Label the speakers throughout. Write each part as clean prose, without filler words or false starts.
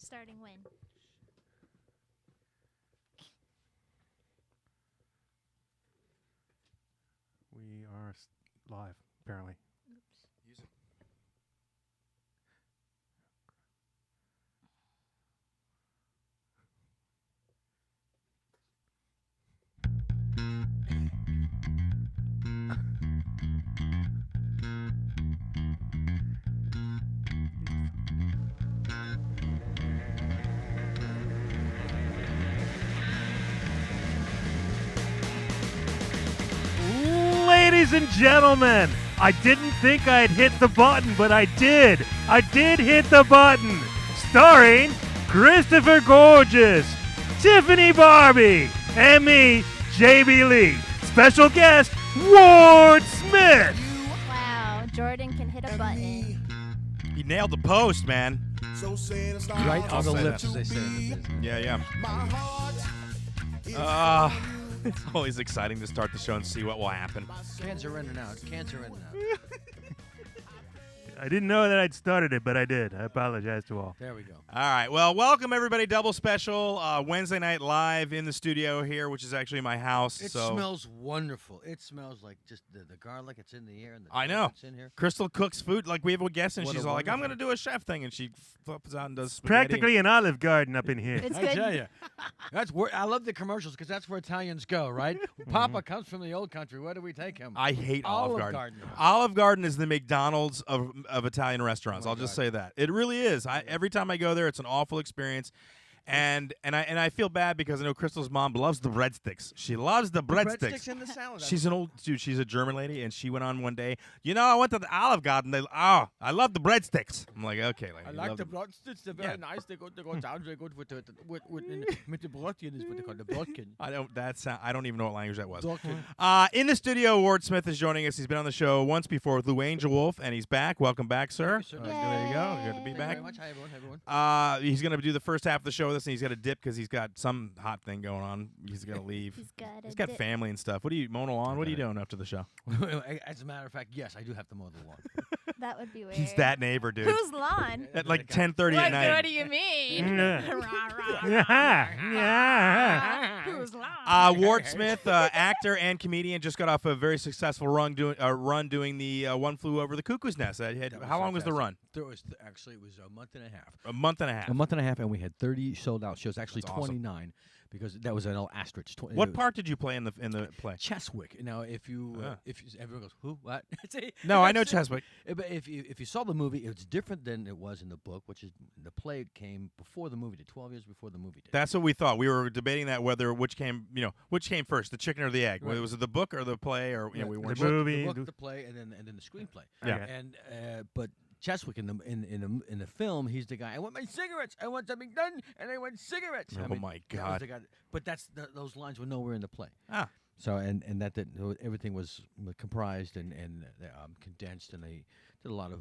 Speaker 1: Starting when?
Speaker 2: We are live, apparently.
Speaker 1: Oops.
Speaker 3: Use it.
Speaker 2: Ladies and gentlemen, I didn't think I'd hit the button, but I did. I did hit the button. Starring Christopher Gorges, Tiffany Barbee, and me, JB Lee. Special guest, Ward Smith.
Speaker 1: Wow, Jordan can hit a button.
Speaker 3: He nailed the post, man.
Speaker 4: Right on the
Speaker 3: say
Speaker 4: lips,
Speaker 3: that.
Speaker 4: as they say in the business.
Speaker 3: Yeah. It's always exciting to start the show and see what will happen.
Speaker 4: Cans are in and out. Cans are in and out.
Speaker 2: I didn't know that I'd started it, but I did. I apologize to all.
Speaker 4: There we go.
Speaker 3: All right. Well, welcome everybody. Double special Wednesday night live in the studio here, which is actually my house.
Speaker 4: It
Speaker 3: so
Speaker 4: smells wonderful. It smells like just the garlic. It's in the air. And the
Speaker 3: I know.
Speaker 4: It's in here.
Speaker 3: Crystal cooks food. Like we have a guest, and
Speaker 4: What
Speaker 3: she's
Speaker 4: a
Speaker 3: all like, "I'm
Speaker 4: wonderful-
Speaker 3: going to do a chef thing," and she flips out and does spaghetti.
Speaker 2: Practically an Olive Garden up in here.
Speaker 1: It's
Speaker 4: I
Speaker 1: good.
Speaker 4: tell you, that's where I love the commercials because that's where Italians go, right? Papa comes from the old country. Where do we take him?
Speaker 3: I hate Olive Garden.
Speaker 4: Garden.
Speaker 3: Olive Garden is the McDonald's of Italian restaurants.
Speaker 4: Oh my
Speaker 3: I'll just
Speaker 4: God.
Speaker 3: say that. It really is. Every time I go there, it's an awful experience. And I feel bad because I know Crystal's mom loves the breadsticks. She loves the breadsticks.
Speaker 4: in the salad.
Speaker 3: She's an old dude. She's a German lady, and she went on one day. I went to the Olive Garden. I love the breadsticks. I'm like, okay, lady.
Speaker 4: I
Speaker 3: you
Speaker 4: like
Speaker 3: love
Speaker 4: the breadsticks. They're very nice. They go down very good with the brötchen is what they call the brötchen.
Speaker 3: I don't even know what language that was.
Speaker 4: Brötchen.
Speaker 3: In the studio, Ward Smith is joining us. He's been on the show once before with Lou Angel Wolf, and he's back. Welcome back, sir.
Speaker 4: Thank you, sir.
Speaker 3: There you go. Good to be
Speaker 4: Thank you
Speaker 3: back.
Speaker 4: very much. Hi, everyone.
Speaker 3: He's going to do the first half of the show with us, and he's got to dip because he's got some hot thing going on. He's going to leave. He's got family and stuff. What are you mowing a lawn? What are you doing after the show?
Speaker 4: As a matter of fact, yes, I do have to mow the lawn.
Speaker 1: That would be weird.
Speaker 3: He's that neighbor, dude.
Speaker 1: Whose lawn?
Speaker 3: At like 10:30 at night.
Speaker 1: What do you mean?
Speaker 2: Yeah.
Speaker 1: Whose lawn?
Speaker 3: Ward Smith, actor and comedian, just got off a very successful run doing the One Flew Over the Cuckoo's Nest. How long was the run?
Speaker 4: Actually, it was a month and a half.
Speaker 3: A month and a half.
Speaker 4: A month and a half, and we had 30 sold out shows. Actually,
Speaker 3: That's awesome.
Speaker 4: 29 because that was an old asterisk.
Speaker 3: What part did you play in the play?
Speaker 4: Cheswick. Now, if everyone goes, who, what?
Speaker 3: No, I know Cheswick.
Speaker 4: But if you saw the movie, it's different than it was in the book, which is the play came before the movie did, 12 years before the movie did.
Speaker 3: That's what we thought. We were debating that which came first, the chicken or the egg.
Speaker 4: Right.
Speaker 3: Was it the book or the play, or we weren't
Speaker 2: The
Speaker 3: sure.
Speaker 2: movie.
Speaker 4: the book, the play, and then the screenplay.
Speaker 3: Yeah.
Speaker 4: And but Cheswick in the film, he's the guy. I want my cigarettes. I want something done, and I want cigarettes.
Speaker 3: Oh, my
Speaker 4: that was
Speaker 3: God.
Speaker 4: the guy. But those lines were nowhere in the play.
Speaker 3: Ah.
Speaker 4: So and everything was comprised and condensed, and they did a lot of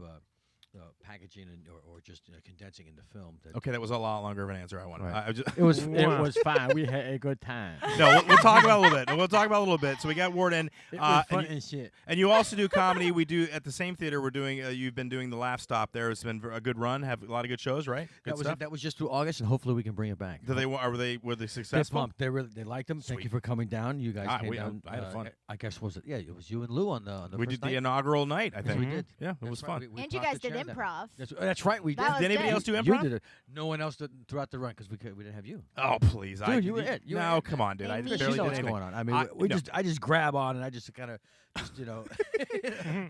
Speaker 4: packaging or just condensing in the film.
Speaker 3: Okay, that was a lot longer of an answer I wanted.
Speaker 4: Right.
Speaker 3: I just,
Speaker 4: It was fine. We had a good time.
Speaker 3: no, we'll talk about it a little bit. So we got Ward in.
Speaker 4: It was fun
Speaker 3: and,
Speaker 4: and shit.
Speaker 3: and you also do comedy. We do at the same theater. We're doing. You've been doing the Laugh Stop there. It's been a good run. Have a lot of good shows, right? Good stuff.
Speaker 4: That was just through August, and hopefully we can bring it back.
Speaker 3: Were they
Speaker 4: They're
Speaker 3: successful?
Speaker 4: pumped. They liked them. Thank
Speaker 3: Sweet.
Speaker 4: you for coming down. You guys came down.
Speaker 3: I had fun.
Speaker 4: I guess was it? Yeah, it was you and Lou on the
Speaker 3: We
Speaker 4: first
Speaker 3: did the
Speaker 4: night?
Speaker 3: inaugural night. I
Speaker 4: Yes,
Speaker 3: think
Speaker 4: we did.
Speaker 3: Yeah, it
Speaker 4: That's
Speaker 3: was
Speaker 4: right.
Speaker 3: fun.
Speaker 4: We
Speaker 1: And you
Speaker 4: parked
Speaker 1: guys
Speaker 4: the
Speaker 1: did
Speaker 4: chair down.
Speaker 1: improv.
Speaker 4: That's right. We
Speaker 1: That
Speaker 4: did.
Speaker 1: was
Speaker 3: Did anybody
Speaker 1: good.
Speaker 3: else do
Speaker 4: You
Speaker 3: improv?
Speaker 4: did it. No one else did throughout the run because we didn't have you.
Speaker 3: Oh please,
Speaker 4: Dude, you were it. You were
Speaker 3: no,
Speaker 4: it.
Speaker 3: come on, dude. I
Speaker 1: Amy.
Speaker 4: She
Speaker 3: barely
Speaker 4: knows
Speaker 3: did
Speaker 4: what's
Speaker 3: anything.
Speaker 4: going on. I mean, I just grab on and I just kind of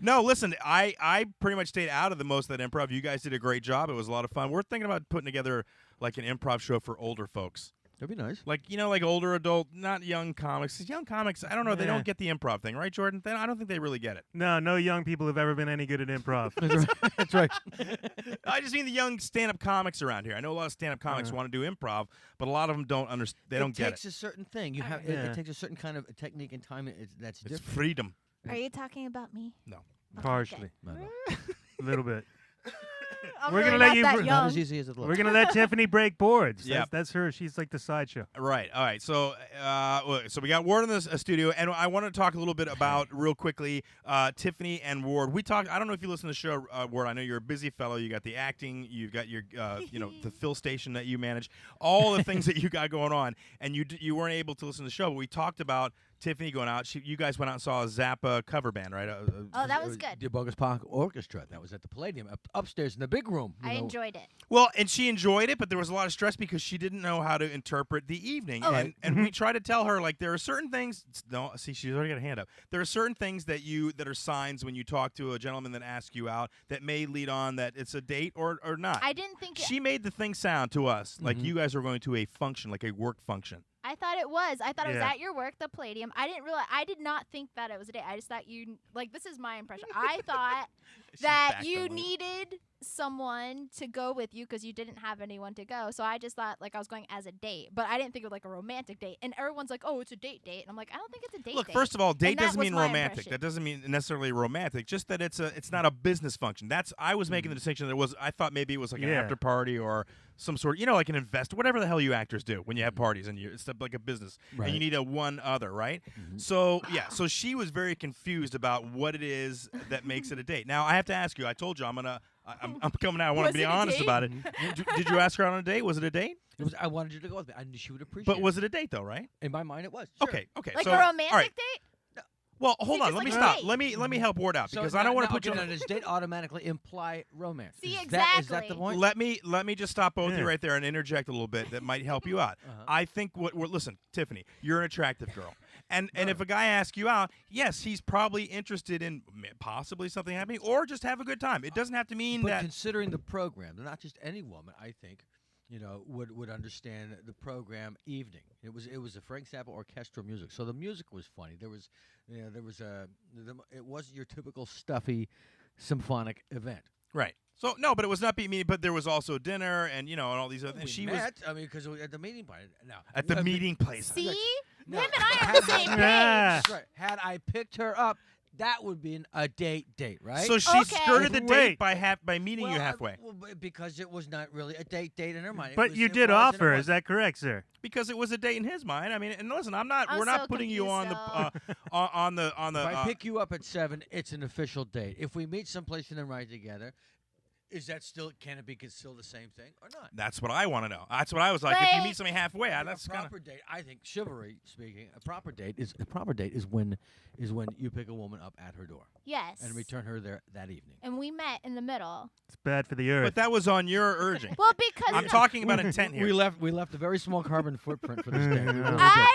Speaker 3: No, listen, I pretty much stayed out of the most of that improv. You guys did a great job. It was a lot of fun. We're thinking about putting together like an improv show for older folks.
Speaker 4: That'd be nice.
Speaker 3: Like, like older adult, not young comics. 'Cause young comics, I don't know, they
Speaker 2: Yeah.
Speaker 3: don't get the improv thing, right, Jordan? I don't think they really get it.
Speaker 2: No young people have ever been any good at improv.
Speaker 4: That's right.
Speaker 3: I just mean the young stand-up comics around here. I know a lot of stand-up comics want to do improv, but a lot of them don't understand. They don't
Speaker 4: It
Speaker 3: get
Speaker 4: takes
Speaker 3: it.
Speaker 4: a certain thing. You have
Speaker 2: Yeah.
Speaker 4: it takes a certain kind of technique and time. That's
Speaker 3: It's
Speaker 4: different.
Speaker 3: freedom.
Speaker 1: Are you talking about me?
Speaker 3: No.
Speaker 1: Okay,
Speaker 2: Partially.
Speaker 4: No, no.
Speaker 2: A little bit.
Speaker 1: I'm
Speaker 2: We're
Speaker 1: really
Speaker 2: gonna let
Speaker 1: not
Speaker 2: you
Speaker 1: that
Speaker 2: br-
Speaker 4: Not
Speaker 1: young.
Speaker 4: as easy as it looks.
Speaker 2: We're gonna let Tiffany break boards.
Speaker 3: Yep.
Speaker 2: That's her. She's like the sideshow.
Speaker 3: Right. All right. So, so we got Ward in the studio, and I want to talk a little bit about real quickly Tiffany and Ward. We talked. I don't know if you listen to the show, Ward. I know you're a busy fellow. You got the acting. You've got your, the fill station that you manage. All the things that you got going on, and you weren't able to listen to the show. But we talked about Tiffany going out. You guys went out and saw a Zappa cover band, right?
Speaker 1: Oh, that was good.
Speaker 4: The Bogus Park Orchestra. That was at the Palladium, upstairs in the big room.
Speaker 1: I enjoyed it.
Speaker 3: Well, and she enjoyed it, but there was a lot of stress because she didn't know how to interpret the evening.
Speaker 1: Oh.
Speaker 3: And we tried to tell her, like, there are certain things. No, see, she's already got a hand up. There are certain things that are signs when you talk to a gentleman that asks you out that may lead on that it's a date or not.
Speaker 1: I didn't think
Speaker 3: She made the thing sound to us like you guys were going to a function, like a work function.
Speaker 1: I thought it was. I thought it was
Speaker 2: Yeah.
Speaker 1: at your work, the Palladium. I did not think that it was a date. I just thought this is my impression. I thought that you needed someone to go with you because you didn't have anyone to go. So I just thought like I was going as a date, but I didn't think of like a romantic date. And everyone's like, "Oh, it's a date." And I'm like, I don't think it's a date.
Speaker 3: Look, first of all, date
Speaker 1: And that
Speaker 3: doesn't
Speaker 1: was
Speaker 3: mean
Speaker 1: my
Speaker 3: romantic.
Speaker 1: impression.
Speaker 3: That doesn't mean necessarily romantic. Just that it's not a business function. I was making the distinction that I thought maybe it was like an
Speaker 2: Yeah.
Speaker 3: after party or some sort, like an invest, whatever the hell you actors do when you have parties and it's like a business and
Speaker 4: Right.
Speaker 3: you need a one other, right? So so she was very confused about what it is that makes it a date. Now I have to ask you. I told you I'm coming out. I want
Speaker 1: Was
Speaker 3: to be
Speaker 1: it a
Speaker 3: honest
Speaker 1: date?
Speaker 3: about it. Did you ask her out on a date? Was it a date?
Speaker 4: It was. I wanted you to go with me. I knew she would appreciate
Speaker 3: But
Speaker 4: it.
Speaker 3: was it a date though? Right?
Speaker 4: In my mind, it was. Sure.
Speaker 3: Okay.
Speaker 1: like
Speaker 3: so,
Speaker 1: a romantic
Speaker 3: all right.
Speaker 1: date.
Speaker 3: Well, hold
Speaker 1: See,
Speaker 3: on.
Speaker 1: just
Speaker 3: Let me
Speaker 1: like a
Speaker 3: stop.
Speaker 1: date.
Speaker 3: Let me help Ward out
Speaker 4: So
Speaker 3: because I don't want to
Speaker 4: now,
Speaker 3: put you.
Speaker 4: okay, now, does date automatically imply romance?
Speaker 1: See,
Speaker 4: Is that the
Speaker 1: exactly.
Speaker 4: point?
Speaker 3: Let me just stop both of you
Speaker 2: Yeah.
Speaker 3: right there and interject a little bit that might help you out. I think listen, Tiffany, you're an attractive girl. And if a guy asks you out, yes, he's probably interested in possibly something happening or just have a good time. It doesn't have to mean
Speaker 4: But
Speaker 3: that
Speaker 4: considering the program, not just any woman, I think, would understand the program evening. It was a for example orchestral music, so the music was funny. It wasn't your typical stuffy symphonic event.
Speaker 3: right. So no, but it was not mean, but there was also dinner and and all these other things.
Speaker 4: We
Speaker 3: She
Speaker 4: met, I mean, because at the meeting point. Now
Speaker 3: at the meeting place.
Speaker 1: See,
Speaker 4: No,
Speaker 1: him and I are on the same page.
Speaker 2: Yeah.
Speaker 4: That's right. Had I picked her up, that would be a date, right?
Speaker 3: So she
Speaker 1: Okay.
Speaker 3: skirted the date
Speaker 2: Wait.
Speaker 3: by meeting you halfway.
Speaker 4: Because it was not really a date in her mind.
Speaker 2: But you did offer. Is that correct, sir?
Speaker 3: Because it was a date in his mind. I mean, and listen, we're not
Speaker 1: so
Speaker 3: putting you on the
Speaker 1: confused,
Speaker 3: on the
Speaker 4: If I pick you up at 7, it's an official date. If we meet someplace and then ride together, is that still? Can it be still the same thing or not?
Speaker 3: That's what I want to know. That's what I was like. If you
Speaker 1: Wait.
Speaker 3: meet somebody halfway, that's
Speaker 4: a
Speaker 3: kind of
Speaker 4: proper date. I think chivalry speaking, a proper date is when you pick a woman up at her door
Speaker 1: Yes.
Speaker 4: and return her there that evening.
Speaker 1: And we met in the middle.
Speaker 2: It's bad for the earth.
Speaker 3: But that was on your urging.
Speaker 1: Well, because
Speaker 3: I'm talking about intent here.
Speaker 4: We left a very small carbon footprint for this date. We really did.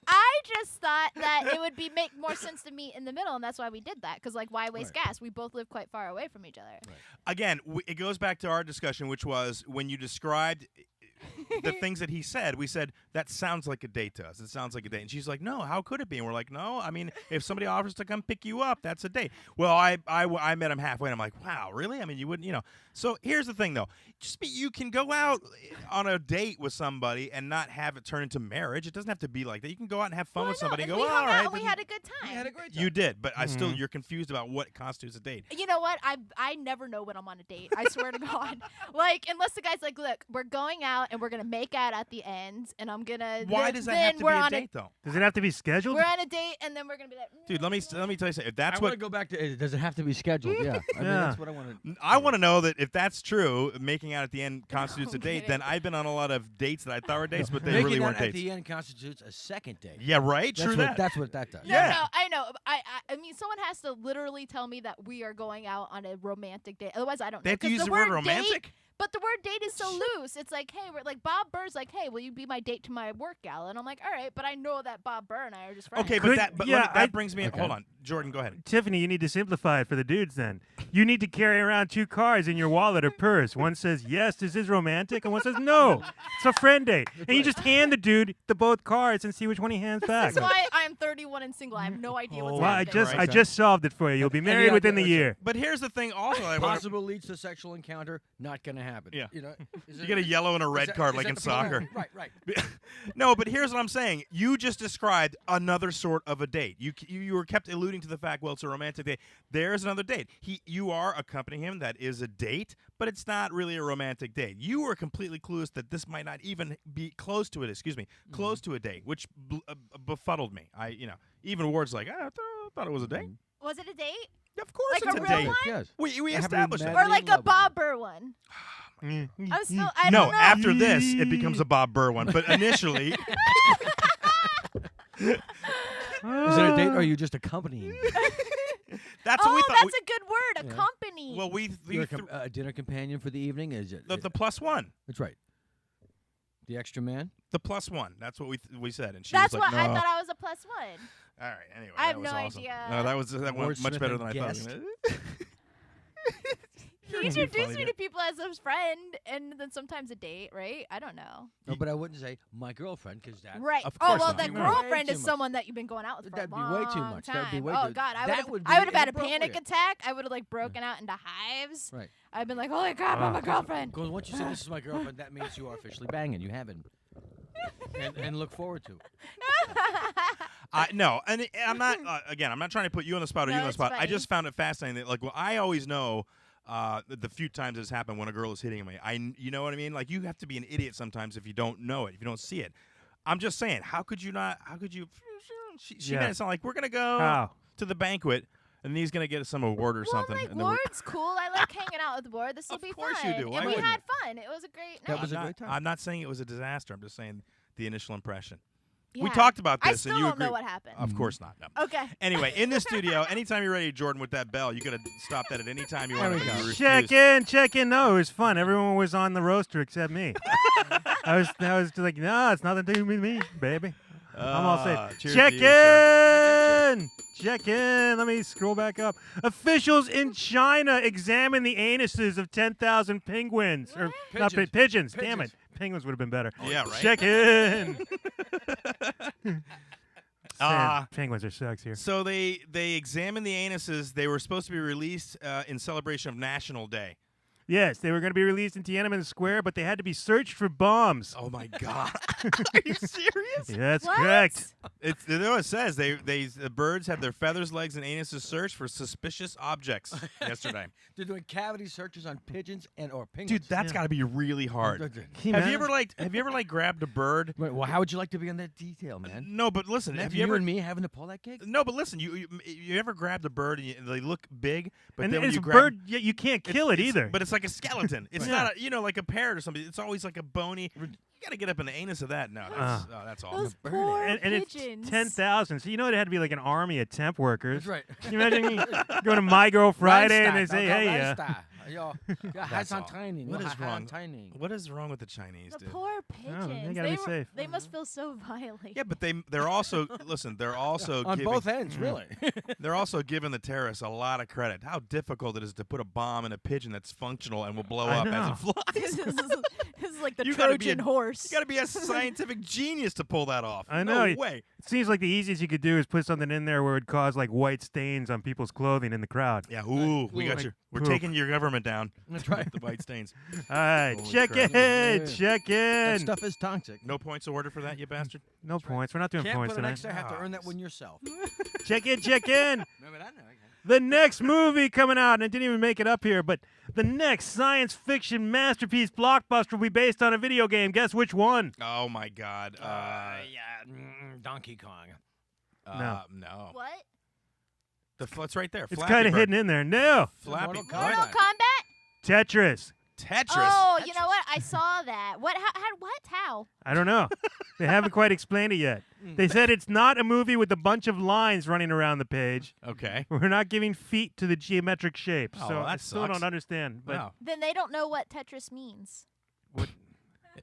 Speaker 1: I just thought that it would make more sense to meet in the middle, and that's why we did that. Because why waste gas? We both live quite far away from each other.
Speaker 3: Again, it goes back to our discussion, which was when you described the things that he said, we said, that sounds like a date to us. It sounds like a date. And she's like, no, how could it be? And we're like, no, I mean, if somebody offers to come pick you up, that's a date. Well, I met him halfway, and I'm like, wow, really? I mean, you wouldn't, So here's the thing, though. You can go out on a date with somebody and not have it turn into marriage. It doesn't have to be like that. You can go out and have fun with somebody.
Speaker 1: And
Speaker 3: And go,
Speaker 1: we
Speaker 3: all
Speaker 1: hung
Speaker 3: right.
Speaker 1: out and we
Speaker 3: then
Speaker 1: had a good time.
Speaker 4: We had a great time.
Speaker 3: you did, but you're confused about what constitutes a date.
Speaker 1: You know what? I never know when I'm on a date. I swear to God. Unless the guy's like, look, we're going out and we're gonna make out at the end, and I'm gonna.
Speaker 3: Why does that have to be a date, though?
Speaker 2: Does it have to be scheduled?
Speaker 1: We're on a date, and then we're gonna be like.
Speaker 3: Dude, let me tell you something. If that's
Speaker 4: I want
Speaker 3: what
Speaker 4: to go back to. Does it have to be scheduled? Yeah. I mean, that's what I want to.
Speaker 3: I want to know, that if that's true, making out at the end constitutes a date.
Speaker 1: kidding.
Speaker 3: Then I've been on a lot of dates that I thought were dates, but they
Speaker 4: Making
Speaker 3: really
Speaker 4: out
Speaker 3: weren't
Speaker 4: at
Speaker 3: dates.
Speaker 4: the end constitutes a second date.
Speaker 3: Yeah, right. True that.
Speaker 4: That's what that does.
Speaker 1: No,
Speaker 3: Yeah.
Speaker 1: no, I know. I mean, someone has to literally tell me that we are going out on a romantic date. Otherwise, I don't
Speaker 3: They
Speaker 1: know.
Speaker 3: have to
Speaker 1: 'Cause
Speaker 3: use the
Speaker 1: word
Speaker 3: word romantic.
Speaker 1: Date, but the word date is so loose. It's like, hey, we're like Bob Burr's like, hey, will you be my date to my work gal? And I'm like, all right, but I know that Bob Burr and I are just friends.
Speaker 3: Okay,
Speaker 2: Could-
Speaker 3: but
Speaker 2: yeah,
Speaker 3: that brings me.
Speaker 4: Okay.
Speaker 3: Hold on, Jordan, go ahead.
Speaker 2: Tiffany, you need to simplify it for the dudes then. You need to carry around 2 cards in your wallet or purse. One says, yes, this is romantic, and one says, no, it's a friend date. And you just hand the dude both cards and see which one he hands back.
Speaker 1: That's why I'm 31 and single. I have no idea what's
Speaker 2: Well, I
Speaker 1: happening.
Speaker 2: I just solved it for you. You'll be married
Speaker 4: idea-
Speaker 2: within the
Speaker 4: okay.
Speaker 2: year.
Speaker 3: But here's the thing. Also, I want
Speaker 4: Possible leads to sexual encounter. Not going to happen. happen?
Speaker 3: Yeah.
Speaker 4: You know,
Speaker 3: You get a yellow and a red card like in soccer.
Speaker 4: Right.
Speaker 3: No, but here's what I'm saying. You just described another sort of a date. You were kept alluding to the fact, well, it's a romantic date. There's another date. You are accompanying him. That is a date, but it's not really a romantic date. You were completely clueless that this might not even be close to it. Excuse me, close to a date, which befuddled me. Even Ward's like, I thought it was a date.
Speaker 1: Was it a date?
Speaker 3: Of course,
Speaker 1: Like
Speaker 3: it's
Speaker 1: a
Speaker 3: a
Speaker 1: real
Speaker 3: date.
Speaker 1: one?
Speaker 4: Yes.
Speaker 3: We
Speaker 4: I haven't
Speaker 3: established
Speaker 4: met
Speaker 3: that.
Speaker 1: Or like a Bob Burr one? I'm still. I
Speaker 3: No,
Speaker 1: don't know.
Speaker 3: after this, it becomes a Bob Burr one. But initially,
Speaker 4: Is it a date or are you just accompanying?
Speaker 3: that's what we thought.
Speaker 1: That's a good word.
Speaker 4: Yeah.
Speaker 1: Accompany.
Speaker 3: Well,
Speaker 4: You're a dinner companion for the evening? Is it?
Speaker 3: the plus one.
Speaker 4: That's right. The extra man?
Speaker 3: The plus one. That's what we said, and she
Speaker 1: That's
Speaker 3: was like,
Speaker 1: what
Speaker 3: no.
Speaker 1: I thought I was a plus one.
Speaker 3: All right. Anyway,
Speaker 1: I have
Speaker 3: that was
Speaker 1: no
Speaker 3: awesome.
Speaker 1: idea.
Speaker 3: No, that went much
Speaker 4: Wordsmith
Speaker 3: better than
Speaker 4: and
Speaker 3: I
Speaker 4: guest.
Speaker 3: thought.
Speaker 1: He
Speaker 3: You're
Speaker 1: introduced
Speaker 3: funny,
Speaker 1: me
Speaker 3: dude.
Speaker 1: to people as his friend, and then sometimes a date, right? I don't know.
Speaker 4: No, but I wouldn't say my girlfriend because that.
Speaker 1: Right.
Speaker 3: Of
Speaker 1: Oh
Speaker 3: course
Speaker 1: well,
Speaker 3: not.
Speaker 1: the
Speaker 3: You
Speaker 4: know.
Speaker 1: girlfriend
Speaker 4: Way
Speaker 1: is
Speaker 4: too
Speaker 1: someone that you've been going out with for
Speaker 4: That'd
Speaker 1: a
Speaker 4: be
Speaker 1: long
Speaker 4: way too much.
Speaker 1: time.
Speaker 4: That'd be way
Speaker 1: oh
Speaker 4: too-
Speaker 1: God,
Speaker 4: that would
Speaker 1: I would have
Speaker 4: be
Speaker 1: had a panic
Speaker 4: inappropriate.
Speaker 1: attack. I would have like broken out into hives.
Speaker 4: Right.
Speaker 1: I've been like, holy crap, I'm a girlfriend.
Speaker 4: Because once you say this is my girlfriend, that means you are officially banging. You haven't. And look forward to.
Speaker 3: No, and I'm not. Again, I'm not trying to put you on the spot or
Speaker 1: No,
Speaker 3: you on the
Speaker 1: it's
Speaker 3: spot. I
Speaker 1: fine.
Speaker 3: just found it fascinating that, like, well, I always know the few times it's happened when a girl is hitting me. You know what I mean? Like, you have to be an idiot sometimes if you don't know it, if you don't see it. I'm just saying, how could you not? How could you? She made it sound like we're gonna go
Speaker 2: How?
Speaker 3: to the banquet. And he's gonna get some award or
Speaker 1: Well,
Speaker 3: something.
Speaker 1: like
Speaker 3: and then we're-
Speaker 1: Ward's cool. I like hanging out with Ward. This will
Speaker 3: Of
Speaker 1: be
Speaker 3: course
Speaker 1: fun.
Speaker 3: you do. Why
Speaker 1: And we
Speaker 3: wouldn't
Speaker 1: had fun. It was a great night.
Speaker 4: That was a
Speaker 3: I'm
Speaker 4: great time.
Speaker 3: I'm not saying it was a disaster. I'm just saying the initial impression.
Speaker 1: Yeah.
Speaker 3: We talked about
Speaker 1: I
Speaker 3: this,
Speaker 1: still
Speaker 3: and you
Speaker 1: don't
Speaker 3: agreed.
Speaker 1: know what happened.
Speaker 3: Of course not. No.
Speaker 1: Okay.
Speaker 3: Anyway, in the studio, anytime you're ready, Jordan, with that bell, you gotta stop that at any time you
Speaker 4: There
Speaker 3: want.
Speaker 4: we
Speaker 3: but
Speaker 4: go.
Speaker 3: you refuse.
Speaker 2: Check in. No, it was fun. Everyone was on the roaster except me. I was like, no, it's nothing to do with me, baby. I'm all set.
Speaker 3: Cheers
Speaker 2: Check
Speaker 3: to you, sir.
Speaker 2: in. Check in. Let me scroll back up. Officials in China examine the anuses of 10,000 penguins. Or not
Speaker 4: Pigeons.
Speaker 2: pigeons. Damn it.
Speaker 4: Pigeons.
Speaker 2: Penguins would have been better.
Speaker 3: Yeah, right.
Speaker 2: Check in.
Speaker 3: Ah.
Speaker 2: Penguins are sucks here.
Speaker 3: So they examined the anuses. They were supposed to be released in celebration of National Day.
Speaker 2: Yes, they were going to be released in Tiananmen Square, but they had to be searched for bombs.
Speaker 3: Oh my God! Are you serious?
Speaker 2: Yeah, that's
Speaker 1: What?
Speaker 2: correct.
Speaker 3: It says the birds had their feathers, legs, and anuses searched for suspicious objects yesterday.
Speaker 4: They're doing cavity searches on pigeons or penguins.
Speaker 3: Dude, that's got to be really hard.
Speaker 2: Can
Speaker 3: Have you
Speaker 2: imagine?
Speaker 3: ever grabbed a bird?
Speaker 4: Wait, well, how would you like to be on that detail, man?
Speaker 3: No, but listen.
Speaker 4: Imagine
Speaker 3: Have you ever?
Speaker 4: and me having to pull that cake?
Speaker 3: No, but listen. You ever grabbed a bird and they look big, but
Speaker 2: And
Speaker 3: then when
Speaker 2: it's
Speaker 3: you
Speaker 2: a
Speaker 3: grab
Speaker 2: bird, you can't kill it
Speaker 3: it's-
Speaker 2: either.
Speaker 3: But it's like a skeleton. It's
Speaker 2: Yeah.
Speaker 3: not like a parrot or something. It's always like a bony. You got to get up in the anus of that. No, that's awful.
Speaker 1: Those
Speaker 4: bird
Speaker 1: poor
Speaker 2: and
Speaker 1: pigeons.
Speaker 2: it's 10,000. So you know it had to be like an army of temp workers.
Speaker 4: That's right.
Speaker 2: Can you imagine you go to My Girl Friday and they say, hey,
Speaker 3: That's all. What is wrong?
Speaker 4: Training.
Speaker 3: What is wrong with the Chinese,
Speaker 1: The
Speaker 3: dude?
Speaker 1: poor pigeons.
Speaker 2: gotta be safe.
Speaker 1: They must feel so violated.
Speaker 3: Yeah, but they're also listen. They're also
Speaker 4: On
Speaker 3: giving,
Speaker 4: both ends, really.
Speaker 3: They're also giving the terrorists a lot of credit. How difficult it is to put a bomb in a pigeon that's functional and will blow
Speaker 2: I
Speaker 3: up
Speaker 2: know.
Speaker 3: as it flies.
Speaker 1: This is like the
Speaker 3: You gotta be
Speaker 1: Trojan horse.
Speaker 3: You got to be a scientific genius to pull that off.
Speaker 2: I know.
Speaker 3: No way.
Speaker 2: It seems like the easiest you could do is put something in there where it would cause like white stains on people's clothing in the crowd.
Speaker 3: Yeah. Ooh, we
Speaker 4: Ooh,
Speaker 3: got
Speaker 4: like
Speaker 3: you. We're
Speaker 2: poof.
Speaker 3: taking your government down.
Speaker 4: That's right.
Speaker 3: The white stains.
Speaker 2: All right,
Speaker 3: Holy
Speaker 2: check
Speaker 3: crap.
Speaker 2: in.
Speaker 4: Yeah.
Speaker 2: Check
Speaker 4: That
Speaker 2: in.
Speaker 4: stuff is toxic.
Speaker 3: No points awarded for that, you bastard.
Speaker 2: No points. We're not doing
Speaker 4: Can't
Speaker 2: points
Speaker 4: put an
Speaker 2: tonight.
Speaker 4: extra. Have to earn that one yourself.
Speaker 2: Check in. Check in.
Speaker 4: Remember that? No, okay.
Speaker 2: The next movie coming out, and it didn't even make it up here, but the next science fiction masterpiece blockbuster will be based on a video game. Guess which one?
Speaker 3: Oh my God.
Speaker 4: Donkey Kong.
Speaker 3: No.
Speaker 1: What?
Speaker 3: It's right there.
Speaker 2: It's
Speaker 3: Flappy
Speaker 2: kind of
Speaker 3: Bird.
Speaker 2: hidden in there. No.
Speaker 3: Flappy
Speaker 4: Mortal
Speaker 3: Bird.
Speaker 1: Mortal
Speaker 4: Kombat.
Speaker 1: Kombat?
Speaker 2: Tetris.
Speaker 3: Tetris.
Speaker 1: Oh, you know what? I saw that. What? How?
Speaker 2: I don't know. They haven't quite explained it yet. They said it's not a movie with a bunch of lines running around the page.
Speaker 3: Okay.
Speaker 2: We're not giving feet to the geometric shape.
Speaker 3: Oh,
Speaker 2: so
Speaker 3: well,
Speaker 2: I
Speaker 3: that
Speaker 2: still
Speaker 3: sucks.
Speaker 2: don't understand. But
Speaker 3: Wow.
Speaker 1: Then they don't know what Tetris means.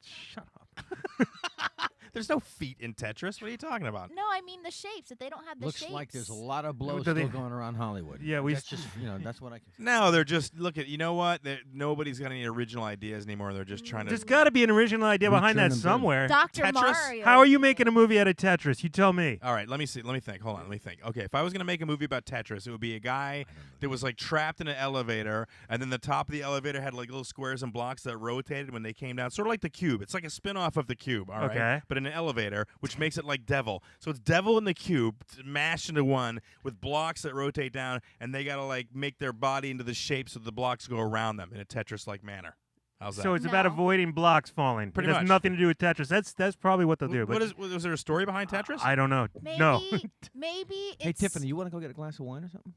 Speaker 2: shut up.
Speaker 3: There's no feet in Tetris. What are you talking about?
Speaker 1: No, I mean the shapes. If they don't have the
Speaker 4: Looks
Speaker 1: shapes.
Speaker 4: like there's a lot of blows
Speaker 2: Do they-
Speaker 4: still going around Hollywood.
Speaker 2: Yeah, we
Speaker 4: That's just that's what I can.
Speaker 3: No, they're just you know what? Nobody's got any original ideas anymore. They're just trying to.
Speaker 2: There's got to be an original idea behind that
Speaker 4: Return them to-
Speaker 2: somewhere.
Speaker 1: Dr.
Speaker 3: Tetris?
Speaker 1: Mario.
Speaker 2: How are you making a movie out of Tetris? You tell me.
Speaker 3: All right, let me see. Let me think. Hold on. Let me think. Okay, if I was gonna make a movie about Tetris, it would be a guy that was like trapped in an elevator, and then the top of the elevator had like little squares and blocks that rotated when they came down, sort of like the Cube. It's like a spin-off of the Cube. All right,
Speaker 2: Okay.
Speaker 3: but in an elevator, which makes it like Devil. So it's Devil and the Cube mashed into one with blocks that rotate down, and they gotta like make their body into the shape so the blocks go around them in a Tetris-like manner. How's that?
Speaker 2: So it's about
Speaker 1: No.
Speaker 2: avoiding blocks falling.
Speaker 3: Pretty
Speaker 2: it has
Speaker 3: much.
Speaker 2: nothing to do with Tetris. That's probably what they'll do. But
Speaker 3: Was there a story behind Tetris?
Speaker 2: I don't know.
Speaker 1: Maybe,
Speaker 2: No.
Speaker 1: maybe it's.
Speaker 4: Hey Tiffany, you want to go get a glass of wine or something?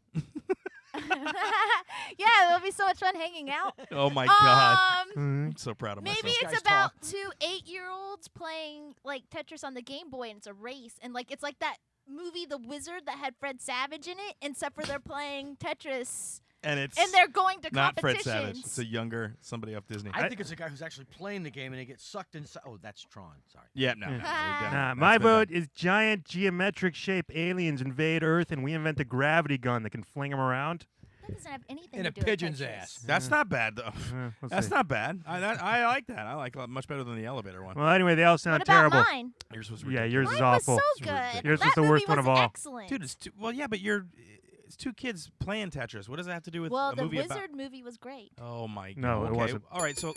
Speaker 1: Yeah, it'll be so much fun hanging out.
Speaker 3: Oh my God!
Speaker 2: Mhm.
Speaker 3: I'm so proud of
Speaker 1: Maybe
Speaker 3: myself.
Speaker 1: it's
Speaker 4: Guys
Speaker 1: about
Speaker 4: talk.
Speaker 1: 2 8-year-olds playing like Tetris on the Game Boy, and it's a race, and like it's like that movie The Wizard that had Fred Savage in it, except for they're playing Tetris
Speaker 3: And it's
Speaker 1: and they're going to
Speaker 3: not Fred
Speaker 1: competitions.
Speaker 3: Savage. It's a younger somebody off Disney.
Speaker 4: I think it's a guy who's actually playing the game and he gets sucked inside. Oh, that's Tron. Sorry.
Speaker 3: Yeah, no.
Speaker 2: Nah, my vote is giant geometric shaped aliens invade Earth and we invent a gravity gun that can fling them around.
Speaker 1: That doesn't have anything
Speaker 4: In
Speaker 1: to
Speaker 4: a
Speaker 1: do with
Speaker 4: pigeon's
Speaker 1: Tetris.
Speaker 4: ass.
Speaker 3: That's not bad though.
Speaker 2: We'll
Speaker 3: That's
Speaker 2: see.
Speaker 3: not bad. I like that. I like it much better than the elevator one.
Speaker 2: Well, anyway, they all
Speaker 1: What
Speaker 2: sound
Speaker 1: about
Speaker 2: terrible.
Speaker 1: mine?
Speaker 3: Yours was
Speaker 2: Yeah,
Speaker 3: ridiculous.
Speaker 2: yours
Speaker 1: Mine
Speaker 2: is
Speaker 1: was
Speaker 2: awful.
Speaker 1: so
Speaker 3: It's
Speaker 1: good.
Speaker 3: ridiculous.
Speaker 2: Yours
Speaker 1: that
Speaker 2: was the worst
Speaker 1: movie
Speaker 2: one of
Speaker 1: was
Speaker 2: all.
Speaker 1: Excellent.
Speaker 3: Dude, well, yeah, but it's 2 kids playing Tetris. What does that have to do with
Speaker 1: well,
Speaker 3: a
Speaker 1: the
Speaker 3: movie
Speaker 1: Wizard
Speaker 3: about?
Speaker 1: movie was great.
Speaker 3: Oh my God.
Speaker 2: No, it
Speaker 3: okay.
Speaker 2: wasn't.
Speaker 3: All right, so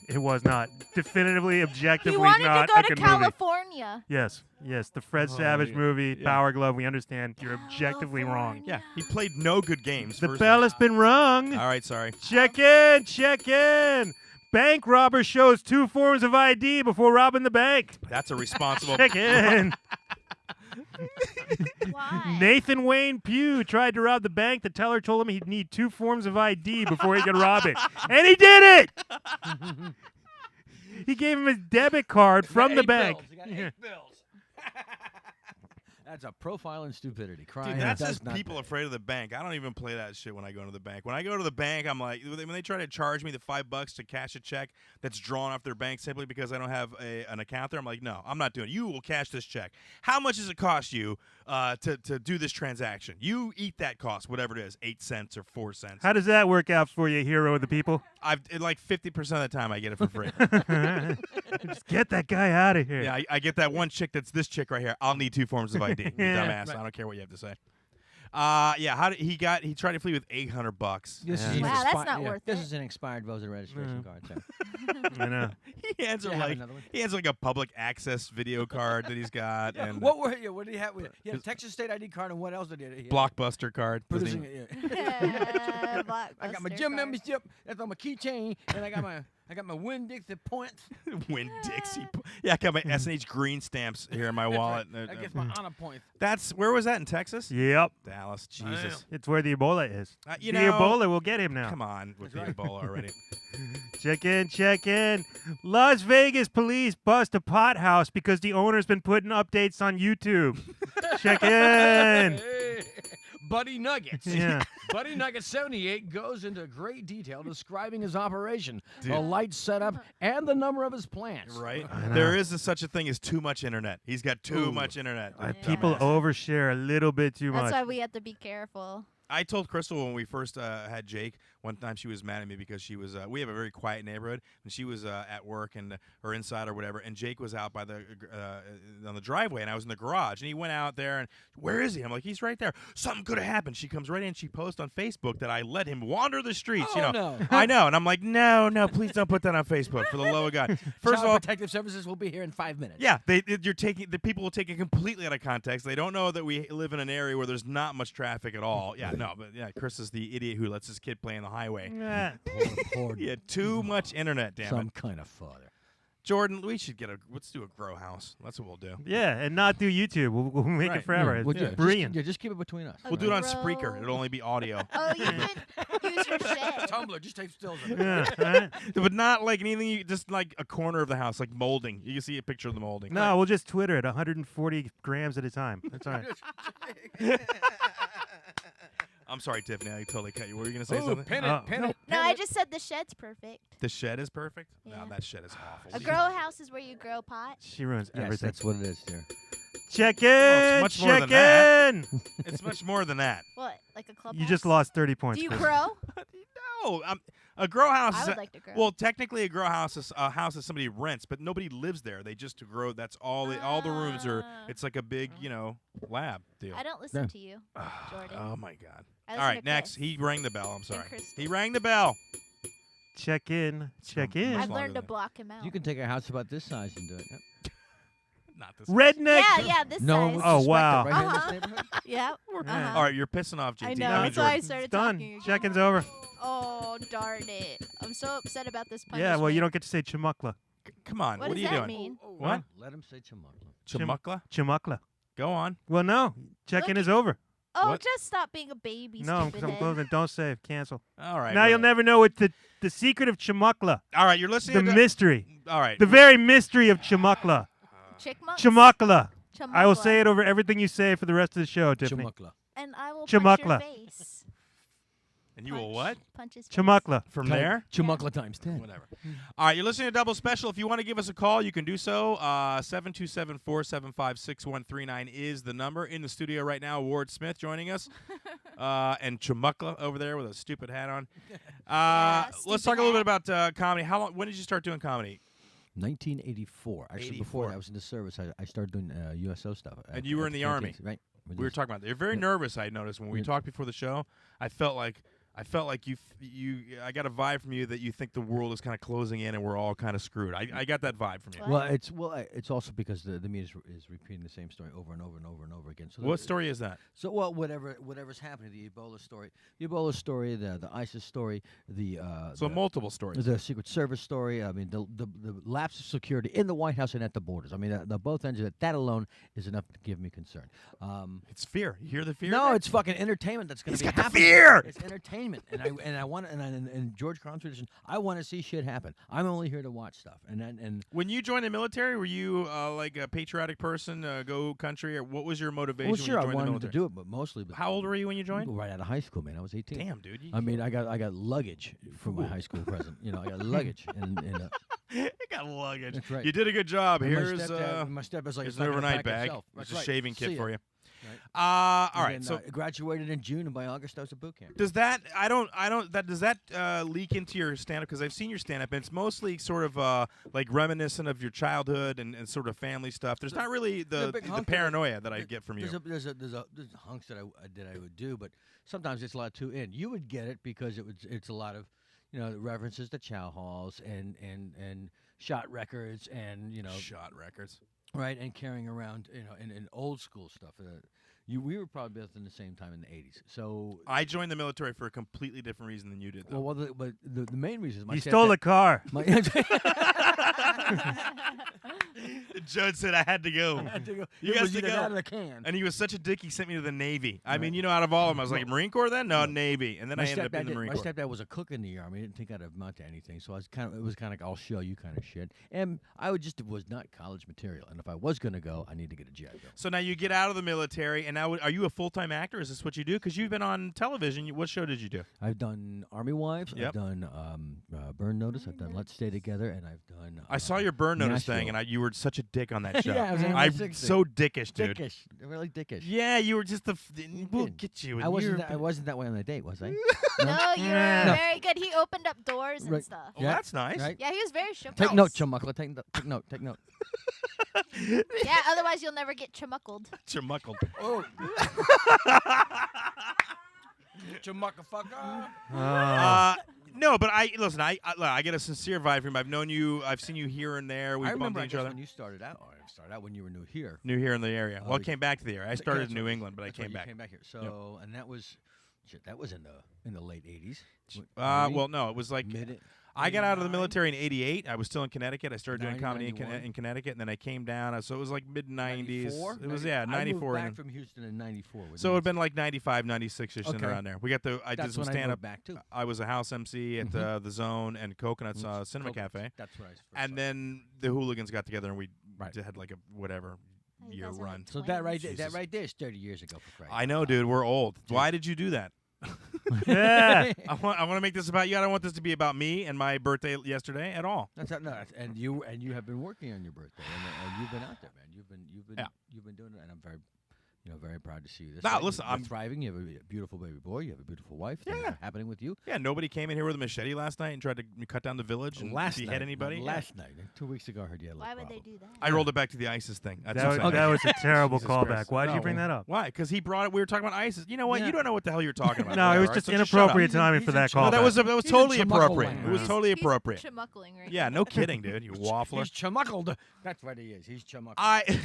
Speaker 2: It was not. Definitively, objectively
Speaker 1: He wanted
Speaker 2: not
Speaker 1: to go
Speaker 2: a
Speaker 1: to
Speaker 2: good movie.
Speaker 1: California.
Speaker 2: Yes, the Fred
Speaker 3: Oh,
Speaker 2: Savage
Speaker 3: yeah.
Speaker 2: movie,
Speaker 3: Yeah.
Speaker 2: Power Glove, we understand. You're objectively wrong.
Speaker 3: yeah, he played no good games.
Speaker 2: The
Speaker 3: first
Speaker 2: bell has been rung.
Speaker 3: All right, sorry.
Speaker 2: Check in, check in. Bank robber shows 2 forms of ID before robbing the bank.
Speaker 3: That's a responsible.
Speaker 2: Check in.
Speaker 1: Why?
Speaker 2: Nathan Wayne Pugh tried to rob the bank. The teller told him he'd need 2 forms of ID before he could rob it. And he did it! He gave him his debit card from the bank.
Speaker 4: He got 8 bills. That's a profile in stupidity. Crying.
Speaker 3: Dude, that's
Speaker 4: does
Speaker 3: just
Speaker 4: not
Speaker 3: people
Speaker 4: pay.
Speaker 3: afraid of the bank. I don't even play that shit when I go to the bank. When I go to the bank, I'm like, when they try to charge me the $5 to cash a check that's drawn off their bank simply because I don't have an account there, I'm like, no, I'm not doing it. You will cash this check. How much does it cost you to do this transaction? You eat that cost, whatever it is, 8 cents or 4 cents.
Speaker 2: How does that work out for you, hero of the people?
Speaker 3: Like 50% of the time, I get it for free.
Speaker 2: Just get that guy out of here.
Speaker 3: Yeah, I get that one chick that's this chick right here. I'll need 2 forms of ID. You
Speaker 2: Yeah.
Speaker 3: dumbass.
Speaker 4: Right.
Speaker 3: I don't care what you have to say. Yeah, how did he tried to flee with $800.
Speaker 4: This
Speaker 2: Yeah.
Speaker 4: is an
Speaker 1: Wow, that's
Speaker 4: expi-
Speaker 1: not
Speaker 4: yeah,
Speaker 1: worth
Speaker 4: This
Speaker 1: it.
Speaker 4: is an expired voter registration card. So.
Speaker 2: I know.
Speaker 3: He hands her
Speaker 4: Yeah, have
Speaker 3: like
Speaker 4: another one.
Speaker 3: he has like a public access video card that he's got and
Speaker 4: What did he have? He had a Texas State ID card, and what else did he have?
Speaker 3: Blockbuster card. Doesn't
Speaker 4: Producing
Speaker 3: he-
Speaker 4: it, yeah.
Speaker 1: I
Speaker 4: I got my gym membership. That's on my keychain, and I got my Winn-Dixie points.
Speaker 3: Winn-Dixie. Yeah, I got my S&H green stamps here in my wallet.
Speaker 4: I guess my honor points.
Speaker 3: That's where was that in Texas?
Speaker 2: Yep.
Speaker 3: Dallas. Jesus.
Speaker 2: It's where the Ebola is.
Speaker 3: You
Speaker 2: the
Speaker 3: know,
Speaker 2: Ebola will get him now.
Speaker 3: Come on with the
Speaker 4: That's right.
Speaker 3: Ebola already.
Speaker 2: Check in, check in. Las Vegas police bust a pot house because the owner's been putting updates on YouTube. Check in.
Speaker 4: Hey, Buddy Nuggets.
Speaker 2: Yeah.
Speaker 4: Buddy Nuggets 78 goes into great detail describing his operation,
Speaker 3: Dude.
Speaker 4: the light setup, and the number of his plants.
Speaker 3: Right?
Speaker 2: I know.
Speaker 3: There is such a thing as too much internet. He's got too
Speaker 4: Ooh.
Speaker 3: much internet.
Speaker 2: People
Speaker 3: Dumbass.
Speaker 2: overshare a little bit too
Speaker 1: That's
Speaker 2: much.
Speaker 1: why we have to be careful.
Speaker 3: I told Crystal when we first had Jake, one time she was mad at me because she was, we have a very quiet neighborhood, and she was at work and or inside or whatever, and Jake was out by the on the driveway, and I was in the garage, and he went out there, and where is he? I'm like, he's right there. Something could have happened. She comes right in, she posts on Facebook that I let him wander the streets.
Speaker 4: Oh,
Speaker 3: you know,
Speaker 4: no.
Speaker 3: I know, and I'm like, no, please don't put that on Facebook for the love of God. First
Speaker 4: Child
Speaker 3: of all,
Speaker 4: Protective Services will be here in 5 minutes.
Speaker 3: yeah, the people will take it completely out of context. They don't know that we live in an area where there's not much traffic at all. Yeah, no, but yeah, Chris is the idiot who lets his kid play on the highway.
Speaker 2: Yeah.
Speaker 4: Poor
Speaker 3: He had too much internet, damn
Speaker 4: some
Speaker 3: it.
Speaker 4: kind of father.
Speaker 3: Jordan, we should let's do a grow house. That's what we'll do.
Speaker 2: Yeah, and not do YouTube. We'll make
Speaker 3: Right.
Speaker 2: it forever.
Speaker 4: Yeah,
Speaker 2: It's
Speaker 3: yeah.
Speaker 2: brilliant.
Speaker 4: Just keep it between us.
Speaker 3: We'll do it on
Speaker 1: Grow.
Speaker 3: Spreaker. It'll only be audio.
Speaker 1: Oh, you could use your shed.
Speaker 4: Tumblr, just take stills of it.
Speaker 2: Yeah, right?
Speaker 3: But not like anything, just like a corner of the house, like molding. You can see a picture of the molding.
Speaker 2: No, we'll just Twitter it 140 grams at a time. That's all right.
Speaker 3: I'm sorry, Tiffany. I totally cut you. Were you going to say
Speaker 4: Ooh,
Speaker 3: something?
Speaker 4: pin it, pin it.
Speaker 1: No, I just said the shed's perfect.
Speaker 3: The shed is perfect?
Speaker 1: Yeah.
Speaker 3: No, that shed is awful.
Speaker 1: A grow house is where you grow pots.
Speaker 2: She ruins
Speaker 4: Yes,
Speaker 2: everything.
Speaker 4: that's what it is, dear.
Speaker 2: Check in.
Speaker 3: Well, it's much more
Speaker 2: check
Speaker 3: than
Speaker 2: in.
Speaker 3: It's much more than that.
Speaker 1: What, like a clubhouse?
Speaker 2: You just lost 30 points.
Speaker 1: Do you
Speaker 2: Chris.
Speaker 1: grow?
Speaker 3: No, a grow house
Speaker 1: I
Speaker 3: is
Speaker 1: would like to grow.
Speaker 3: well, technically a grow house is a house that somebody rents, but nobody lives there. They just grow. That's all. All the rooms are. It's like a big, lab deal.
Speaker 1: I don't listen
Speaker 4: Yeah.
Speaker 1: to you, Jordan.
Speaker 3: Oh my God!
Speaker 1: I
Speaker 3: All
Speaker 1: listen
Speaker 3: right,
Speaker 1: to
Speaker 3: next.
Speaker 1: Chris.
Speaker 3: He rang the bell. I'm sorry.
Speaker 1: Crystal.
Speaker 3: He rang the bell.
Speaker 2: Check in. Check in.
Speaker 3: much
Speaker 1: I've
Speaker 3: longer
Speaker 1: learned to
Speaker 3: than-
Speaker 1: block him out.
Speaker 4: You can take a house about this size and do it. Yep.
Speaker 3: Not this.
Speaker 2: Redneck.
Speaker 1: yeah, this
Speaker 4: No one
Speaker 1: size.
Speaker 4: would
Speaker 2: Oh,
Speaker 4: suspect
Speaker 2: wow.
Speaker 4: it right here in
Speaker 1: Uh-huh.
Speaker 4: this neighborhood.
Speaker 1: Yeah.
Speaker 2: Yeah.
Speaker 3: All right, you're pissing off GT.
Speaker 1: I
Speaker 3: I
Speaker 1: know.
Speaker 3: mean,
Speaker 1: That's why I
Speaker 3: Jordan.
Speaker 1: started
Speaker 2: It's done.
Speaker 1: talking again.
Speaker 2: Check-in's over.
Speaker 1: Oh, darn it. I'm so upset about this punishment.
Speaker 2: Yeah, well, you don't get to say Chamukla.
Speaker 3: Come on.
Speaker 1: What
Speaker 3: What are
Speaker 1: does
Speaker 3: you
Speaker 1: that
Speaker 3: doing?
Speaker 1: mean?
Speaker 3: What?
Speaker 4: Let him say chamakla.
Speaker 3: Chamukla?
Speaker 2: Chamukla.
Speaker 3: Go on.
Speaker 2: Well, no. Check-in
Speaker 1: Look
Speaker 2: is over.
Speaker 1: Oh,
Speaker 3: What?
Speaker 1: just stop being a baby,
Speaker 2: No,
Speaker 1: stupid
Speaker 2: I'm
Speaker 1: head.
Speaker 2: closing. Don't save. Cancel.
Speaker 3: All right.
Speaker 2: Now you'll
Speaker 3: whatever.
Speaker 2: never know what the secret of Chamukla.
Speaker 3: All right, you're
Speaker 2: The
Speaker 3: listening to
Speaker 2: mystery.
Speaker 3: All right.
Speaker 2: The very mystery of Chamukla.
Speaker 1: Chickmunks?
Speaker 2: Chamukla. I will
Speaker 1: Chamukla.
Speaker 2: say it over everything you say for the rest of the show, Tiffany.
Speaker 4: Chamakla.
Speaker 1: And I will
Speaker 2: Chamukla.
Speaker 1: punch your face.
Speaker 3: And you will what?
Speaker 1: Punch his face.
Speaker 2: Chamukla.
Speaker 3: From there?
Speaker 4: Chamakla times 10.
Speaker 3: Whatever. All right, you're listening to Double Special. If you want to give us a call, you can do so. 727-475-6139 is the number. In the studio right now, Ward Smith joining us. And Chamukla over there with a stupid hat on. Let's
Speaker 1: stupid
Speaker 3: talk a little bit
Speaker 1: hat.
Speaker 3: about comedy. When did you start doing comedy?
Speaker 4: 1984. Actually,
Speaker 3: 84.
Speaker 4: before that, I was in the service. I started doing USO stuff.
Speaker 3: And you were in the Army.
Speaker 4: Right.
Speaker 3: We were talking about that. You're very
Speaker 4: Yeah.
Speaker 3: nervous, I noticed. When we
Speaker 4: Yeah.
Speaker 3: talked before the show, I felt like I got a vibe from you that you think the world is kind of closing in and we're all kind of screwed. I got that vibe from you.
Speaker 1: What?
Speaker 4: Well, it's also because the media is repeating the same story over and over and over and over again. So
Speaker 3: What story is that?
Speaker 4: So whatever's happening, the Ebola story, the ISIS story,
Speaker 3: So multiple stories.
Speaker 4: the Secret Service story. I mean, the lapse of security in the White House and at the borders. I mean, the both ends of it. That alone is enough to give me concern.
Speaker 3: It's fear. You hear the fear?
Speaker 4: No,
Speaker 3: there?
Speaker 4: it's fucking entertainment that's going
Speaker 3: He's
Speaker 4: to be
Speaker 3: got the
Speaker 4: happening.
Speaker 3: fear!
Speaker 4: It's entertainment, and I want in George Carlin's tradition, I want to see shit happen. I'm only here to watch stuff, and
Speaker 3: When you joined the military, were you like a patriotic person, go country, or what was your motivation
Speaker 4: well, sure, I
Speaker 3: when you joined the
Speaker 4: wanted
Speaker 3: military?
Speaker 4: to do it, but mostly. But
Speaker 3: How old were you when you joined?
Speaker 4: Right out of high school, man. I was 18.
Speaker 3: Damn, dude.
Speaker 4: I mean, I got luggage from my high school present. I got luggage, and
Speaker 3: you got luggage.
Speaker 4: That's right.
Speaker 3: You did a good job.
Speaker 4: and
Speaker 3: Here's
Speaker 4: my stepdad's like
Speaker 3: here's
Speaker 4: a
Speaker 3: an
Speaker 4: fucking
Speaker 3: overnight
Speaker 4: pack
Speaker 3: bag.
Speaker 4: itself.
Speaker 3: There's
Speaker 4: That's
Speaker 3: a
Speaker 4: right.
Speaker 3: shaving kit
Speaker 4: See
Speaker 3: for
Speaker 4: ya.
Speaker 3: you.
Speaker 4: Right.
Speaker 3: All right.
Speaker 4: And
Speaker 3: So
Speaker 4: then, graduated in June, and by August I was at boot camp.
Speaker 3: does that does that leak into your stand up? Because I've seen your stand up, and it's mostly sort of like reminiscent of your childhood and sort of family stuff. There's not really
Speaker 4: There's a big
Speaker 3: the
Speaker 4: hunk of it.
Speaker 3: paranoia that I get from you.
Speaker 4: There's hunks that I would do, but sometimes it's a lot too in. You would get it because it's a lot of references to chow halls and shot records and
Speaker 3: Shot records.
Speaker 4: right, and carrying around in old school stuff. We were probably both in the same time in the 80s. So
Speaker 3: I joined the military for a completely different reason than you did, though.
Speaker 4: well, but the main reason is my
Speaker 2: You stole a car.
Speaker 4: my
Speaker 3: The judge said I had to go. You
Speaker 4: it
Speaker 3: guys
Speaker 4: was
Speaker 3: to
Speaker 4: either
Speaker 3: go.
Speaker 4: that or the can.
Speaker 3: And he was such a dick, he sent me to the Navy. I
Speaker 4: Right.
Speaker 3: mean, out of all of them, I was like, Marine Corps then? No, Navy. And then
Speaker 4: My
Speaker 3: I ended up in the Marine
Speaker 4: my
Speaker 3: Corps.
Speaker 4: stepdad was a cook in the Army. I didn't think I'd amount to anything, so it was kind of like, I'll show you kind of shit. And it was not college material. And if I was going to go, I need to get a GI Bill.
Speaker 3: So now you get out of the military, and now are you a full-time actor? Is this what you do? Because you've been on television. What show did you do?
Speaker 4: I've done Army Wives.
Speaker 3: Yep.
Speaker 4: I've done Burn Notice. I've done Let's Stay Together, and I've done.
Speaker 3: I saw your Burn Notice thing,
Speaker 4: Nashville.
Speaker 3: and you were such a dick on that show.
Speaker 4: Yeah, I was in
Speaker 3: I'm
Speaker 4: my 60s.
Speaker 3: so dickish, dude.
Speaker 4: Dickish, really dickish.
Speaker 3: Yeah, you were just we'll
Speaker 4: did.
Speaker 3: get you. and
Speaker 4: I wasn't.
Speaker 3: you're-
Speaker 4: I wasn't that way on the date, was I?
Speaker 1: No, you were
Speaker 2: Yeah.
Speaker 1: very good. He opened up doors and
Speaker 4: Right.
Speaker 1: stuff.
Speaker 3: Oh,
Speaker 4: Yeah.
Speaker 3: that's nice.
Speaker 4: Right?
Speaker 1: Yeah, he was very chivalrous.
Speaker 4: Take note, Chamakla. Take note. Take note.
Speaker 1: Yeah, otherwise you'll never get chamuckled.
Speaker 3: Chamuckled.
Speaker 4: Oh. Chamakla fucker.
Speaker 3: No, but listen. I get a sincere vibe from him. I've known you. I've seen you here and there. We've
Speaker 4: I
Speaker 3: bumped
Speaker 4: remember
Speaker 3: into each other.
Speaker 4: when you started out. Or started out when you were new here.
Speaker 3: New here in the area. Well, I
Speaker 4: the-
Speaker 3: came back to the area. I
Speaker 4: Th-
Speaker 3: started
Speaker 4: that's
Speaker 3: in New
Speaker 4: right.
Speaker 3: England, but I
Speaker 4: That's right,
Speaker 3: came
Speaker 4: you
Speaker 3: back.
Speaker 4: Came back here. So and that was in the late 80s.
Speaker 3: Well, no, it was like
Speaker 4: Mid.
Speaker 3: I got out of the
Speaker 4: 89?
Speaker 3: military in '88. I was still in Connecticut. I started doing
Speaker 4: 90,
Speaker 3: comedy
Speaker 4: 91.
Speaker 3: in Connecticut, and then I came down. So it was like mid '90s.
Speaker 4: 94?
Speaker 3: It was
Speaker 4: 90
Speaker 3: '94.
Speaker 4: I moved back from Houston in '94.
Speaker 3: So it would have been like 95, 96ish in
Speaker 4: Okay.
Speaker 3: around there. We got I did
Speaker 4: That's
Speaker 3: some
Speaker 4: when I
Speaker 3: stand
Speaker 4: moved
Speaker 3: up.
Speaker 4: back too.
Speaker 3: I was a house MC at the Zone and Coconuts Cinema
Speaker 4: Coconuts.
Speaker 3: Cafe.
Speaker 4: That's what I first
Speaker 3: And
Speaker 4: saw.
Speaker 3: then the Hooligans got together and we
Speaker 4: Right.
Speaker 3: had like a whatever
Speaker 1: You
Speaker 3: year
Speaker 1: guys are like
Speaker 3: run.
Speaker 4: So that right
Speaker 3: Jesus.
Speaker 4: there is 30 years ago for Christ.
Speaker 3: I know, dude. We're old. Why did you do that?
Speaker 2: Yeah.
Speaker 3: I want to make this about you. I don't want this to be about me and my birthday yesterday at all.
Speaker 4: And you have been working on your birthday, and you've been out there, man. You've been doing it, and I'm very. Very proud to see you.
Speaker 3: Listen,
Speaker 4: I'm thriving. You have a beautiful baby boy. You have a beautiful wife. Things are happening with you.
Speaker 3: Yeah, nobody came in here with a machete last night and tried to cut down the village and behead anybody.
Speaker 4: Last night. 2 weeks ago, I heard you had a
Speaker 1: Why
Speaker 4: problem.
Speaker 1: would they do that?
Speaker 3: I rolled it back to the ISIS thing. That's
Speaker 2: That was a terrible
Speaker 3: Jesus
Speaker 2: callback.
Speaker 3: Christ.
Speaker 2: Why did you bring that up?
Speaker 3: Why? Because he brought it. We were talking about ISIS. You know what?
Speaker 4: Yeah.
Speaker 3: You don't know what the hell you're talking about.
Speaker 2: No, it was
Speaker 3: All
Speaker 2: just
Speaker 3: right, so shut up.
Speaker 2: inappropriate timing for that
Speaker 4: No,
Speaker 2: callback.
Speaker 3: No, that was
Speaker 4: He's
Speaker 3: totally
Speaker 4: in Chumuckle
Speaker 3: appropriate.
Speaker 4: land.
Speaker 3: It was totally appropriate.
Speaker 1: He's chumuckling right
Speaker 3: Yeah, no kidding, dude. You waffler.
Speaker 4: He's chumuckled. That's what he is. He's chumuckled.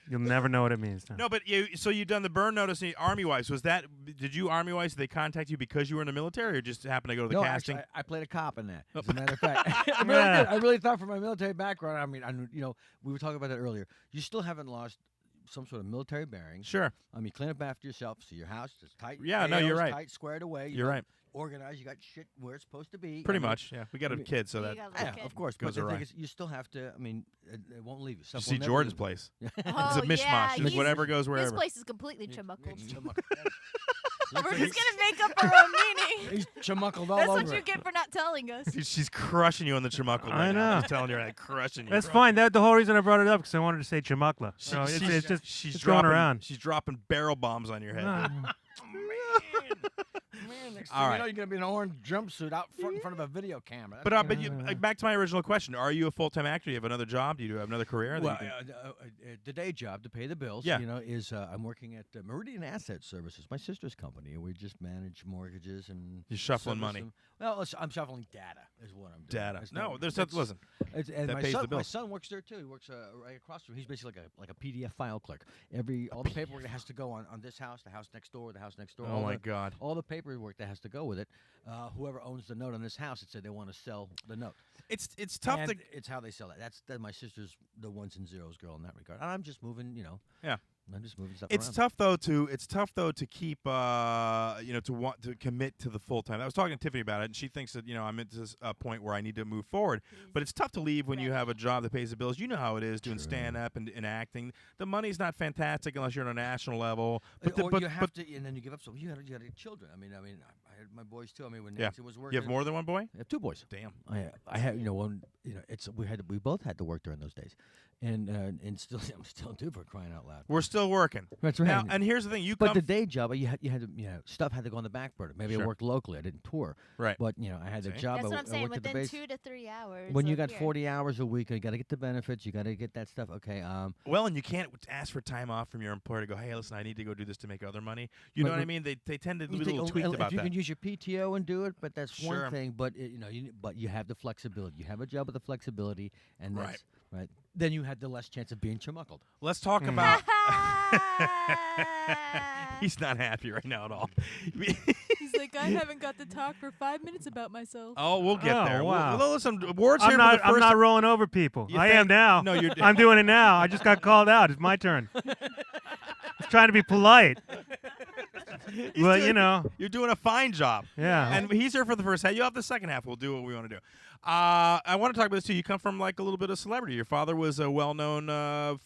Speaker 2: You'll never know what it means. Tom.
Speaker 3: No, but you've done the burn notice Army-wise. Did you Army-wise, did they contact you because you were in the military or just happened to go to the
Speaker 4: No,
Speaker 3: casting?
Speaker 4: actually, I played a cop in that. As a matter of fact, I really did. I really thought from my military background. I mean, we were talking about that earlier. You still haven't lost some sort of military bearing.
Speaker 3: Sure.
Speaker 4: I mean, clean up after yourself. So your house is tight.
Speaker 3: Yeah, no, you're right.
Speaker 4: Tight, squared away.
Speaker 3: You're right.
Speaker 4: Organized. You got shit where it's supposed to be.
Speaker 3: Pretty much, yeah. We got a kid, so that.
Speaker 4: Yeah, of course.
Speaker 3: Goes
Speaker 4: But the
Speaker 3: awry.
Speaker 4: thing is, you still have to. I mean, it won't leave you.
Speaker 3: You
Speaker 4: Stuff
Speaker 3: see
Speaker 4: will never
Speaker 3: Jordan's
Speaker 4: leave
Speaker 3: place.
Speaker 4: you.
Speaker 3: It's
Speaker 1: Oh,
Speaker 3: a mishmash.
Speaker 1: yeah,
Speaker 3: Just
Speaker 1: he's-
Speaker 3: whatever goes
Speaker 1: This
Speaker 3: wherever.
Speaker 1: place is completely chumuckled.
Speaker 4: He's chumuckled.
Speaker 1: We're just gonna make up our own meaning.
Speaker 4: He's chumuckled all
Speaker 1: That's
Speaker 4: over
Speaker 1: what you
Speaker 4: it.
Speaker 1: get for not telling us.
Speaker 3: She's crushing you on the chumuckle.
Speaker 2: I
Speaker 3: right now.
Speaker 2: know.
Speaker 3: She's telling you that, crushing you.
Speaker 2: That's fine. That's the whole reason I brought it up because I wanted to say Chamukla. So it's just
Speaker 3: she's
Speaker 2: it's going
Speaker 3: dropping
Speaker 2: around.
Speaker 3: She's dropping barrel bombs on your head.
Speaker 2: Ah.
Speaker 4: Man, next
Speaker 3: All
Speaker 4: thing
Speaker 3: right.
Speaker 4: you know, you're gonna be in an orange jumpsuit out front in front of a video camera.
Speaker 3: But back to my original question: are you a full-time actor? Do you have another job? Do you have another career? that
Speaker 4: Well,
Speaker 3: you can-
Speaker 4: the day job to pay the bills,
Speaker 3: Yeah.
Speaker 4: is I'm working at Meridian Asset Services, my sister's company, and we just manage mortgages and
Speaker 3: You're shuffling
Speaker 4: service
Speaker 3: money.
Speaker 4: them. Well, I'm shuffling data is what I'm doing.
Speaker 3: Data.
Speaker 4: It's
Speaker 3: No,
Speaker 4: not-
Speaker 3: there's
Speaker 4: it's-
Speaker 3: listen.
Speaker 4: and
Speaker 3: that
Speaker 4: my
Speaker 3: pays
Speaker 4: son,
Speaker 3: the bills.
Speaker 4: My son works there too. He works right across from. He's basically like a PDF file clerk. All the paperwork that has to go on this house, the house next door, the house next door.
Speaker 3: Oh
Speaker 4: all
Speaker 3: my
Speaker 4: the-
Speaker 3: God.
Speaker 4: All the paperwork that has to go with it. Whoever owns the note on this house, it said they want to sell the note.
Speaker 3: It's tough
Speaker 4: And
Speaker 3: to.
Speaker 4: it's how they sell it. That's my sister's the ones and zeros girl in that regard. And I'm just moving,
Speaker 3: Yeah.
Speaker 4: I'm just moving stuff
Speaker 3: It's
Speaker 4: around.
Speaker 3: tough though to keep to want to commit to the full time. I was talking to Tiffany about it, and she thinks that I'm at this point where I need to move forward. But it's tough to leave when you have a job that pays the bills. You know how it is doing stand up and acting. The money's not fantastic unless you're on a national level. But
Speaker 4: You have to, and then you give up. So you had children. I had my boys too. I mean, when Nancy was working,
Speaker 3: you have more than one boy.
Speaker 4: I have 2 boys.
Speaker 3: Damn.
Speaker 4: I had we both had to work during those days, and still I'm still due for crying out loud.
Speaker 3: We're still working.
Speaker 4: That's right.
Speaker 3: Now, and here's the thing:
Speaker 4: But the day job, you had to stuff had to go on the back burner. Maybe
Speaker 3: Sure.
Speaker 4: I worked locally. I didn't tour.
Speaker 3: Right.
Speaker 4: But I had the
Speaker 3: See?
Speaker 4: job.
Speaker 1: That's what
Speaker 4: I
Speaker 1: I'm saying.
Speaker 4: worked at the
Speaker 1: Within
Speaker 4: base.
Speaker 1: 2 to 3 hours.
Speaker 4: When you
Speaker 1: of
Speaker 4: got
Speaker 1: here.
Speaker 4: 40 hours a week, you got to get the benefits. You got to get that stuff. Okay.
Speaker 3: Well, and you can't ask for time off from your employer to go, hey, listen, I need to go do this to make other money. You know what I mean? They tend to be a little tweaked
Speaker 4: if
Speaker 3: about
Speaker 4: you
Speaker 3: that.
Speaker 4: can use your PTO and do it, but that's
Speaker 3: Sure.
Speaker 4: one thing. But but you have the flexibility. You have a job with the flexibility, and
Speaker 3: Right.
Speaker 4: that's right. Then you had the less chance of being chumuckled.
Speaker 3: Let's talk about. He's not happy right now at all.
Speaker 1: He's like, I haven't got to talk for 5 minutes about myself.
Speaker 3: Oh, we'll get
Speaker 2: Oh,
Speaker 3: there.
Speaker 2: wow.
Speaker 3: Well, listen, Ward's here for the
Speaker 2: I'm
Speaker 3: first.
Speaker 2: not rolling over people.
Speaker 3: You
Speaker 2: I
Speaker 3: think-
Speaker 2: am now.
Speaker 3: No, you're.
Speaker 2: I'm doing it now. I just got called out. It's my turn. Just trying to be polite. Well,
Speaker 3: You're doing a fine job.
Speaker 2: Yeah.
Speaker 3: And he's here for the first half. You have the second half. We'll do what we want to do. I want to talk about this too. You come from like a little bit of celebrity. Your father was a well-known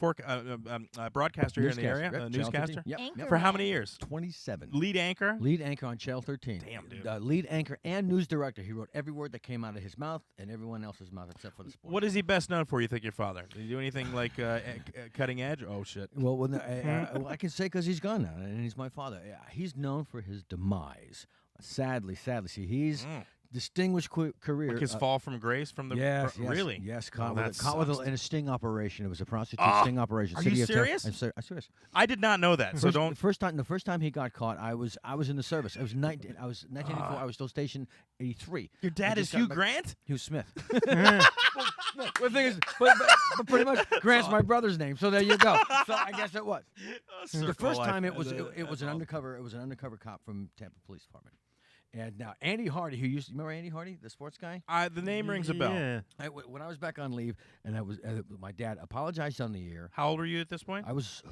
Speaker 3: broadcaster here in the area,
Speaker 4: Yep,
Speaker 3: a
Speaker 4: Channel
Speaker 3: newscaster.
Speaker 4: 13. Yep.
Speaker 1: Anchor.
Speaker 3: For how many years?
Speaker 4: 27.
Speaker 3: Lead anchor.
Speaker 4: Lead anchor on Channel 13.
Speaker 3: Damn, dude.
Speaker 4: Lead anchor and news director. He wrote every word that came out of his mouth and everyone else's mouth except for the sports.
Speaker 3: What is he best known for? You think your father? Did he do anything like cutting edge? Oh shit.
Speaker 4: Well, I can say because he's gone now, and he's my father. He's known for his demise. Sadly. See, he's distinguished career.
Speaker 3: Like his fall from grace from the.
Speaker 4: Yes,
Speaker 3: Really?
Speaker 4: Yes,
Speaker 3: Oh,
Speaker 4: caught,
Speaker 3: that
Speaker 4: with
Speaker 3: sucks.
Speaker 4: in a sting operation. It was a prostitute sting operation.
Speaker 3: Are
Speaker 4: City
Speaker 3: you
Speaker 4: of Terror-
Speaker 3: serious?
Speaker 4: I'm serious.
Speaker 3: I did not know that. So
Speaker 4: First-
Speaker 3: don't.
Speaker 4: The first time he got caught, I was in the service. I was 1984. I was still stationed 83.
Speaker 3: Your dad is Hugh Grant?
Speaker 4: Hugh Smith. Well, the thing is, but pretty much Grant's my brother's name. So there you go. So I guess it was. The first time it was an undercover cop from Tampa Police Department. And now Andy Hardy, who used to remember Andy Hardy, the sports guy.
Speaker 3: The name rings a bell.
Speaker 2: Yeah.
Speaker 4: When I was back on leave, and my dad apologized on the air.
Speaker 3: How old were you at this point?
Speaker 4: I was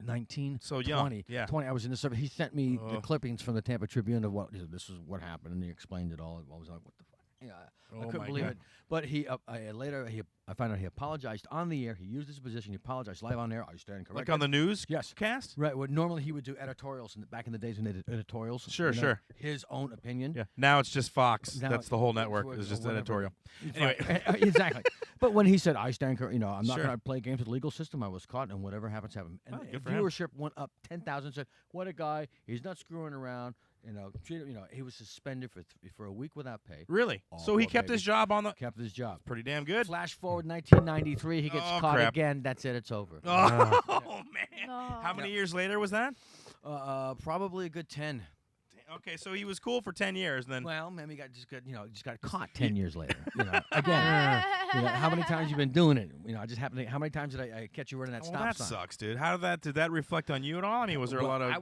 Speaker 4: 19,
Speaker 3: So young,
Speaker 4: 20.
Speaker 3: yeah.
Speaker 4: 20. I was in the service. He sent me the clippings from the Tampa Tribune of this is what happened, and he explained it all. I was like, what the fuck? Yeah,
Speaker 3: Oh
Speaker 4: I couldn't
Speaker 3: my
Speaker 4: believe
Speaker 3: God.
Speaker 4: it. But I found out he apologized on the air. He used his position. He apologized live on air. I stand corrected.
Speaker 3: Like on the news
Speaker 4: Yes.
Speaker 3: cast?
Speaker 4: Right. Well, normally he would do editorials back in the days when they did editorials.
Speaker 3: Sure, sure.
Speaker 4: His own opinion.
Speaker 3: Yeah. Now it's just Fox.
Speaker 4: Now
Speaker 3: That's the whole network.
Speaker 4: it's
Speaker 3: It's just
Speaker 4: whatever.
Speaker 3: editorial.
Speaker 4: Right.
Speaker 3: Anyway.
Speaker 4: Exactly. But when he said, I stand corrected, I'm not
Speaker 3: Sure.
Speaker 4: going to play games with the legal system. I was caught, and whatever happens, happen. And
Speaker 3: Oh,
Speaker 4: the
Speaker 3: good for him.
Speaker 4: viewership went up 10,000. Said, what a guy. He's not screwing around. He was suspended for a week without pay.
Speaker 3: Really?
Speaker 4: Oh,
Speaker 3: So he
Speaker 4: poor
Speaker 3: kept
Speaker 4: baby.
Speaker 3: his job on the.
Speaker 4: Kept his job.
Speaker 3: Pretty damn good.
Speaker 4: Flash forward 1993, he gets
Speaker 3: Oh,
Speaker 4: caught
Speaker 3: crap.
Speaker 4: again. That's it. It's over.
Speaker 3: Oh, man.
Speaker 1: No.
Speaker 3: How many years later was that?
Speaker 4: Probably a good 10.
Speaker 3: Okay, so he was cool for 10 years, and then.
Speaker 4: Well, maybe just got caught 10 years later. Again. How many times you been doing it? I just happened to. How many times did I catch you running that
Speaker 3: Well,
Speaker 4: stop
Speaker 3: that
Speaker 4: sign?
Speaker 3: sucks, dude. How did that reflect on you at all? I mean, was there a lot of?
Speaker 4: I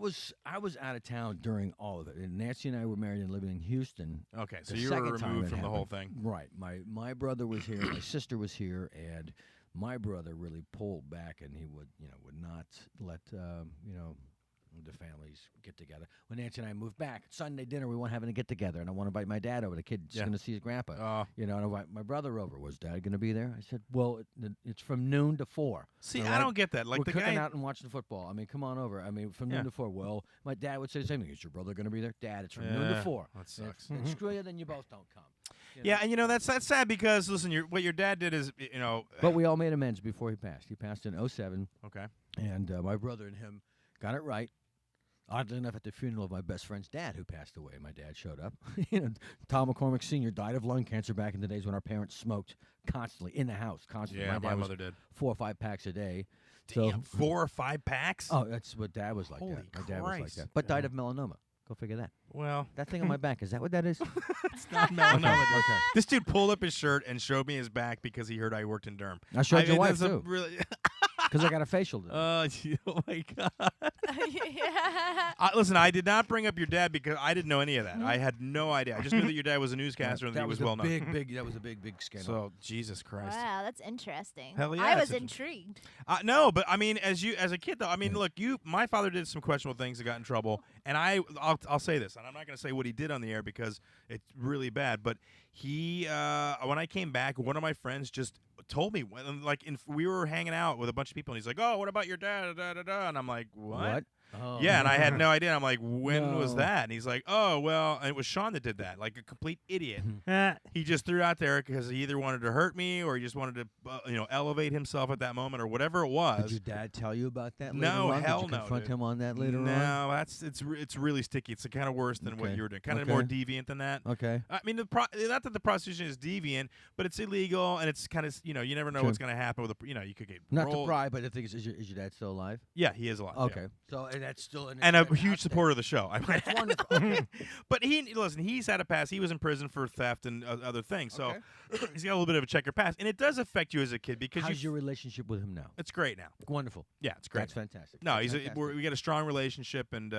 Speaker 4: was out of town during all of it. And Nancy and I were married and living in Houston.
Speaker 3: Okay, so
Speaker 4: the
Speaker 3: you were
Speaker 4: second time
Speaker 3: removed
Speaker 4: it
Speaker 3: from the whole
Speaker 4: happened.
Speaker 3: thing.
Speaker 4: Right. My brother was here. My sister was here, and my brother really pulled back, and he would not let the families get together. When Nancy and I moved back, Sunday dinner, we weren't having a get together, and I want to invite my dad over. The kid's
Speaker 3: Yeah.
Speaker 4: going to see his grandpa.
Speaker 3: Oh.
Speaker 4: And I invite my brother over. Was Dad going to be there? I said, well, it's from noon to 4.
Speaker 3: See,
Speaker 4: all
Speaker 3: I
Speaker 4: right?
Speaker 3: don't get that. Like
Speaker 4: We're
Speaker 3: the
Speaker 4: cooking
Speaker 3: guy.
Speaker 4: out and watching football. I mean, come on over. I mean, from
Speaker 3: Yeah.
Speaker 4: noon to 4. Well, my dad would say the same thing. Is your brother going to be there? Dad, it's from noon to
Speaker 3: Yeah,
Speaker 4: 4.
Speaker 3: that sucks.
Speaker 4: And screw you, then you both don't come.
Speaker 3: Yeah, and that's sad because listen, what your dad did is
Speaker 4: But we all made amends before he passed. He passed in 2007,
Speaker 3: Okay.
Speaker 4: and my brother and him got it right. Oddly enough, at the funeral of my best friend's dad, who passed away, my dad showed up. Tom McCormick Sr. died of lung cancer back in the days when our parents smoked constantly in the house. Constantly.
Speaker 3: Yeah,
Speaker 4: my
Speaker 3: my
Speaker 4: dad
Speaker 3: mother
Speaker 4: was
Speaker 3: did.
Speaker 4: 4 or 5 packs a day.
Speaker 3: Damn, 4 or 5 packs.
Speaker 4: Oh, that's what Dad was like.
Speaker 3: Holy
Speaker 4: that. My dad was like
Speaker 3: Christ.
Speaker 4: that. But died of melanoma. Go figure that.
Speaker 3: Well,
Speaker 4: That thing on my back, is that what that is?
Speaker 3: it's not melanoma.
Speaker 4: Okay.
Speaker 3: This dude pulled up his shirt and showed me his back because he heard I worked in Durham.
Speaker 4: I showed your wife,
Speaker 3: that's a
Speaker 4: too,
Speaker 3: really.
Speaker 4: because I got a facial.
Speaker 3: Oh my God.
Speaker 1: Yeah.
Speaker 3: Listen, I did not bring up your dad because I didn't know any of that. I had no idea. I just knew that your dad was a newscaster and that he was
Speaker 4: a
Speaker 3: well known.
Speaker 4: That was a big scandal.
Speaker 3: So Jesus Christ.
Speaker 1: Wow, that's interesting.
Speaker 3: Hell yeah,
Speaker 1: I
Speaker 3: it's
Speaker 1: was intrigued.
Speaker 3: No, but I mean, as a kid though, I mean, look, my father did some questionable things that got in trouble, and I'll say this, and I'm not going to say what he did on the air because it's really bad, but he, when I came back, one of my friends just told me, we were hanging out with a bunch of people, and he's like, "Oh, what about your dad?" Da, da, da. And I'm like, "What?"
Speaker 4: Oh.
Speaker 3: Yeah, and I had no idea. I'm like, when was
Speaker 4: No.
Speaker 3: that? And he's like, oh, well, and it was Sean that did that, like a complete idiot. He just threw out there because he either wanted to hurt me or he just wanted to, elevate himself at that moment or whatever it was.
Speaker 4: Did your dad tell you about that?
Speaker 3: No,
Speaker 4: later on?
Speaker 3: hell
Speaker 4: Did you
Speaker 3: no,
Speaker 4: confront
Speaker 3: dude.
Speaker 4: him on that later on?
Speaker 3: No, it's really sticky. It's kind of worse than what
Speaker 4: Okay.
Speaker 3: you were doing. Kind of
Speaker 4: Okay.
Speaker 3: more deviant than that.
Speaker 4: Okay.
Speaker 3: I mean, not that the prostitution is deviant, but it's illegal, and it's kind of, you never know
Speaker 4: Sure.
Speaker 3: what's going to happen with you could get
Speaker 4: Not to
Speaker 3: rolled.
Speaker 4: pry, but the thing is your dad still alive?
Speaker 3: Yeah, he is alive. yeah.
Speaker 4: Okay. So and that's still
Speaker 3: And a huge supporter of the show. I mean,
Speaker 4: That's wonderful. Okay.
Speaker 3: but he's had a past. He was in prison for theft and other things, so
Speaker 4: Okay.
Speaker 3: he's got a little bit of a checkered past, and it does affect you as a kid because
Speaker 4: How's your relationship with him now?
Speaker 3: it's great now.
Speaker 4: Wonderful.
Speaker 3: Yeah, it's great.
Speaker 4: That's fantastic.
Speaker 3: No,
Speaker 4: That's
Speaker 3: we
Speaker 4: fantastic.
Speaker 3: got a strong relationship, and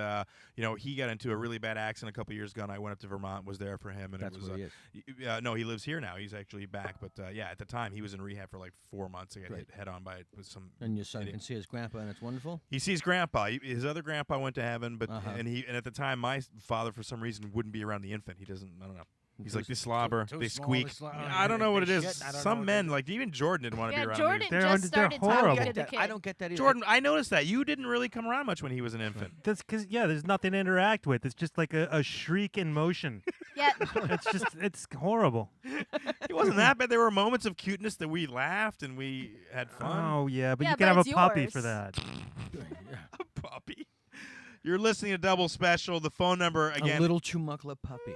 Speaker 3: he got into a really bad accident a couple years ago, and I went up to Vermont, was there for him, and
Speaker 4: That's
Speaker 3: it was
Speaker 4: what he is.
Speaker 3: no, he lives here now. He's actually back, but at the time he was in rehab for like 4 months. He got
Speaker 4: Great.
Speaker 3: hit head on by some.
Speaker 4: And your son
Speaker 3: idiot.
Speaker 4: can see his grandpa, and it's wonderful.
Speaker 3: He sees grandpa. His other grandpa went to heaven, but
Speaker 4: Uh-huh.
Speaker 3: and at the time my father for some reason wouldn't be around the infant. He doesn't. I don't know. He's
Speaker 4: Too
Speaker 3: like, they
Speaker 4: s-
Speaker 3: slobber,
Speaker 4: too
Speaker 3: they
Speaker 4: small,
Speaker 3: squeak.
Speaker 4: they slobber.
Speaker 3: I don't know what it
Speaker 4: They
Speaker 3: is.
Speaker 4: shit, I don't know
Speaker 3: Some
Speaker 4: what
Speaker 3: men,
Speaker 4: they-
Speaker 3: like even Jordan, didn't want to be
Speaker 1: Yeah,
Speaker 3: around.
Speaker 1: Jordan
Speaker 3: him.
Speaker 2: They're
Speaker 1: just
Speaker 2: they're
Speaker 1: started
Speaker 2: horrible.
Speaker 1: talking to the kid.
Speaker 4: I don't get that either.
Speaker 3: Jordan, I noticed that you didn't really come around much when he was an infant.
Speaker 2: That's because there's nothing to interact with. It's just like a shriek in motion.
Speaker 1: Yeah.
Speaker 2: It's horrible.
Speaker 3: It wasn't that bad. There were moments of cuteness that we laughed and we had fun.
Speaker 2: Oh yeah, but
Speaker 1: Yeah,
Speaker 2: you can
Speaker 1: but
Speaker 2: have a
Speaker 1: it's
Speaker 2: puppy
Speaker 1: yours.
Speaker 2: for that.
Speaker 3: A puppy. You're listening to Double Special. The phone number again.
Speaker 4: A little chumuckla puppy.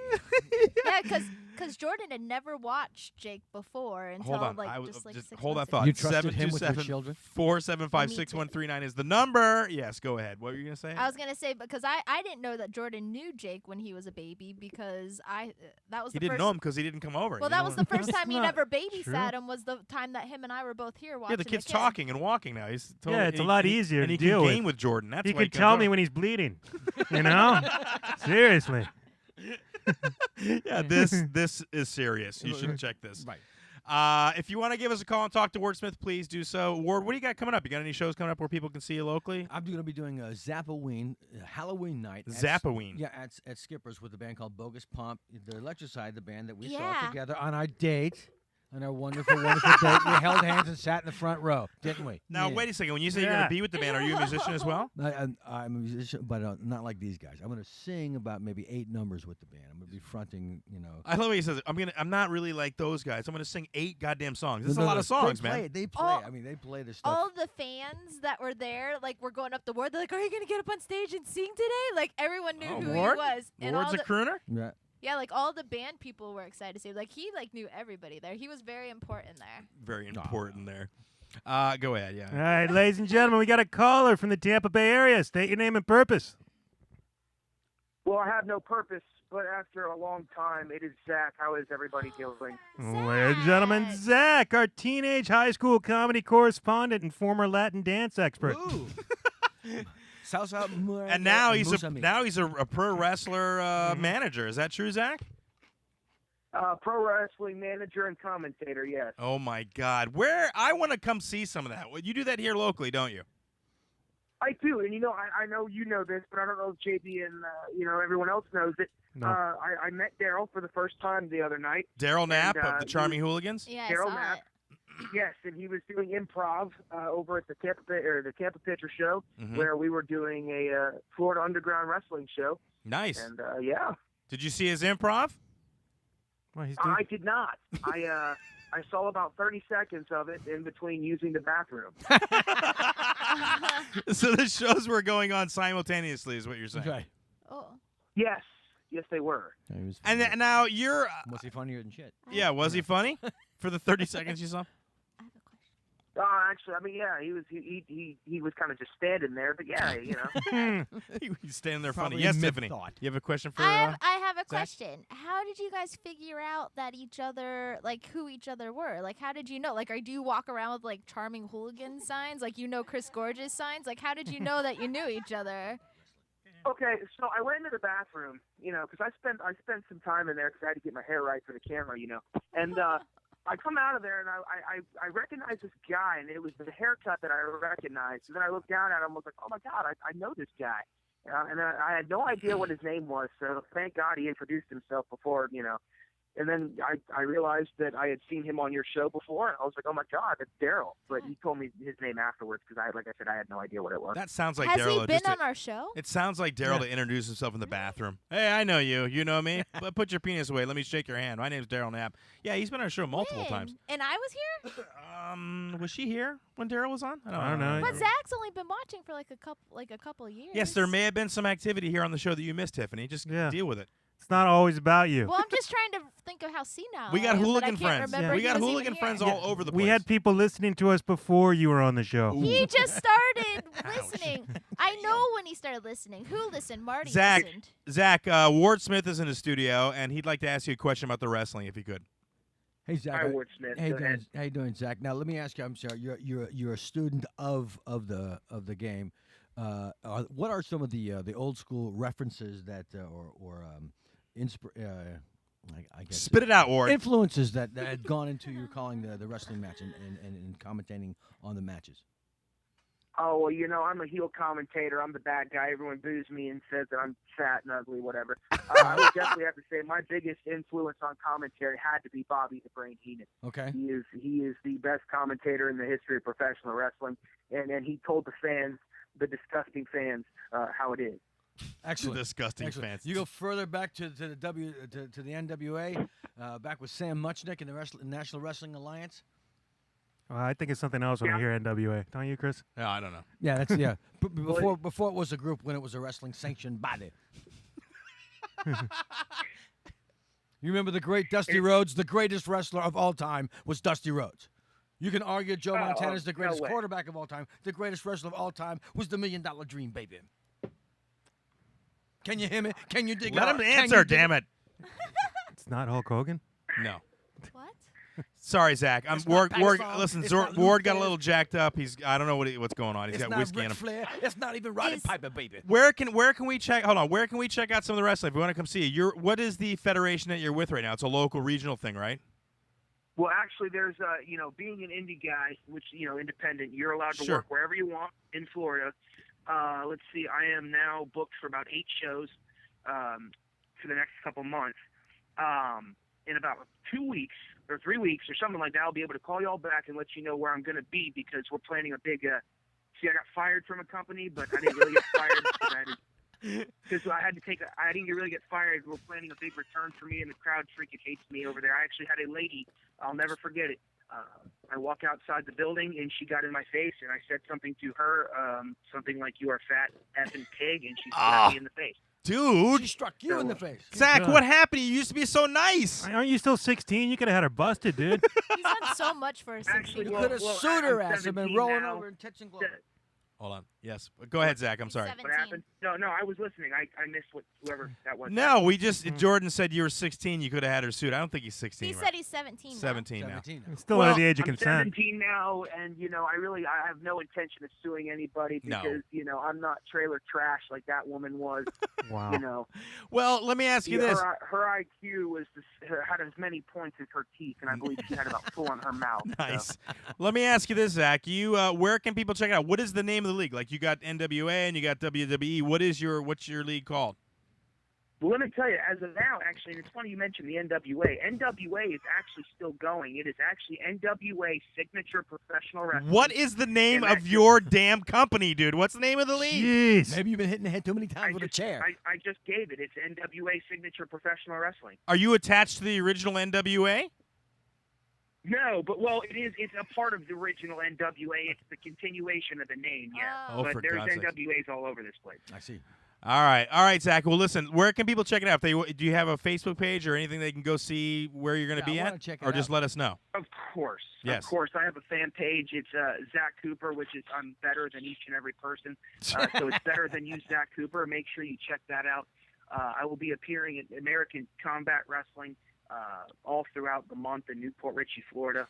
Speaker 1: Yeah, because Jordan had never watched Jake before until
Speaker 3: Hold on.
Speaker 1: like
Speaker 3: I was
Speaker 1: just like
Speaker 3: just
Speaker 1: 6
Speaker 3: hold that
Speaker 1: months
Speaker 3: thought.
Speaker 1: ago.
Speaker 4: You trusted him with your children?
Speaker 3: 475-6139 is the number. Yes, go ahead. What were you gonna say?
Speaker 1: I was gonna say because I didn't know that Jordan knew Jake when he was a baby because that was
Speaker 3: he
Speaker 1: the
Speaker 3: didn't
Speaker 1: first.
Speaker 3: know him because he didn't come over.
Speaker 1: Well,
Speaker 3: You
Speaker 1: that
Speaker 3: know
Speaker 1: was
Speaker 3: what?
Speaker 1: the first time he'd
Speaker 2: not
Speaker 1: ever babysat
Speaker 2: true.
Speaker 1: him. Was the time that him and I were both here watching.
Speaker 3: Yeah, the kid's
Speaker 1: kid.
Speaker 3: talking and walking now. He's totally,
Speaker 2: Yeah, it's
Speaker 3: and
Speaker 2: a lot
Speaker 3: and
Speaker 2: easier
Speaker 3: and
Speaker 2: to
Speaker 3: he
Speaker 2: deal
Speaker 3: can
Speaker 2: with.
Speaker 3: game with Jordan. That's
Speaker 2: He
Speaker 3: why
Speaker 2: can
Speaker 3: comes
Speaker 2: tell
Speaker 3: over.
Speaker 2: me when he's bleeding. You know? Seriously.
Speaker 3: Yeah, this is serious. You should check this.
Speaker 4: Right.
Speaker 3: If you want to give us a call and talk to Wordsmith, please do so. Ward, what do you got coming up? You got any shows coming up where people can see you locally?
Speaker 4: I'm going to be doing a Zappoween Halloween night.
Speaker 3: Zappoween.
Speaker 4: Yeah, at Skipper's with a band called Bogus Pump. The Electricide, the band that we
Speaker 1: Yeah.
Speaker 4: saw together on our date. On our wonderful, wonderful date. We held hands and sat in the front row, didn't we?
Speaker 3: Now,
Speaker 4: Yeah.
Speaker 3: wait a second. When you say you're going to be with the band, are you a musician as well?
Speaker 4: I'm a musician, but not like these guys. I'm going to sing about maybe 8 numbers with the band. I'm going to be fronting,
Speaker 3: I love what he says. I'm not really like those guys. I'm going to sing 8 goddamn songs. This is a lot of songs,
Speaker 4: they play,
Speaker 3: man.
Speaker 4: They play.
Speaker 1: All-
Speaker 4: I mean, they play this stuff.
Speaker 1: All the fans that were there, like, were going up the Ward. They're like, "Are you gonna get up on stage and sing today?" Like, everyone knew who
Speaker 3: Ward?
Speaker 1: he was. And all
Speaker 3: Ward's a
Speaker 1: the,
Speaker 3: crooner?
Speaker 4: Yeah.
Speaker 1: yeah, like all the band people were excited to see. Like, he knew everybody there. He was very important there.
Speaker 3: Very important there. Go ahead, yeah.
Speaker 2: All right, ladies and gentlemen, we got a caller from the Tampa Bay area. State your name and purpose.
Speaker 5: Well, I have no purpose, but after a long time, it is Zach. How is everybody doing?
Speaker 2: Ladies and gentlemen, Zach, our teenage high school comedy correspondent and former Latin dance expert.
Speaker 4: Ooh. Salsa.
Speaker 3: And now he's
Speaker 4: Musa
Speaker 3: a pro wrestler manager. Is that true, Zach?
Speaker 5: Pro wrestling manager and commentator, yes.
Speaker 3: Oh my God! I want to come see some of that. Well, you do that here locally, don't you?
Speaker 5: I do, and I know you know this, but I don't know if JB and everyone else knows it.
Speaker 2: No.
Speaker 5: I met Daryl for the first time the other night.
Speaker 3: Daryl Knapp
Speaker 5: And,
Speaker 3: of the Charming Hooligans.
Speaker 1: Yeah,
Speaker 5: Daryl
Speaker 1: I saw
Speaker 5: Knapp.
Speaker 1: it.
Speaker 5: Yes, and he was doing improv over at the Tampa Pitcher show,
Speaker 3: Mhm.
Speaker 5: where we were doing a Florida Underground Wrestling show.
Speaker 3: Nice.
Speaker 5: And yeah,
Speaker 3: Did you see his improv?
Speaker 2: Well, he's doing-
Speaker 5: I did not. I saw about 30 seconds of it in between using the bathroom.
Speaker 3: So the shows were going on simultaneously, is what you're saying.
Speaker 4: Right.
Speaker 1: Oh.
Speaker 5: Yes, they were.
Speaker 4: Yeah, he was
Speaker 3: And
Speaker 4: funny.
Speaker 3: now you're.
Speaker 4: Was he funnier than shit?
Speaker 3: Yeah, was he funny for the 30 seconds you saw?
Speaker 1: I have a question.
Speaker 5: Actually, I mean, yeah, he was kind of just standing there, but yeah,
Speaker 3: He's standing there funny.
Speaker 4: Probably
Speaker 3: Yes,
Speaker 4: mid
Speaker 3: Tiffany.
Speaker 4: thought.
Speaker 3: You have a question for?
Speaker 1: I have a
Speaker 3: Zach?
Speaker 1: question. How did you guys figure out that each other, like, who each other were? Like, how did you know? Like, do you walk around with, like, Charming Hooligan signs? Like, Chris Gorges signs? Like, how did you know that you knew each other?
Speaker 5: Okay, so I went into the bathroom, because I spent some time in there because I had to get my hair right for the camera, and I come out of there and I recognize this guy, and it was the haircut that I recognized. And then I looked down at him and was like, oh my God, I know this guy. And I had no idea what his name was, so thank God he introduced himself before, And then I realized that I had seen him on your show before, and I was like, oh my God, that's Daryl. But he told me his name afterwards because, like I said, I had no idea what it was.
Speaker 3: That sounds like
Speaker 1: Has
Speaker 3: Daryl.
Speaker 1: he been on our show?
Speaker 3: It sounds like Daryl to introduce himself in the bathroom. Hey, I know you. You know me. But put your penis away. Let me shake your hand. My name's Daryl Knapp. Yeah, he's been on our show multiple
Speaker 1: When?
Speaker 3: times.
Speaker 1: And I was here?
Speaker 3: Was she here when Daryl was on?
Speaker 2: I don't know.
Speaker 1: But Zach's only been watching for like a couple years.
Speaker 3: Yes, there may have been some activity here on the show that you missed, Tiffany. Just deal with it.
Speaker 2: It's not always about you.
Speaker 1: Well, I'm just trying to think of how senile
Speaker 3: We got
Speaker 1: I am, that I
Speaker 3: hooligan
Speaker 1: can't
Speaker 3: friends.
Speaker 1: remember
Speaker 3: We
Speaker 1: he
Speaker 3: got
Speaker 1: was
Speaker 3: hooligan
Speaker 1: even
Speaker 3: friends
Speaker 1: here.
Speaker 3: all over the place.
Speaker 2: We had people listening to us before you were on the show.
Speaker 1: He just started listening. I know when he started listening. Who listened? Marty
Speaker 3: Zach.
Speaker 1: listened.
Speaker 3: Zach, Ward Smith is in the studio, and he'd like to ask you a question about the wrestling, if he could.
Speaker 4: Hey Zach.
Speaker 5: Hi, Ward Smith.
Speaker 4: Hey,
Speaker 5: Go ahead.
Speaker 4: how you doing, Zach? Now let me ask you. I'm sorry. You're a student of the game. What are some of the old school references that I guess
Speaker 3: Spit it out, Ward.
Speaker 4: influences that had gone into your calling the wrestling match and commentating on the matches?
Speaker 5: Oh, well, I'm a heel commentator. I'm the bad guy. Everyone boos me and says that I'm fat and ugly, whatever. I would definitely have to say my biggest influence on commentary had to be Bobby the Brain Heenan.
Speaker 4: Okay.
Speaker 5: He is the best commentator in the history of professional wrestling, and he told the fans, the disgusting fans, how it is.
Speaker 4: Excellent.
Speaker 3: Disgusting
Speaker 4: Excellent.
Speaker 3: fans.
Speaker 4: You go further back to the NWA, back with Sam Muchnick in the National Wrestling Alliance.
Speaker 2: Well, I think it's something else when I hear NWA. Don't you, Chris?
Speaker 3: No, I don't know.
Speaker 4: Yeah, that's before it was a group, when it was a wrestling sanctioned body. You remember the great Dusty Rhodes? The greatest wrestler of all time was Dusty Rhodes. You can argue Joe Montana's the greatest
Speaker 5: no way.
Speaker 4: quarterback of all time. The greatest wrestler of all time was the $1 Million Dream, baby. Can you hear me? Can you dig it?
Speaker 3: Let him
Speaker 4: Can you
Speaker 3: answer,
Speaker 4: dig
Speaker 3: damn it.
Speaker 2: It's not Hulk Hogan?
Speaker 3: No.
Speaker 1: What?
Speaker 3: Sorry, Zach.
Speaker 4: It's
Speaker 3: Ward,
Speaker 4: not
Speaker 3: Ward,
Speaker 4: Pakistan.
Speaker 3: listen,
Speaker 4: It's not
Speaker 3: Ward got a
Speaker 4: Luther.
Speaker 3: little jacked up. I don't know what's going on. He's
Speaker 4: It's
Speaker 3: got
Speaker 4: not
Speaker 3: whiskey in
Speaker 4: Ric
Speaker 3: him.
Speaker 4: Flair. It's not even Roddy Piper, baby.
Speaker 3: Where can we check? Hold on. Where can we check out some of the wrestling if we want to come see you? What is the federation that you're with right now? It's a local, regional thing, right?
Speaker 5: Well, actually, there's being an indie guy, which independent, you're allowed to
Speaker 3: Sure.
Speaker 5: work wherever you want in Florida. Let's see, I am now booked for about 8 shows for the next couple months. In about 2 weeks or 3 weeks or something like that, I'll be able to call y'all back and let you know where I'm going to be, because we're planning a big. See, I got fired from a company, but I didn't really get fired because I had to take. I didn't really get fired. We're planning a big return for me, and the crowd freaking hates me over there. I actually had a lady. I'll never forget it. I walk outside the building, and she got in my face, and I said something to her, something like, "You are fat effing pig," and she slapped me in the face.
Speaker 3: Dude.
Speaker 4: She struck you in the face.
Speaker 3: Zach,
Speaker 2: God.
Speaker 3: what happened? You used to be so nice.
Speaker 2: Aren't you still 16? You could have had her busted, dude.
Speaker 1: He's done so much for a 16.
Speaker 5: Actually,
Speaker 4: You
Speaker 5: well,
Speaker 4: could have
Speaker 5: well,
Speaker 4: sued her
Speaker 5: I'm
Speaker 4: ass and been
Speaker 5: 17
Speaker 4: rolling
Speaker 5: now.
Speaker 4: over in tits and gloves.
Speaker 3: Hold on. Yes. Go ahead, Zach. I'm sorry.
Speaker 1: 17.
Speaker 5: What happened? No, I was listening. I missed whoever that was.
Speaker 3: No, we just Jordan said you were 16. You could have had her sued. I don't think he's 16.
Speaker 1: He
Speaker 3: right?
Speaker 1: said he's 17 now.
Speaker 3: 17 now.
Speaker 4: 17 now.
Speaker 2: Still
Speaker 3: Well,
Speaker 2: under the age of
Speaker 5: I'm
Speaker 2: consent.
Speaker 5: 17 now, and I have no intention of suing anybody
Speaker 3: No.
Speaker 5: because I'm not trailer trash like that woman was.
Speaker 2: Wow.
Speaker 3: Well, let me ask you this.
Speaker 5: Her IQ had as many points as her teeth, and I believe she had about 4 in her mouth.
Speaker 3: Nice.
Speaker 5: So.
Speaker 3: Let me ask you this, Zach. You, where can people check it out? What is the name of the league? Like, you got NWA and you got WWE. What's your league called?
Speaker 5: Well, let me tell you, as of now, actually, and it's funny you mentioned the NWA. NWA is actually still going. It is actually NWA Signature Professional Wrestling.
Speaker 3: What is the name
Speaker 5: And
Speaker 3: of your damn company, dude? What's the name of the league?
Speaker 2: Jeez.
Speaker 4: Maybe you've been hitting the head too many times with a chair.
Speaker 5: I just gave it. It's NWA Signature Professional Wrestling.
Speaker 3: Are you attached to the original NWA?
Speaker 5: No, but it is. It's a part of the original NWA. It's the continuation of the name, yeah.
Speaker 1: Oh.
Speaker 3: for
Speaker 5: But there's
Speaker 3: God's sakes.
Speaker 5: NWAs all over this place.
Speaker 4: I see.
Speaker 3: All right, Zach. Well, listen, where can people check it out? Do you have a Facebook page or anything they can go see where you're going to
Speaker 4: Yeah,
Speaker 3: be
Speaker 4: I
Speaker 3: at?
Speaker 4: wanna check it
Speaker 3: Or just
Speaker 4: out.
Speaker 3: let us know.
Speaker 5: Of course.
Speaker 3: Yes.
Speaker 5: Of course. I have a fan page. It's Zach Cooper, which is I'm better than each and every person. So it's better than you, Zach Cooper. Make sure you check that out. I will be appearing at American Combat Wrestling all throughout the month in Newport Richey, Florida.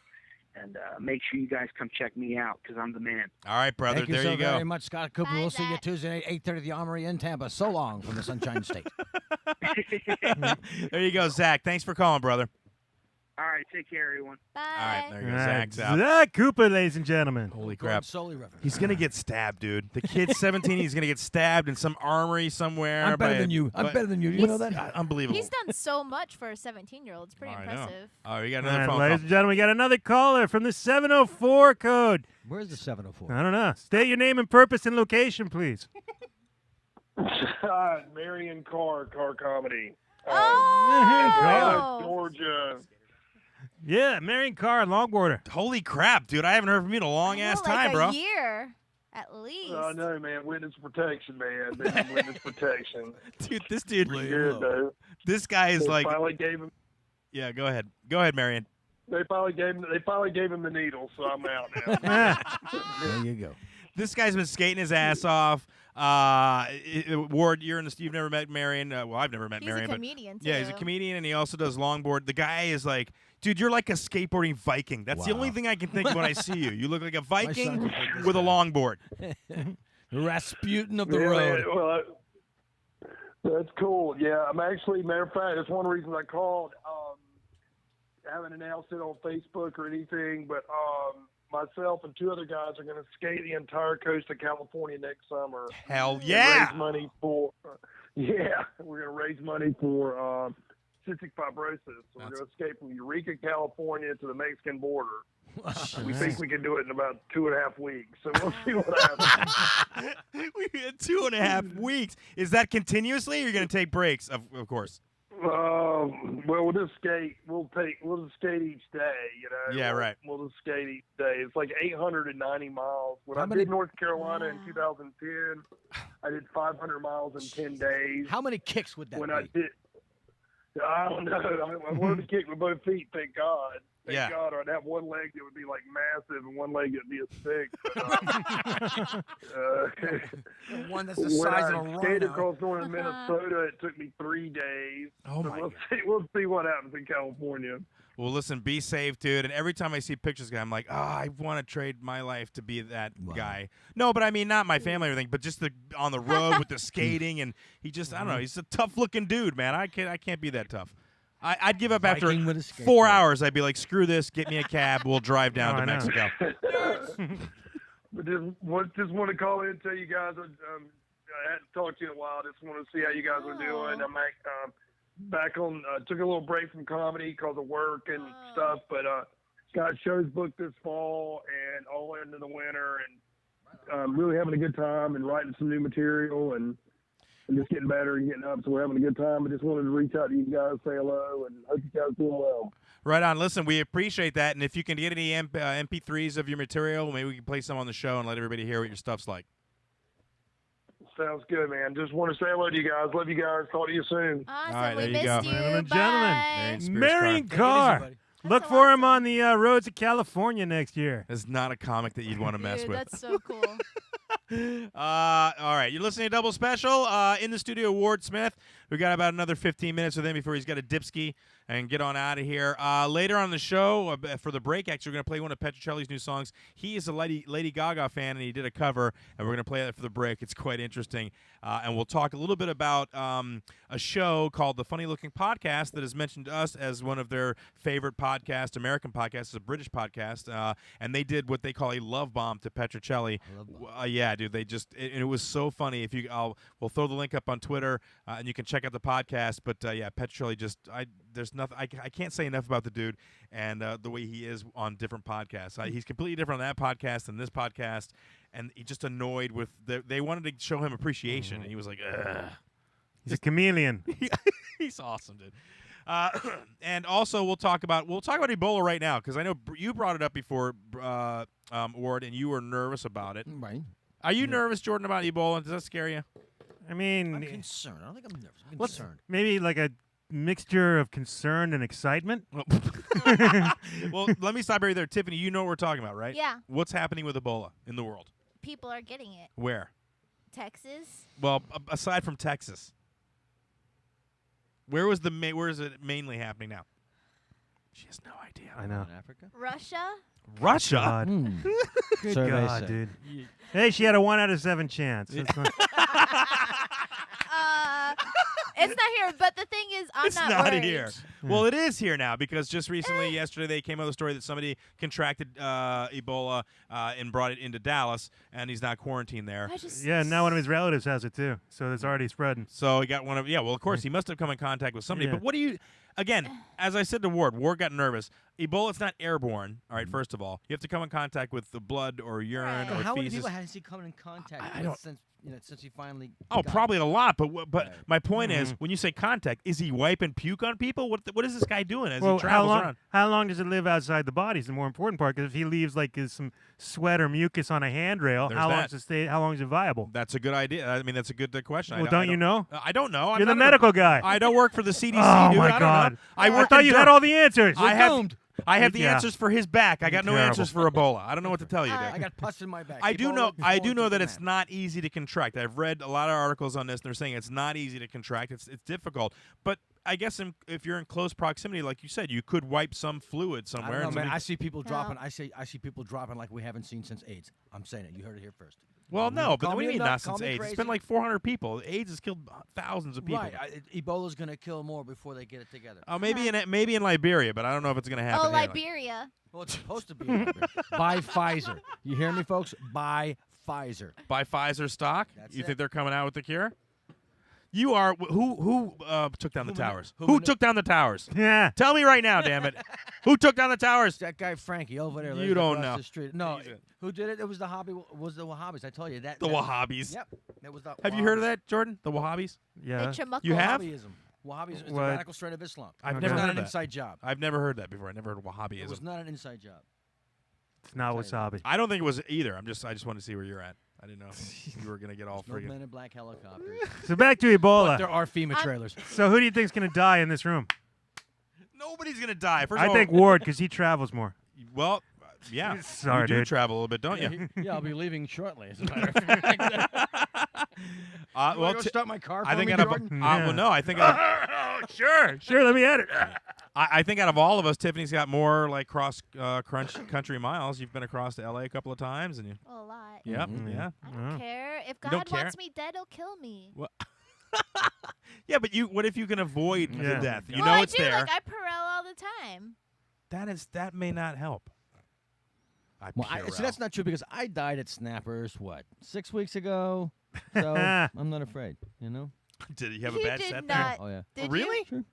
Speaker 5: And make sure you guys come check me out because I'm the man.
Speaker 3: All right, brother.
Speaker 4: Thank you
Speaker 3: there
Speaker 4: so
Speaker 3: you go.
Speaker 4: very much, Scott Cooper.
Speaker 1: Bye,
Speaker 4: We'll see you
Speaker 1: Zach.
Speaker 4: Tuesday at 8:30 at the Armory in Tampa. So long from the Sunshine State.
Speaker 3: There you go, Zach. Thanks for calling, brother.
Speaker 5: All right. Take care, everyone.
Speaker 1: Bye.
Speaker 3: All right, there you go.
Speaker 2: All right,
Speaker 3: Zach's out.
Speaker 2: Zach Cooper, ladies and gentlemen.
Speaker 3: Holy
Speaker 4: Going
Speaker 3: crap.
Speaker 4: solely reference.
Speaker 3: He's going to get stabbed, dude. The kid's 17. He's going to get stabbed in some armory somewhere.
Speaker 4: I'm better
Speaker 3: by-
Speaker 4: than you. I'm
Speaker 3: by-
Speaker 4: better than you. You know that?
Speaker 3: Unbelievable.
Speaker 1: He's done so much for a 17-year-old. It's pretty
Speaker 3: I know.
Speaker 1: impressive.
Speaker 3: Oh, we got
Speaker 2: All
Speaker 3: another
Speaker 2: right,
Speaker 3: phone
Speaker 2: ladies
Speaker 3: call.
Speaker 2: and gentlemen, we got another caller from the 704 code.
Speaker 4: Where's the 704?
Speaker 2: I don't know. State your name and purpose and location, please.
Speaker 6: Hi, Marion Carr, Carr Comedy.
Speaker 1: Oh!
Speaker 6: Georgia.
Speaker 2: Yeah, Marion Carr, longboarder.
Speaker 3: Holy crap, dude. I haven't heard from you in a long ass
Speaker 1: like
Speaker 3: time,
Speaker 1: a
Speaker 3: bro.
Speaker 1: year, at least.
Speaker 6: I know, man. Witness protection, man. Been in witness protection.
Speaker 3: Dude, this dude,
Speaker 6: Good, though.
Speaker 3: this guy is
Speaker 6: They
Speaker 3: like,
Speaker 6: finally gave him.
Speaker 3: yeah, go ahead. Go ahead, Marion.
Speaker 6: They finally gave him the needle, so I'm out now.
Speaker 4: There you go.
Speaker 3: This guy's been skating his ass off. Ward, you've never met Marion. Well, I've never met
Speaker 1: He's
Speaker 3: Marion.
Speaker 1: a
Speaker 3: but
Speaker 1: comedian, too.
Speaker 3: yeah, he's a comedian, and he also does longboard. The guy is like, dude, you're like a skateboarding Viking. That's the
Speaker 4: Wow.
Speaker 3: only thing I can think of when I see you. You look like a
Speaker 4: son
Speaker 3: Viking
Speaker 4: could take this
Speaker 3: with a
Speaker 4: guy.
Speaker 3: longboard.
Speaker 4: The Rasputin of the
Speaker 6: Yeah,
Speaker 4: road.
Speaker 6: man, well, that's cool. Yeah, I'm actually, matter of fact, that's one reason I called. I haven't announced it on Facebook or anything, but myself and 2 other guys are going to skate the entire coast of California next summer.
Speaker 3: Hell
Speaker 6: And
Speaker 3: yeah.
Speaker 6: raise money for, we're going to raise money for cystic fibrosis. So we're going to escape from Eureka, California to the Mexican border. We think we can do it in about 2.5 weeks. So we'll see what happens.
Speaker 3: We had 2.5 weeks. Is that continuously, or you're going to take breaks? Of course.
Speaker 6: Well, we'll just skate. We'll just skate each day. You know.
Speaker 3: Yeah, right.
Speaker 6: We'll just skate each day. It's like 890 mials. When
Speaker 4: How
Speaker 6: I
Speaker 4: many-
Speaker 6: did North Carolina in 2010, I did 500 miles in 10 days.
Speaker 4: How many kicks would that
Speaker 6: When
Speaker 4: be?
Speaker 6: I did, I don't know. I wanted to kick with both feet. Thank God.
Speaker 3: Yeah.
Speaker 6: Thank God. I'd have one leg that would be like massive, and one leg that would be a stick. But,
Speaker 4: One that's the
Speaker 6: when
Speaker 4: size
Speaker 6: I
Speaker 4: of a
Speaker 6: skated
Speaker 4: rhino.
Speaker 6: across northern Minnesota, it took me 3 days.
Speaker 3: Oh,
Speaker 6: So
Speaker 3: my
Speaker 6: we'll
Speaker 3: God.
Speaker 6: see. We'll see what happens in California.
Speaker 3: Well, listen, be safe, dude. And every time I see pictures of the guy, I'm like, I want to trade my life to be that
Speaker 4: Wow.
Speaker 3: guy. No, but I mean, not my family or anything, but just on the road with the skating. And he just, I don't know, he's a tough looking dude, man. I can't be that tough. I'd give up after
Speaker 4: Viking with a
Speaker 3: 4
Speaker 4: skateboard.
Speaker 3: hours. I'd be like, screw this, get me a cab, we'll drive down
Speaker 2: Oh,
Speaker 3: to
Speaker 2: I know.
Speaker 3: Mexico.
Speaker 6: But just want to call in and tell you guys I hadn't talked to you in a while. Just want to see how you guys were doing. I'm back on. Took a little break from comedy because of work and stuff, but got shows booked this fall and all into the winter, and really having a good time and writing some new material and just getting better and getting up. So we're having a good time. I just wanted to reach out to you guys, say hello, and hope you guys doing well.
Speaker 3: Right on. Listen, we appreciate that, and if you can get any MP3s of your material, maybe we can play some on the show and let everybody hear what your stuff's like.
Speaker 6: Sounds good, man. Just want to say hello to you guys. Love you guys. Talk to you soon.
Speaker 1: Awesome.
Speaker 3: All right,
Speaker 1: we
Speaker 3: there you
Speaker 1: missed
Speaker 3: go.
Speaker 1: you.
Speaker 2: Ladies and
Speaker 1: Bye.
Speaker 2: gentlemen,
Speaker 3: Marion Spears
Speaker 2: Marion
Speaker 3: Karr.
Speaker 2: Carr.
Speaker 4: buddy.
Speaker 2: Look
Speaker 1: so
Speaker 2: for him
Speaker 1: awesome.
Speaker 2: on the roads of California next year.
Speaker 3: That's not a comic that you'd want to mess
Speaker 1: Dude,
Speaker 3: with.
Speaker 1: that's so cool.
Speaker 3: All right, you're listening to Double Special. In the studio, Ward Smith. We got about another 15 minutes with him before he's got a dipski and get on out of here. Later on the show, for the break, actually, we're going to play one of PetchraChelli's new songs. He is a Lady Gaga fan, and he did a cover, and we're going to play that for the break. It's quite interesting. And we'll talk a little bit about a show called The Funny Looking Podcast that has mentioned us as one of their favorite podcasts, American podcasts. It's a British podcast, and they did what they call a love bomb to PetchraChelli. Yeah, dude, they just it was so funny. If you, we'll throw the link up on Twitter, and you can check out the podcast. But yeah, PetchraChelli there's nothing I can't say enough about the dude and the way he is on different podcasts. He's completely different on that podcast than this podcast, and he just annoyed with they wanted to show him appreciation, and he was like, ugh.
Speaker 2: He's a chameleon.
Speaker 3: He's awesome, dude. And also we'll talk about Ebola right now, because I know you brought it up before, Ward, and you were nervous about it.
Speaker 4: Right.
Speaker 3: Are you nervous, Jordan, about Ebola? Does that scare you?
Speaker 2: I mean,
Speaker 4: I'm concerned. I don't think I'm nervous. I'm
Speaker 2: what's-
Speaker 4: concerned.
Speaker 2: maybe like a mixture of concern and excitement.
Speaker 3: Well, let me stop right there. Tiffany, you know what we're talking about, right?
Speaker 1: Yeah.
Speaker 3: What's happening with Ebola in the world?
Speaker 1: People are getting it.
Speaker 3: Where?
Speaker 1: Texas.
Speaker 3: Well, aside from Texas, where is it mainly happening now? She has no idea.
Speaker 2: I know.
Speaker 4: In Africa?
Speaker 1: Russia.
Speaker 3: Russia.
Speaker 2: God. Good
Speaker 4: Survey
Speaker 2: God,
Speaker 4: said.
Speaker 2: dude. Hey, she had a 1 out of 7 chance. That's not-
Speaker 1: It's not here, but the thing is, I'm
Speaker 3: It's
Speaker 1: not
Speaker 3: not
Speaker 1: worried.
Speaker 3: here. Well, it is here now, because just recently, yesterday, they came out with a story that somebody contracted Ebola and brought it into Dallas, and he's not quarantined there.
Speaker 1: I just
Speaker 2: yeah, now one of his relatives has it too, so it's already spreading.
Speaker 3: So he got well, of course, he must have come in contact with somebody.
Speaker 2: Yeah.
Speaker 3: But what do you, again, as I said to Ward got nervous. Ebola's not airborne, all right, first of all. You have to come in contact with the blood or urine
Speaker 1: Right.
Speaker 3: or
Speaker 4: How many
Speaker 3: feces.
Speaker 4: people has he come in contact
Speaker 3: I
Speaker 4: with
Speaker 3: don't-
Speaker 4: since he finally?
Speaker 3: Oh,
Speaker 4: got
Speaker 3: probably a lot, but
Speaker 4: Right.
Speaker 3: my point is, when you say contact, is he wiping puke on people? What is this guy doing as he
Speaker 2: Well,
Speaker 3: travels around?
Speaker 2: how long does it live outside the body is the more important part. Because if he leaves like some sweat or mucus on a handrail,
Speaker 3: There's
Speaker 2: how long
Speaker 3: that.
Speaker 2: does it stay? How long is it viable?
Speaker 3: That's a good idea. I mean, that's a good question.
Speaker 2: Well, don't you know?
Speaker 3: I don't know. I'm
Speaker 2: You're the
Speaker 3: not
Speaker 2: medical guy.
Speaker 3: I don't work for the CDC,
Speaker 2: Oh
Speaker 3: dude.
Speaker 2: my
Speaker 3: I don't
Speaker 2: God!
Speaker 3: know. I work
Speaker 2: thought
Speaker 3: in
Speaker 2: you had
Speaker 3: Durham.
Speaker 2: all the answers.
Speaker 3: I have
Speaker 4: doomed.
Speaker 3: I have the
Speaker 2: Yeah.
Speaker 3: answers for his back. I got no
Speaker 2: Terrible.
Speaker 3: answers for Ebola. I don't know what to tell you,
Speaker 1: All
Speaker 3: dude.
Speaker 1: right.
Speaker 4: I got pus in my back.
Speaker 3: I do
Speaker 4: Ebola
Speaker 3: know. I
Speaker 4: before
Speaker 3: do know
Speaker 4: to
Speaker 3: that
Speaker 4: the
Speaker 3: it's
Speaker 4: man.
Speaker 3: not easy to contract. I've read a lot of articles on this, and they're saying it's not easy to contract. It's difficult. But I guess if you're in close proximity, like you said, you could wipe some fluid
Speaker 4: I
Speaker 3: somewhere.
Speaker 4: don't know,
Speaker 3: and
Speaker 4: man.
Speaker 3: somebody-
Speaker 4: I see people
Speaker 1: No.
Speaker 4: dropping. I see people dropping like we haven't seen since AIDS. I'm saying it. You heard it here first.
Speaker 3: well, no, but
Speaker 4: Call
Speaker 3: what do you
Speaker 4: me
Speaker 3: mean
Speaker 4: a nut,
Speaker 3: not
Speaker 4: call
Speaker 3: since
Speaker 4: me
Speaker 3: AIDS? It's
Speaker 4: crazy.
Speaker 3: been like 400 people. AIDS has killed thousands of people.
Speaker 4: Right. Ebola's gonna kill more before they get it together.
Speaker 3: Oh, maybe in Liberia, but I don't know if it's going to happen.
Speaker 1: Oh,
Speaker 3: here.
Speaker 1: Liberia.
Speaker 4: Well, it's supposed to be by Pfizer. You hear me, folks? By Pfizer.
Speaker 3: Buy Pfizer stock.
Speaker 4: That's
Speaker 3: You
Speaker 4: it.
Speaker 3: think they're coming out with the cure? You are who took down the
Speaker 4: Who mani-
Speaker 3: towers?
Speaker 4: who
Speaker 3: Who
Speaker 4: mani-
Speaker 3: took down the towers?
Speaker 2: Yeah.
Speaker 3: Tell me right now, damn it. Who took down the towers?
Speaker 4: That guy Frankie over there.
Speaker 3: You
Speaker 4: lives
Speaker 3: don't
Speaker 4: across
Speaker 3: know.
Speaker 4: The street. No,
Speaker 3: He's a-
Speaker 4: who did it? It was the Wahhabis. I told you that.
Speaker 3: The
Speaker 4: that-
Speaker 3: Wahhabis.
Speaker 4: Yep. That was the.
Speaker 3: Have you heard of
Speaker 4: Wahhabis.
Speaker 3: that, Jordan? The Wahhabis?
Speaker 2: Yeah.
Speaker 3: You have?
Speaker 4: Wahhabism. Wahhabism is the
Speaker 2: What?
Speaker 4: radical strand of Islam.
Speaker 3: I've
Speaker 2: Okay.
Speaker 3: never
Speaker 4: It's
Speaker 3: heard
Speaker 4: not
Speaker 3: of
Speaker 4: an
Speaker 3: that.
Speaker 4: inside job.
Speaker 3: I've never heard that before. I never heard of
Speaker 4: It was
Speaker 3: Wahhabism.
Speaker 4: not an inside job.
Speaker 2: It's not
Speaker 4: I'll tell
Speaker 2: wasabi.
Speaker 3: I don't think it was either. I just wanted to see where you're at. I didn't know if you were gonna get all
Speaker 4: No
Speaker 3: friggin'.
Speaker 4: men in black helicopters.
Speaker 2: So back to
Speaker 4: but
Speaker 2: Ebola.
Speaker 4: there are FEMA
Speaker 1: I'm-
Speaker 4: trailers.
Speaker 2: So who do you think's gonna die in this room?
Speaker 3: Nobody's gonna die. First
Speaker 2: I
Speaker 3: of all,
Speaker 2: think Ward, because he travels more.
Speaker 3: well, yeah.
Speaker 2: Sorry,
Speaker 3: you do
Speaker 2: dude.
Speaker 3: travel a little bit, don't you?
Speaker 4: Yeah, I'll be leaving shortly. As a matter of fact.
Speaker 3: Well,
Speaker 4: go start my car.
Speaker 3: I
Speaker 4: for
Speaker 3: think
Speaker 4: me,
Speaker 3: out of
Speaker 4: Jordan?
Speaker 2: Yeah.
Speaker 3: well, no, I think out of,
Speaker 2: Sure, let me at it.
Speaker 3: I think out of all of us, Tiffany's got more like cross country miles. You've been across to LA a couple of times, and you.
Speaker 1: A lot.
Speaker 3: Yep.
Speaker 4: Mhm.
Speaker 3: Yeah.
Speaker 1: I don't care. If
Speaker 3: don't
Speaker 1: God
Speaker 3: care?
Speaker 1: wants me dead, he'll kill me.
Speaker 3: Yeah, but what if you can avoid the death? You
Speaker 1: well,
Speaker 3: know
Speaker 1: I
Speaker 3: it's
Speaker 1: do.
Speaker 3: there.
Speaker 1: Like I Purell all the time.
Speaker 3: That may not help.
Speaker 4: So that's not true because I died at Snappers 6 weeks ago. So I'm not afraid. You know.
Speaker 3: Did you have a
Speaker 1: He
Speaker 3: bad
Speaker 1: did
Speaker 3: set
Speaker 1: not.
Speaker 3: there?
Speaker 4: Oh yeah.
Speaker 1: Did
Speaker 3: Really?
Speaker 1: You?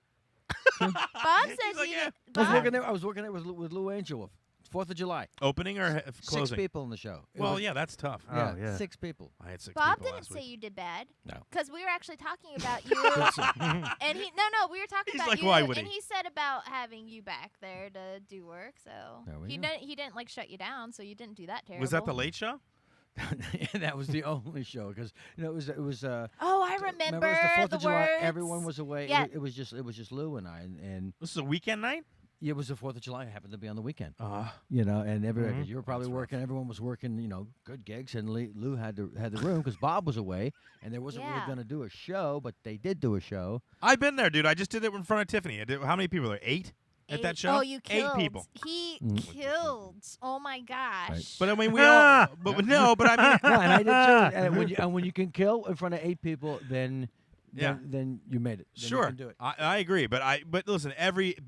Speaker 4: Sure.
Speaker 1: Bob says
Speaker 3: like,
Speaker 1: he
Speaker 3: yeah.
Speaker 1: did.
Speaker 4: I was
Speaker 1: Bob-
Speaker 4: working there. I was working there with Lou Angel. 4th of July.
Speaker 3: Opening or closing?
Speaker 4: 6 people in the show. It
Speaker 3: Well,
Speaker 4: was-
Speaker 3: yeah, that's tough.
Speaker 2: Oh, yeah.
Speaker 4: 6 people.
Speaker 3: I had 6
Speaker 1: Bob
Speaker 3: people
Speaker 1: didn't
Speaker 3: last
Speaker 1: say
Speaker 3: week.
Speaker 1: you did bad.
Speaker 4: No.
Speaker 1: Because we were actually talking about you. And he we were talking
Speaker 3: He's
Speaker 1: about
Speaker 3: like,
Speaker 1: you.
Speaker 3: why would
Speaker 1: and
Speaker 3: he?
Speaker 1: he said about having you back there to do work. So
Speaker 4: There we
Speaker 1: he
Speaker 4: go.
Speaker 1: didn't like shut you down. So you didn't do that terrible.
Speaker 3: Was that the late show?
Speaker 4: That was the only show because it was
Speaker 1: Oh, I remember
Speaker 4: it was the 4th of July.
Speaker 1: words.
Speaker 4: Everyone was away.
Speaker 1: Yeah.
Speaker 4: It was just Lou and I and
Speaker 3: This is a weekend night?
Speaker 4: it was the 4th of July. It happened to be on the weekend.
Speaker 3: Uh-huh.
Speaker 4: And everyone, 'cause you were probably working. Everyone was working. Good gigs, and Lou had the room because Bob was away, and there wasn't really
Speaker 1: Yeah.
Speaker 4: going to do a show, but they did do a show.
Speaker 3: I've been there, dude. I just did it in front of Tiffany. How many people are there? 8 at that show?
Speaker 1: Oh, you killed.
Speaker 3: 8 people.
Speaker 1: He killed. Oh my gosh.
Speaker 3: But I mean, we all. But no, but I mean.
Speaker 4: No, and I did too. And when you can kill in front of 8 people, then
Speaker 3: Yeah.
Speaker 4: then you made it. Then
Speaker 3: Sure,
Speaker 4: you can do it.
Speaker 3: I agree, but listen,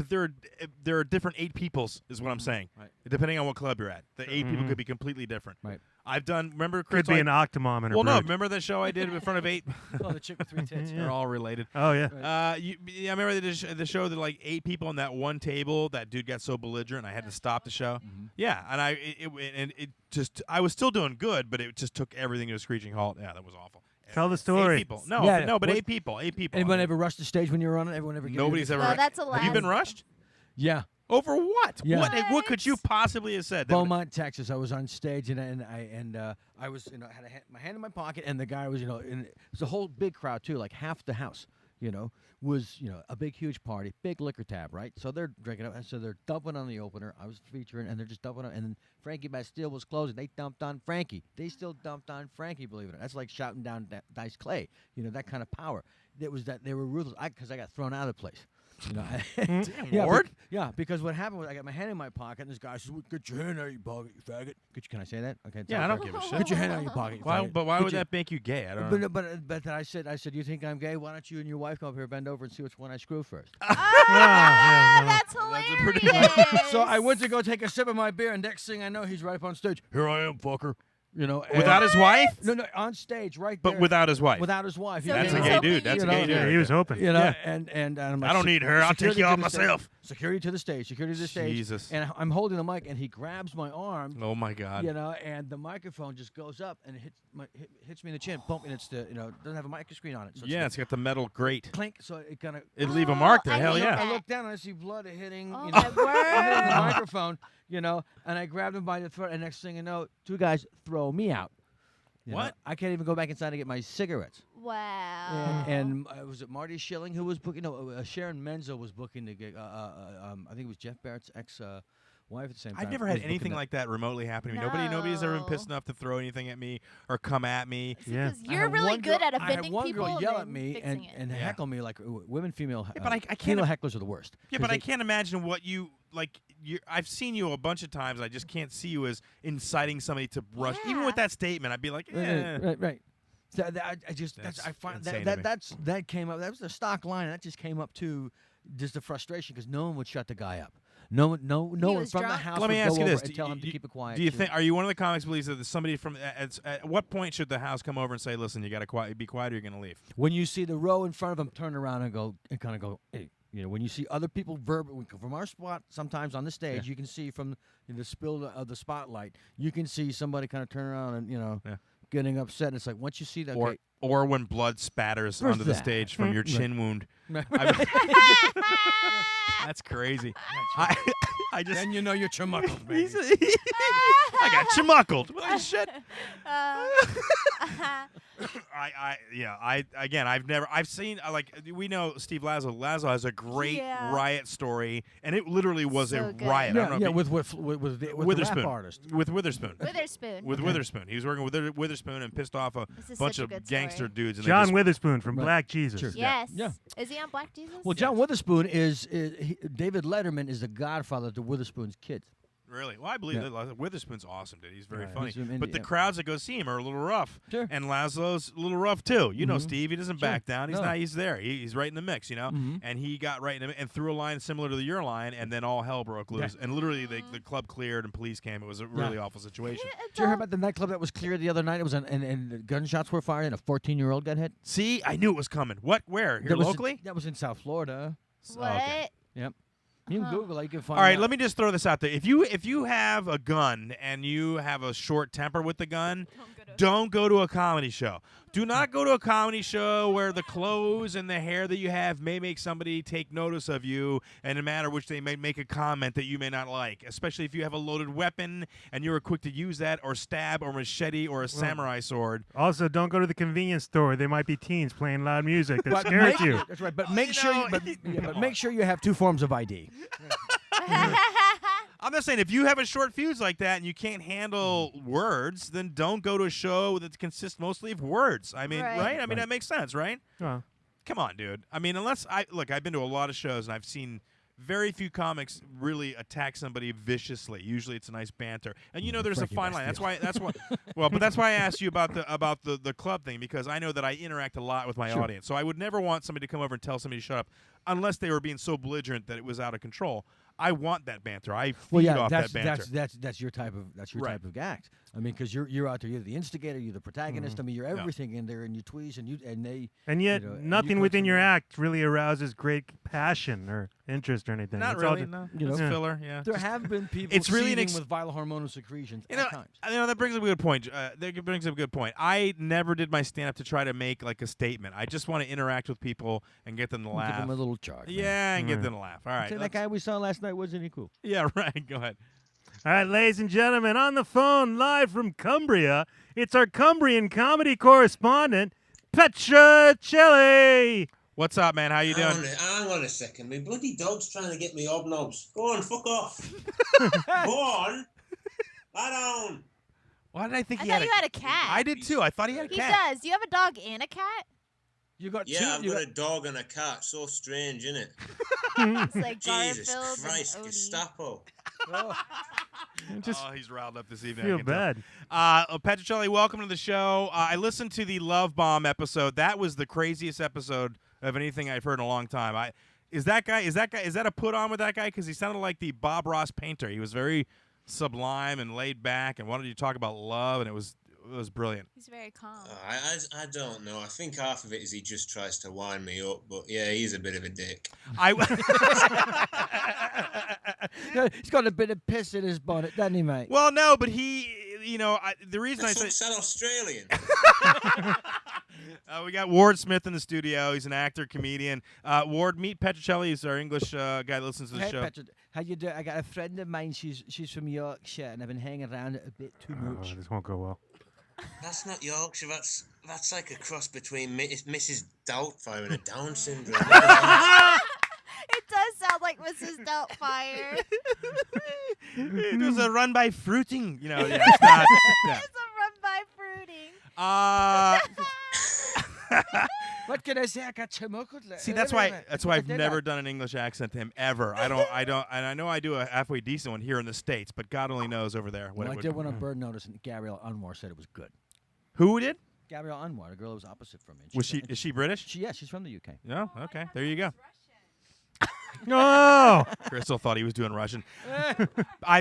Speaker 3: there are different 8 peoples, is what I'm saying.
Speaker 4: Right.
Speaker 3: Depending on what club you're at, the 8 people could be completely different.
Speaker 4: Right.
Speaker 3: I've done. Remember,
Speaker 2: Could
Speaker 3: Chris?
Speaker 2: be an octomom in a
Speaker 3: Well, no,
Speaker 2: brood.
Speaker 3: remember the show I did in front of 8?
Speaker 4: Oh, the chick with 3 tits.
Speaker 3: They're all related.
Speaker 2: Oh, yeah.
Speaker 3: I remember the show that like 8 people on that one table. That dude got so belligerent, I had to stop the show. Yeah, and I was still doing good, but it just took everything to a screeching halt. Yeah, that was awful.
Speaker 2: Tell the
Speaker 3: 8
Speaker 2: story.
Speaker 3: people. No,
Speaker 4: Yeah,
Speaker 3: no, but
Speaker 4: what-
Speaker 3: 8 people. 8 people.
Speaker 4: Anyone ever rushed the stage when you were on it? Everyone ever? give you
Speaker 3: Nobody's
Speaker 4: the-
Speaker 3: ever.
Speaker 1: Well, that's a
Speaker 3: Have you been
Speaker 1: last-
Speaker 3: rushed?
Speaker 4: Yeah.
Speaker 3: Over what?
Speaker 4: Yeah.
Speaker 3: What could you possibly have said? That would-
Speaker 4: Beaumont, Texas. I was on stage and I was had my hand in my pocket and the guy was it was a whole big crowd too, like half the house. Was a big huge party, big liquor tab, right? So they're drinking up, and so they're dumping on the opener. I was featuring, and they're just dumping on. And then Frankie Bastille was closing. They dumped on Frankie. They still dumped on Frankie. Believe it or not, that's like shouting down Dice Clay. That kind of power. It was that they were ruthless. Because I got thrown out of the place.
Speaker 3: Damn,
Speaker 4: Yeah,
Speaker 3: Lord.
Speaker 4: because what happened was I got my hand in my pocket, and this guy says, "Get your hand out of your pocket, you faggot." Can I say that? Okay.
Speaker 3: Yeah, I don't give a shit.
Speaker 4: Get your hand out of your pocket. You faggot.
Speaker 3: But why
Speaker 4: Get
Speaker 3: would
Speaker 4: your-
Speaker 3: that make you gay? I don't know.
Speaker 4: But then I said, you think I'm gay? Why don't you and your wife come up here, bend over, and see which one I screw first?
Speaker 1: Ah,
Speaker 2: no.
Speaker 1: that's
Speaker 3: That's a
Speaker 1: hilarious.
Speaker 3: pretty
Speaker 4: So I went to go take a sip of my beer, and next thing I know, he's right up on stage. Here I am, fucker. And-
Speaker 3: Without his wife?
Speaker 4: No, on stage, right there.
Speaker 3: But without his wife.
Speaker 4: Without his wife.
Speaker 1: So
Speaker 3: That's
Speaker 1: he
Speaker 3: a
Speaker 1: was
Speaker 3: gay
Speaker 1: hoping
Speaker 3: dude. That's a gay dude.
Speaker 2: Yeah, he was hoping.
Speaker 3: Yeah.
Speaker 4: And I'm like,
Speaker 3: I don't need her. I'll take
Speaker 4: security
Speaker 3: you
Speaker 4: to
Speaker 3: out
Speaker 4: the stage.
Speaker 3: myself.
Speaker 4: Security to the stage. Security to the stage.
Speaker 3: Jesus.
Speaker 4: And I'm holding the mic, and he grabs my arm.
Speaker 3: Oh my God.
Speaker 4: And the microphone just goes up and hits me in the chin. Boom, and it's doesn't have a mic screen on it. So
Speaker 3: Yeah, it's got the metal grate.
Speaker 4: clink. So it kind of.
Speaker 3: It'd leave a mark there.
Speaker 1: I
Speaker 3: Hell
Speaker 1: hate
Speaker 3: yeah.
Speaker 1: that.
Speaker 4: I look down and I see blood hitting.
Speaker 1: Oh,
Speaker 4: you
Speaker 1: my
Speaker 4: know, hitting the
Speaker 1: word.
Speaker 4: microphone. And I grabbed him by the throat, and next thing you know, 2 guys throw me out.
Speaker 3: What?
Speaker 4: I can't even go back inside to get my cigarettes.
Speaker 1: Wow.
Speaker 4: And was it Marty Schilling who was booking? No, Sharon Menzel was booking the gig. I think it was Jeff Barrett's ex-wife at the same time.
Speaker 3: I've never
Speaker 4: was
Speaker 3: had
Speaker 4: booking
Speaker 3: anything
Speaker 4: that.
Speaker 3: like that remotely happen to me. Nobody's ever been pissed enough to throw anything at me or come at me.
Speaker 2: Yeah.
Speaker 1: Because
Speaker 4: I
Speaker 1: you're
Speaker 4: had
Speaker 1: really
Speaker 4: one
Speaker 1: good
Speaker 4: girl-
Speaker 1: at
Speaker 4: I had
Speaker 1: offending
Speaker 4: one
Speaker 1: people
Speaker 4: girl
Speaker 1: and
Speaker 4: yell
Speaker 1: then
Speaker 4: at me and
Speaker 1: fixing it.
Speaker 3: Yeah.
Speaker 4: heckle me like female.
Speaker 3: Yeah, but I can't
Speaker 4: female
Speaker 3: im-
Speaker 4: hecklers are the worst.
Speaker 3: Yeah,
Speaker 4: 'Cause
Speaker 3: but I
Speaker 4: they-
Speaker 3: can't imagine what you like. I've seen you a bunch of times. I just can't see you as inciting somebody to rush. Even
Speaker 1: Yeah.
Speaker 3: with that statement, I'd be like, eh.
Speaker 4: Right. So I just
Speaker 3: That's
Speaker 4: I find
Speaker 3: insane
Speaker 4: that
Speaker 3: to me.
Speaker 4: that came up. That was the stock line. And that just came up to just the frustration because no one would shut the guy up. No one
Speaker 1: was
Speaker 4: from the
Speaker 1: drunk?
Speaker 4: house
Speaker 3: Let me
Speaker 4: would
Speaker 3: ask
Speaker 4: go
Speaker 3: you
Speaker 4: over
Speaker 3: this:
Speaker 4: and tell him to keep it quiet.
Speaker 3: Do you think? Are you one of the comics who believes that there's somebody from? At what point should the house come over and say, "Listen, you got to be quiet, or you're going to leave"?
Speaker 4: when you see the row in front of him turn around and kind of go, hey, when you see other people from our spot, sometimes on the stage, you can see from the spill of the spotlight, you can see somebody kind of turn around and getting upset. And it's like once you see that,
Speaker 3: Or when blood spatters
Speaker 4: There's
Speaker 3: onto the
Speaker 4: that.
Speaker 3: stage from your chin wound.
Speaker 4: okay.
Speaker 3: That's crazy. I just.
Speaker 4: Then you know you're chamuckled, baby.
Speaker 3: I got chamuckled. Well, shit. I've seen we know Steve Lazo. Lazo has a great
Speaker 1: Yeah.
Speaker 3: riot story, and it literally was
Speaker 1: So
Speaker 3: a
Speaker 1: good.
Speaker 3: riot. I don't know if you-
Speaker 4: with the
Speaker 3: Witherspoon.
Speaker 4: rap artist.
Speaker 3: With Witherspoon.
Speaker 1: Witherspoon.
Speaker 3: With Witherspoon. He was working with Witherspoon and pissed off a
Speaker 1: This is
Speaker 3: bunch
Speaker 1: such a
Speaker 3: of
Speaker 1: good
Speaker 3: gangster
Speaker 1: story.
Speaker 3: dudes. And
Speaker 2: John
Speaker 3: they
Speaker 2: Witherspoon from
Speaker 4: Right.
Speaker 2: Black Jesus.
Speaker 4: Sure.
Speaker 1: Yes.
Speaker 4: Yeah.
Speaker 1: Is he on Black Jesus?
Speaker 4: Well, John Witherspoon is David Letterman is the godfather to Witherspoon's kids.
Speaker 3: Really? Well, I believe that. Witherspoon's awesome, dude. He's very funny.
Speaker 4: he's-
Speaker 3: But the crowds that go see him are a little rough.
Speaker 4: Sure.
Speaker 3: And Laszlo's a little rough, too. You know Steve. He doesn't
Speaker 4: Sure.
Speaker 3: back down. He's
Speaker 4: No.
Speaker 3: not. He's there. He's right in the mix, you know? And he got right in and threw a line similar to your line, and then all hell broke loose. And literally, the club cleared and police came. It was a really awful situation.
Speaker 4: Did you hear about the nightclub that was cleared the other night? It was and gunshots were fired and a 14-year-old got hit.
Speaker 3: See? I knew it was coming. What? Where? Here
Speaker 4: That was
Speaker 3: locally?
Speaker 4: that was in South Florida.
Speaker 1: What?
Speaker 3: Okay.
Speaker 4: Yep. You can Google it. You can find
Speaker 3: All right,
Speaker 4: out.
Speaker 3: let me just throw this out there. If you have a gun and you have a short temper with the gun, don't go to a comedy show. Do not go to a comedy show where the clothes and the hair that you have may make somebody take notice of you in a manner which they may make a comment that you may not like, especially if you have a loaded weapon and you're quick to use that or stab or machete or a samurai sword.
Speaker 2: Also, don't go to the convenience store. There might be teens playing loud music that scares you.
Speaker 4: That's right. But make sure but make sure you have 2 forms of ID.
Speaker 3: I'm just saying, if you have a short fuse like that and you can't handle words, then don't go to a show that consists mostly of words. I mean, right? I mean, that makes sense, right?
Speaker 2: Well,
Speaker 3: Come on, dude. I mean, I've been to a lot of shows and I've seen very few comics really attack somebody viciously. Usually, it's a nice banter, and there's a fine line. That's why. Well, but that's why I asked you about the club thing, because I know that I interact a lot with my audience. So I would never want somebody to come over and tell somebody to shut up, unless they were being so belligerent that it was out of control. I want that banter. I feed off that banter.
Speaker 4: That's your type of act. I mean, because you're out there, you're the instigator, you're the protagonist. I mean, you're everything in there, and you tweeze and they.
Speaker 2: And yet,
Speaker 4: you know,
Speaker 2: nothing within your act really arouses great passion or interest or anything.
Speaker 3: Not
Speaker 2: It's all
Speaker 3: really.
Speaker 2: just-
Speaker 3: No,
Speaker 4: you know,
Speaker 3: it's filler. Yeah.
Speaker 4: There have been people
Speaker 3: It's really
Speaker 4: seething with vital hormonal secretions at times.
Speaker 3: That brings up a good point. That brings up a good point. I never did my stand-up to try to make like a statement. I just want to interact with people and get them to laugh.
Speaker 4: Give them a little charge. man.
Speaker 3: Yeah, and get them to laugh. All right.
Speaker 4: Say, that guy we saw last night, wasn't he cool?
Speaker 3: Yeah, right. Go ahead.
Speaker 2: All right, ladies and gentlemen, on the phone live from Cumbria, it's our Cumbrian comedy correspondent, PetchraChelli.
Speaker 3: What's up, man? How you doing?
Speaker 7: Hang on a second. My bloody dog's trying to get me hobnobs. Go on, fuck off. Go on. Lie down.
Speaker 3: Why did I think
Speaker 1: I
Speaker 3: he
Speaker 1: thought
Speaker 3: had
Speaker 1: you had a cat.
Speaker 3: I did too. I thought he had a
Speaker 1: He
Speaker 3: cat.
Speaker 1: does. Do you have a dog and a cat?
Speaker 4: You got
Speaker 7: Yeah,
Speaker 4: two.
Speaker 7: I've got a dog and a cat. So strange, isn't it?
Speaker 1: It's like
Speaker 7: Jesus
Speaker 1: Garfield
Speaker 7: Christ,
Speaker 1: and Odie.
Speaker 7: Gestapo.
Speaker 2: Just
Speaker 3: He's riled up this evening. I
Speaker 2: feel
Speaker 3: can tell.
Speaker 2: bad.
Speaker 3: PetchraChelli, welcome to the show. I listened to the Love Bomb episode. That was the craziest episode of anything I've heard in a long time. Is that a put on with that guy? Because he sounded like the Bob Ross painter. He was very sublime and laid back and wanted you to talk about love, and it was brilliant.
Speaker 1: He's very calm.
Speaker 7: I don't know. I think half of it is he just tries to wind me up, but yeah, he's a bit of a dick.
Speaker 4: He's got a bit of piss in his bonnet, doesn't he, mate?
Speaker 3: Well, no, but he, the reason I
Speaker 7: Fuck's
Speaker 3: said
Speaker 7: that Australian?
Speaker 3: we got Ward Smith in the studio. He's an actor, comedian. Ward, meet PetchraChelli. He's our English guy that listens to the
Speaker 4: Hey,
Speaker 3: show.
Speaker 4: Petra, how you doing? I got a friend of mine. She's from Yorkshire, and I've been hanging around it a bit too much.
Speaker 2: Oh, this won't go well.
Speaker 7: That's not Yorkshire. That's like a cross between Mrs. Doubtfire and a Down syndrome.
Speaker 1: It does sound like Mrs. Doubtfire.
Speaker 3: It was a run by fruiting. Yeah, it's not. Yeah.
Speaker 1: It's a run by fruiting.
Speaker 4: What can I say? I got chimocle.
Speaker 3: See, that's why I've never done an English accent to him ever. I don't, and I know I do a halfway decent one here in the States, but God only knows over there what
Speaker 4: Well,
Speaker 3: it
Speaker 4: I
Speaker 3: would
Speaker 4: did one on Bird Notice, and Gabrielle Unwar said it was good.
Speaker 3: Who did?
Speaker 4: Gabrielle Unwar, the girl who was opposite from me.
Speaker 3: Is she British?
Speaker 4: She's from the UK.
Speaker 3: No. Okay, there you go.
Speaker 2: No.
Speaker 3: Crystal thought he was doing Russian.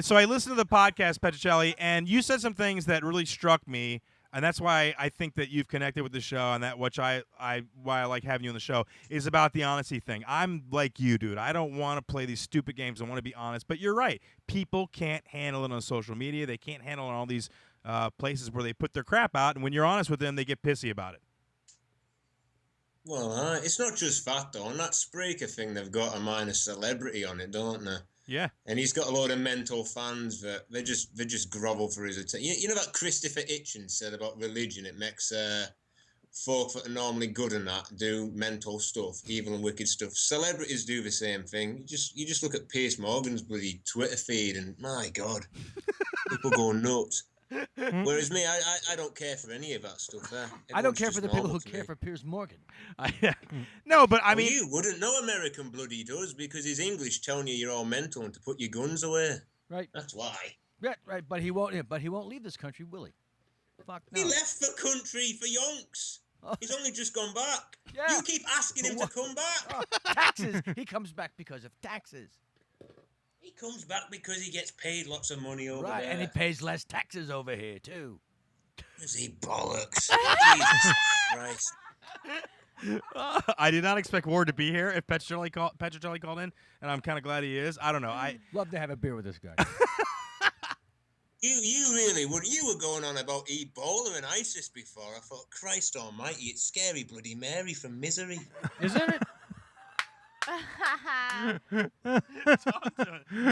Speaker 3: So I listened to the podcast, PetchraChelli, and you said some things that really struck me, and that's why I think that you've connected with the show, and that why I like having you on the show is about the honesty thing. I'm like you, dude. I don't want to play these stupid games. I want to be honest. But you're right. People can't handle it on social media. They can't handle it on all these places where they put their crap out, and when you're honest with them, they get pissy about it.
Speaker 7: Well, it's not just that, though. On that Spreaker thing, they've got a minor celebrity on it, don't they?
Speaker 3: Yeah.
Speaker 7: And he's got a load of mental fans that they just grovel for his attention. You know that Christopher Hitchens said about religion? It makes folk that are normally good and that do mental stuff, evil and wicked stuff. Celebrities do the same thing. You just look at Piers Morgan's bloody Twitter feed, and my God, people go nuts. Whereas me, I don't care for any of that stuff.
Speaker 4: I don't care for the people who care for Piers Morgan.
Speaker 3: No, but I mean,
Speaker 7: you wouldn't know American bloody does because he's English telling you're all mental and to put your guns away.
Speaker 4: Right.
Speaker 7: That's why.
Speaker 4: Yeah, right. But he won't. Yeah, but he won't leave this country, will he? Fuck no.
Speaker 7: He left the country for yonks.
Speaker 4: Oh.
Speaker 7: He's only just gone back.
Speaker 4: Yeah.
Speaker 7: You keep asking him to come back.
Speaker 4: Oh, taxes. He comes back because of taxes.
Speaker 7: He comes back because he gets paid lots of money over
Speaker 4: Right,
Speaker 7: there.
Speaker 4: and he pays less taxes over here too.
Speaker 7: Is he bollocks? Jesus Christ.
Speaker 3: I did not expect Ward to be here if PetchraChelli called in, and I'm kind of glad he is. I don't know.
Speaker 4: Love to have a beer with this guy.
Speaker 7: You really would. You were going on about Ebola and ISIS before. I thought, Christ almighty, it's Scary Bloody Mary from Misery.
Speaker 4: Isn't it?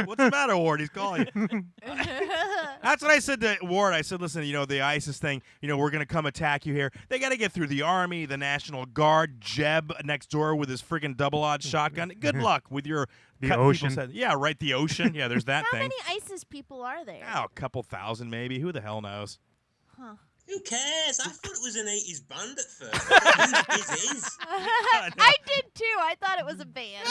Speaker 3: What's the matter, Ward? He's calling you. That's what I said to Ward. I said, listen, the ISIS thing, we're going to come attack you here. They got to get through the Army, the National Guard, Jeb next door with his friggin' double-aught shotgun. Good luck with your...
Speaker 2: The ocean.
Speaker 3: Yeah, right, the ocean. Yeah, there's that
Speaker 1: How
Speaker 3: thing.
Speaker 1: many ISIS people are there?
Speaker 3: Oh, a couple thousand maybe. Who the hell knows?
Speaker 1: Huh.
Speaker 7: Who cares? I thought it was an 80s band at first. Who is?
Speaker 1: I did too. I thought it was a band.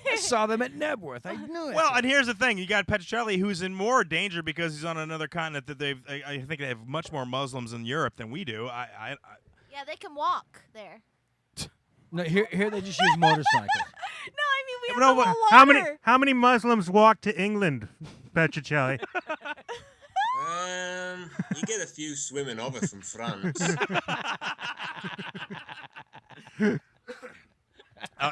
Speaker 4: I saw them at Nebworth. I knew it.
Speaker 3: Well, and here's the thing: you got PetchraChelli, who's in more danger because he's on another continent that I think they have much more Muslims in Europe than we do.
Speaker 1: Yeah, they can walk there.
Speaker 4: No, here they just use motorcycles.
Speaker 1: No, I mean we have the whole
Speaker 2: how
Speaker 1: water.
Speaker 2: many Muslims walk to England, PetchraChelli?
Speaker 7: You get a few swimming over from France.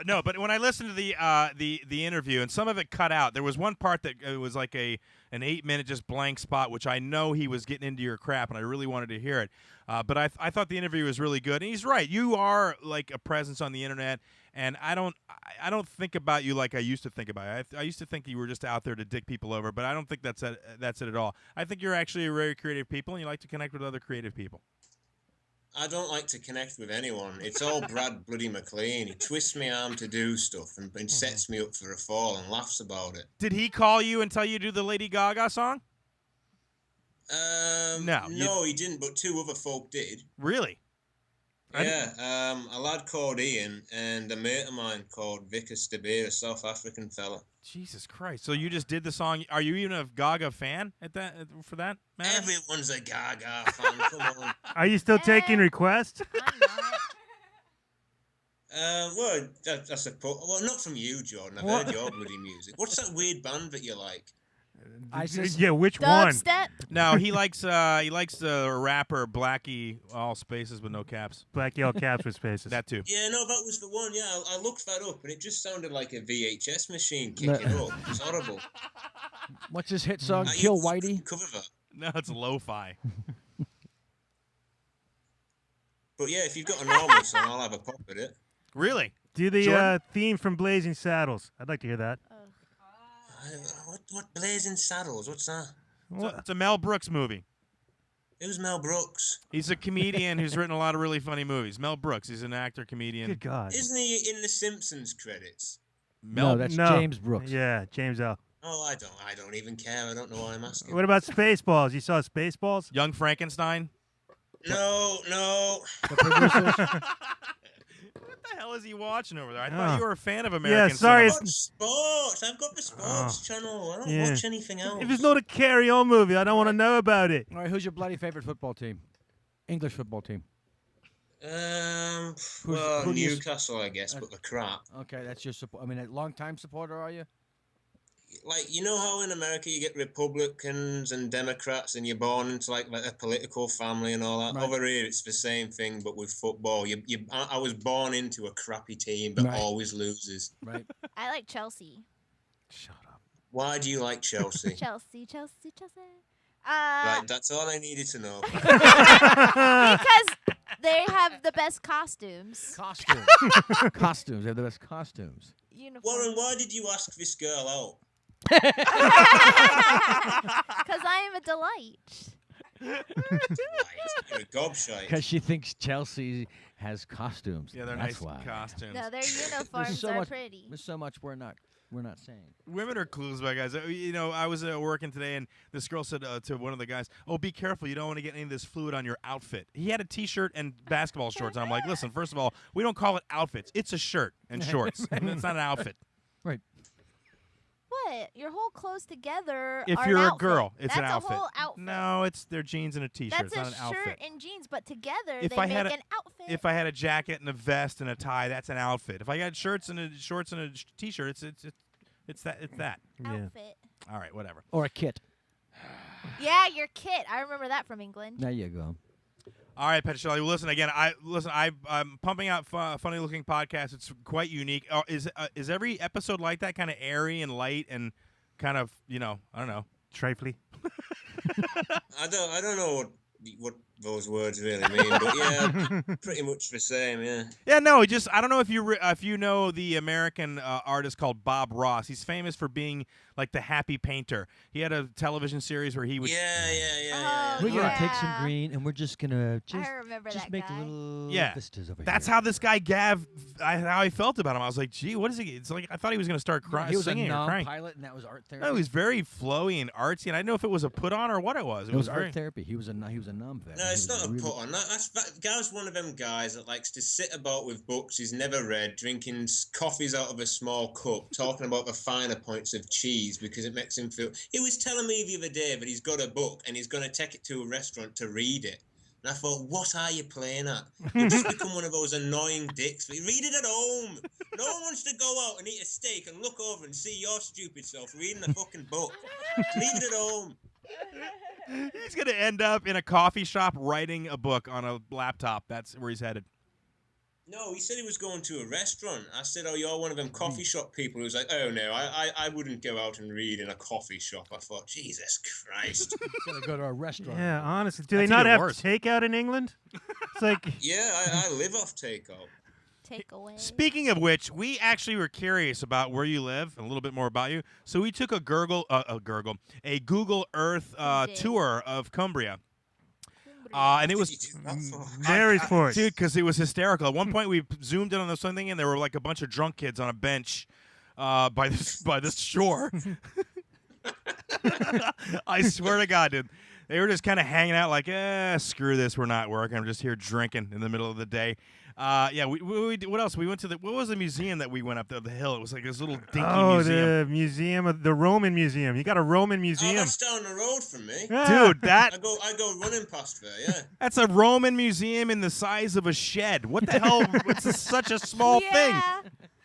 Speaker 3: No, but when I listened to the interview and some of it cut out, there was one part that it was like an 8-minute just blank spot, which I know he was getting into your crap, and I really wanted to hear it. But I thought the interview was really good, and he's right. You are like a presence on the internet, and I don't think about you like I used to think about you. I used to think you were just out there to dick people over, but I don't think that's it at all. I think you're actually a very creative people, and you like to connect with other creative people.
Speaker 7: I don't like to connect with anyone. It's all Brad Bloody McLean. He twists my arm to do stuff and sets me up for a fall and laughs about it.
Speaker 3: Did he call you and tell you to do the Lady Gaga song?
Speaker 7: No, he didn't, but 2 other folk did.
Speaker 3: Really?
Speaker 7: Yeah, a lad called Ian and a mate of mine called Vickers de Beer, a South African fella.
Speaker 3: Jesus Christ! So you just did the song? Are you even a Gaga fan for that matter?
Speaker 7: Everyone's a Gaga fan. Come on.
Speaker 2: Are you still taking requests?
Speaker 1: I'm not.
Speaker 7: Well, I suppose. Well, not from you, Jordan. I've heard your bloody music. What's that weird band that you like?
Speaker 2: ISIS? Yeah, which one?
Speaker 1: Dubstep?
Speaker 3: No, he likes the rapper Blackie, all spaces with no caps.
Speaker 2: Blackie all caps with spaces.
Speaker 3: That too.
Speaker 7: Yeah, no, that was the one. Yeah, I looked that up, and it just sounded like a VHS machine kicking up. It's horrible.
Speaker 4: What's his hit song? Kill Whitey?
Speaker 7: Cover that.
Speaker 3: No, it's lo-fi.
Speaker 7: But yeah, if you've got a normal song, I'll have a pop at it.
Speaker 3: Really?
Speaker 2: Do the
Speaker 3: Jordan?
Speaker 2: theme from Blazing Saddles. I'd like to hear that.
Speaker 7: What Blazing Saddles? What's that?
Speaker 3: It's a Mel Brooks movie.
Speaker 7: Who's Mel Brooks?
Speaker 3: He's a comedian who's written a lot of really funny movies. Mel Brooks. He's an actor, comedian.
Speaker 2: Good God.
Speaker 7: Isn't he in the Simpsons credits?
Speaker 4: No, that's James Brooks.
Speaker 2: Yeah, James L.
Speaker 7: Oh, I don't even care. I don't know why I'm asking.
Speaker 2: What about Spaceballs? You saw Spaceballs?
Speaker 3: Young Frankenstein.
Speaker 7: No.
Speaker 4: The producers?
Speaker 3: What the hell is he watching over there? I thought you were a fan of American
Speaker 2: Yeah, sorry.
Speaker 3: cinema.
Speaker 7: Sports. I've got the sports channel. I don't watch anything else.
Speaker 2: If it's not a Carry On movie, I don't want to know about it.
Speaker 4: All right, who's your bloody favorite football team? English football team.
Speaker 7: Well,
Speaker 4: who do you
Speaker 7: Newcastle, I guess, but the crap.
Speaker 4: Okay, that's your support. I mean, a long-time supporter, are you?
Speaker 7: Like, you know how in America you get Republicans and Democrats and you're born into like a political family and all that?
Speaker 4: Right.
Speaker 7: Over here, it's the same thing, but with football. I was born into a crappy team that
Speaker 4: Right.
Speaker 7: always loses.
Speaker 4: Right.
Speaker 1: I like Chelsea.
Speaker 3: Shut up.
Speaker 7: Why do you like Chelsea?
Speaker 1: Chelsea.
Speaker 7: Right, that's all I needed to know.
Speaker 1: Because they have the best costumes.
Speaker 4: Costumes. Costumes. They have the best costumes.
Speaker 1: Uniforms.
Speaker 7: Warren, why did you ask this girl out?
Speaker 1: Because I am a delight.
Speaker 7: You're a gobshite.
Speaker 4: Because she thinks Chelsea has costumes.
Speaker 3: Yeah, they're
Speaker 4: That's
Speaker 3: nice
Speaker 4: why.
Speaker 3: costumes.
Speaker 1: No, their uniforms
Speaker 4: so
Speaker 1: are
Speaker 4: much-
Speaker 1: pretty.
Speaker 4: There's so much we're not saying.
Speaker 3: Women are clues, by guys. I was working today, and this girl said to one of the guys, "Oh, be careful! You don't want to get any of this fluid on your outfit." He had a T-shirt and basketball shorts. And I'm like, "Listen, first of all, we don't call it outfits. It's a shirt and shorts, and it's not an outfit."
Speaker 4: Right.
Speaker 1: What? what? Your whole clothes together
Speaker 3: If
Speaker 1: are
Speaker 3: you're
Speaker 1: an
Speaker 3: a
Speaker 1: outfit.
Speaker 3: girl, it's
Speaker 1: That's
Speaker 3: an outfit.
Speaker 1: a whole outfit.
Speaker 3: No, it's their jeans and a t-shirt.
Speaker 1: That's
Speaker 3: It's not an
Speaker 1: a
Speaker 3: outfit.
Speaker 1: shirt and jeans, but together
Speaker 3: If
Speaker 1: they
Speaker 3: I
Speaker 1: make
Speaker 3: had
Speaker 1: an outfit.
Speaker 3: If I had a jacket and a vest and a tie, that's an outfit. If I got shorts and a t-shirt, it's that.
Speaker 2: Yeah.
Speaker 1: Outfit.
Speaker 3: All right, whatever.
Speaker 4: Or a kit.
Speaker 1: Yeah, your kit. I remember that from England.
Speaker 4: There you go.
Speaker 3: All right, PetchraChelli. Listen again. I'm pumping out funny looking podcasts. It's quite unique. Is every episode like that, kind of airy and light and kind of I don't know,
Speaker 2: Trifly.
Speaker 7: I don't know what those words really mean, but yeah, pretty much the same. Yeah.
Speaker 3: Yeah, no. I don't know if you know the American artist called Bob Ross. He's famous for being like the happy painter. He had a television series where he would.
Speaker 7: Yeah.
Speaker 4: We're gonna
Speaker 1: Yeah.
Speaker 4: take some green and we're just gonna
Speaker 1: I remember
Speaker 4: just
Speaker 1: that
Speaker 4: make
Speaker 1: guy.
Speaker 4: little
Speaker 3: Yeah.
Speaker 4: vistas over
Speaker 3: That's
Speaker 4: here.
Speaker 3: how this guy Gav. How I felt about him. I was like, gee, what is he? It's like I thought he was gonna start crying,
Speaker 4: He was a
Speaker 3: singing or crying.
Speaker 4: non-pilot, and that was art therapy.
Speaker 3: No, he was very flowy and artsy, and I didn't know if it was a put on or what it was.
Speaker 4: It was
Speaker 3: very.
Speaker 4: art therapy. He was a non-vet.
Speaker 7: No, it's not a put on. Gav's one of them guys that likes to sit about with books he's never read, drinking coffees out of a small cup, talking about the finer points of cheese because it makes him feel. He was telling me the other day that he's got a book and he's going to take it to a restaurant to read it. And I thought, what are you playing at? You've just become one of those annoying dicks. Read it at home. No one wants to go out and eat a steak and look over and see your stupid self reading a fucking book. Leave it at home.
Speaker 3: He's gonna end up in a coffee shop writing a book on a laptop. That's where he's headed.
Speaker 7: No, he said he was going to a restaurant. I said, oh, you're one of them coffee shop people. He was like, oh, no, I wouldn't go out and read in a coffee shop. I thought, Jesus Christ.
Speaker 4: Gonna go to a restaurant.
Speaker 2: Yeah, honestly. Do
Speaker 3: That's
Speaker 2: they not
Speaker 3: even
Speaker 2: have
Speaker 3: worse.
Speaker 2: takeout in England? It's like
Speaker 7: Yeah, I live off takeout.
Speaker 1: Takeaway.
Speaker 3: Speaking of which, we actually were curious about where you live and a little bit more about you. So we took a Google Earth
Speaker 1: did.
Speaker 3: tour of Cumbria. And it was
Speaker 2: Marysport.
Speaker 3: dude, because it was hysterical. At one point, we zoomed in on this thing, and there were like a bunch of drunk kids on a bench by this shore. I swear to God, dude, they were just kind of hanging out, like, screw this, we're not working. I'm just here drinking in the middle of the day. Yeah, we what else? We went to what was the museum that we went up the hill? It was like this little dinky museum.
Speaker 2: The museum of the Roman Museum. You got a Roman
Speaker 7: Oh,
Speaker 2: museum.
Speaker 7: that's down the road from me.
Speaker 3: Dude,
Speaker 7: I go running past there, yeah.
Speaker 3: that's a Roman museum in the size of a shed. What the hell? It's such a small thing.
Speaker 1: Yeah.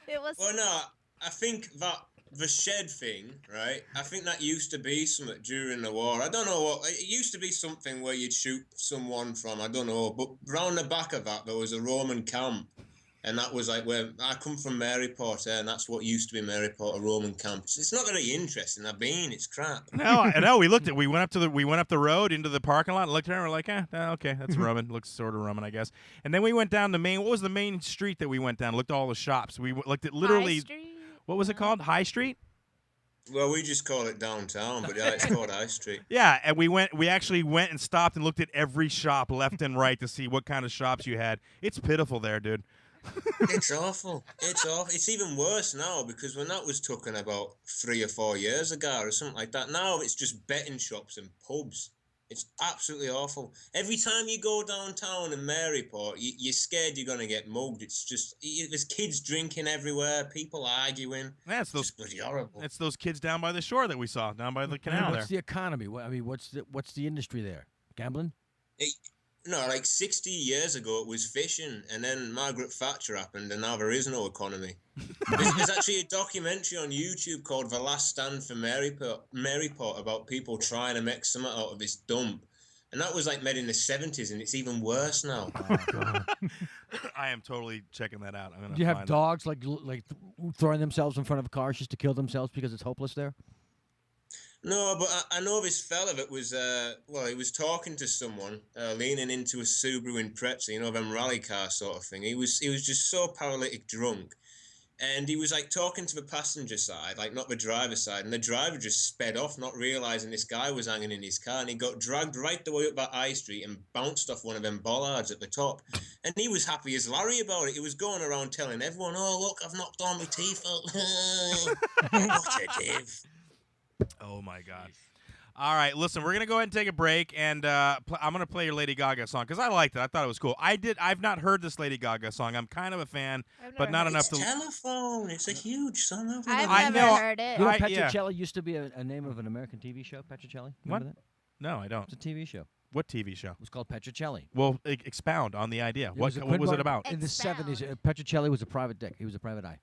Speaker 1: It was.
Speaker 7: Well, no, I think that the shed thing, right? I think that used to be something during the war. I don't know what. It used to be something where you'd shoot someone from. I don't know. But round the back of that, there was a Roman camp. And that was like where I come from, Maryport, and that's what used to be Maryport, a Roman camp. It's not very interesting. I've been. It's crap.
Speaker 3: No. We looked at. We went up the road into the parking lot and looked at it. And we're like, okay, that's Roman. Looks sort of Roman, I guess. And then we went down the main. What was the main street that we went down? Looked at all the shops. We looked at literally.
Speaker 1: High Street?
Speaker 3: What was it called? High Street.
Speaker 7: Well, we just call it downtown, but yeah, it's called High Street.
Speaker 3: Yeah, and we actually went and stopped and looked at every shop left and right to see what kind of shops you had. It's pitiful there, dude.
Speaker 7: It's awful. It's awful. It's even worse now because when that was taken about 3 or 4 years ago or something like that, now it's just betting shops and pubs. It's absolutely awful. Every time you go downtown in Maryport, you're scared you're going to get mugged. It's just, there's kids drinking everywhere, people arguing.
Speaker 3: That's those.
Speaker 7: It's bloody horrible.
Speaker 3: It's those kids down by the shore that we saw down by the canal
Speaker 4: What's
Speaker 3: there.
Speaker 4: the economy? What's the industry there? Gambling?
Speaker 7: No, like 60 years ago, it was fishing, and then Margaret Thatcher happened, and now there is no economy. There's actually a documentary on YouTube called The Last Stand for Maryport about people trying to make something out of this dump. And that was like made in the 70s, and it's even worse now.
Speaker 3: I am totally checking that out. I'm gonna
Speaker 4: Do you have
Speaker 3: find
Speaker 4: dogs like throwing themselves in front of cars just to kill themselves because it's hopeless there?
Speaker 7: No, but I know this fella that was, he was talking to someone, leaning into a Subaru Impreza, them rally car sort of thing. He was just so paralytic drunk. And he was like talking to the passenger side, like not the driver's side. And the driver just sped off, not realizing this guy was hanging in his car. And he got dragged right the way up that high street and bounced off one of them bollards at the top. And he was happy as Larry about it. He was going around telling everyone, oh, look, I've knocked all my teeth out. What a div.
Speaker 3: Oh my God. All right, listen, we're gonna go ahead and take a break, and I'm gonna play your Lady Gaga song because I liked it. I thought it was cool. I've not heard this Lady Gaga song. I'm kind of a fan, but not enough to.
Speaker 7: Telephone. It's a huge song over there.
Speaker 1: I've never heard it.
Speaker 4: You know, PetchraChelli used to be a name of an American TV show. PetchraChelli. Remember that?
Speaker 3: No, I don't.
Speaker 4: It's a TV show.
Speaker 3: What TV show?
Speaker 4: It was called PetchraChelli.
Speaker 3: Well, expound on the idea. What
Speaker 4: Quinn
Speaker 3: was it
Speaker 4: Bar-
Speaker 3: about?
Speaker 4: In the
Speaker 1: Expound.
Speaker 4: 70s, PetchraChelli was a private dick. He was a private eye.